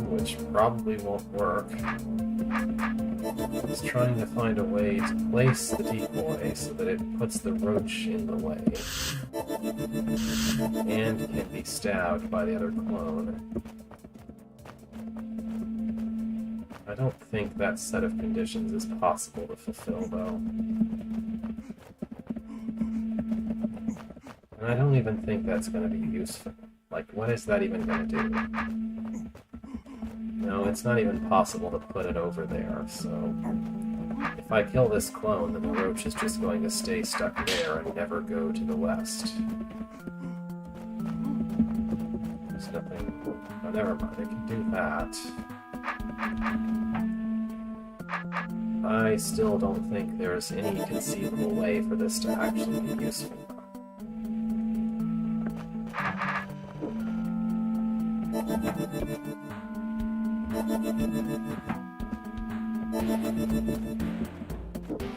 Which probably won't work. It's trying to find a way to place the decoy so that it puts the roach in the way and can be stabbed by the other clone. I don't think that set of conditions is possible to fulfill, though. And I don't even think that's going to be useful. Like, what is that even going to do? No, it's not even possible to put it over there, so if I kill this clone, then the roach is just going to stay stuck there and never go to the west. There's nothing... Oh, never mind, I can do that. I still don't think there's any conceivable way for this to actually be useful.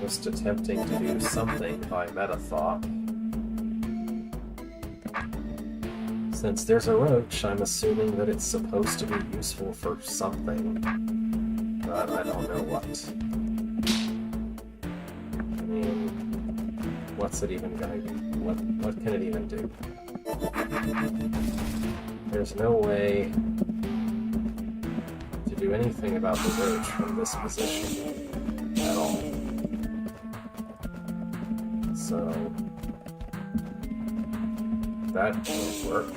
Just attempting to do something by meta thought. Since there's a roach, I'm assuming that it's supposed to be useful for something. but I don't know what. I mean, what's it even gonna do? What can it even do? There's no way to do anything about the roach from this position at all. So that won't work.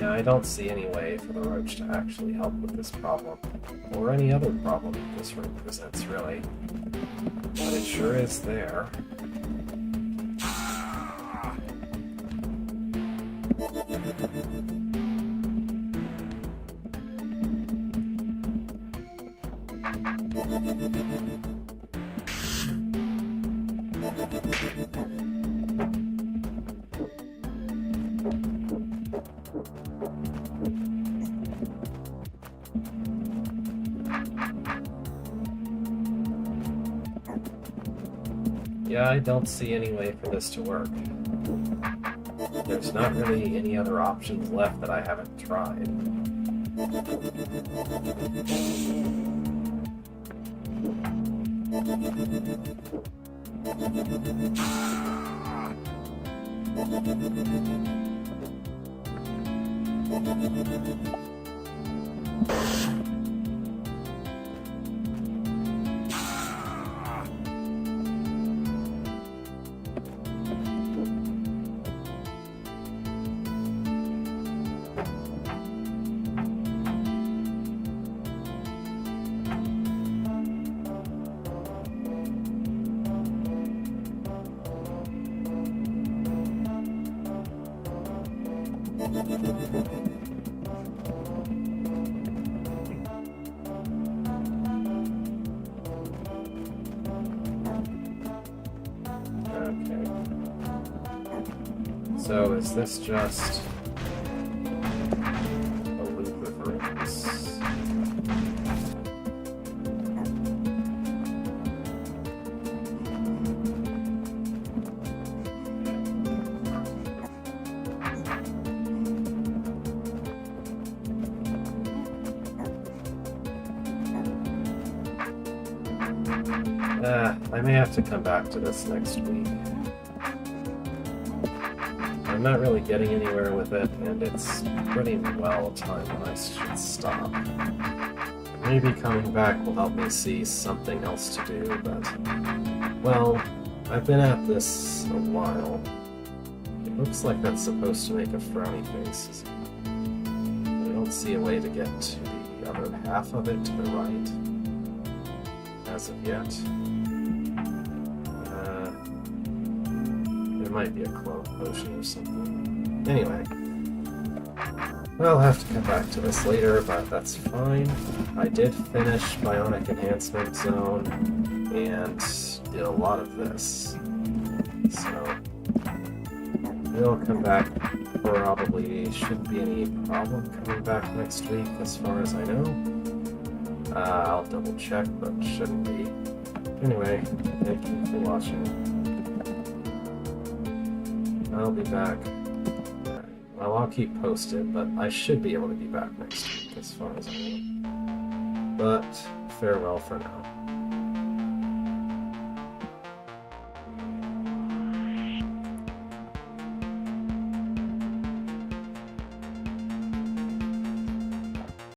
I don't see any way for the roach to actually help with this problem, or any other problem this room presents, really. But it sure is there. Yeah, I don't see any way for this to work. There's not really any other options left that I haven't tried. Okay. So is this just a loop of rooms? I may have to come back to this next week. I'm not really getting anywhere with it, and it's pretty well timed when I should stop. Maybe coming back will help me see something else to do, but... well, I've been at this a while. It looks like that's supposed to make a frowny face. I don't see a way to get to the other half of it to the right, as of yet. There might be a clone potion or something. Anyway, I'll have to come back to this later, but that's fine. I did finish Bionic Enhancement Zone and did a lot of this, so we'll come back. Probably shouldn't be any problem coming back next week as far as I know. I'll double check, but shouldn't be. Anyway, thank you for watching. I'll be back. Well, I'll keep posted, but I should be able to be back next week as far as I know. But farewell for now.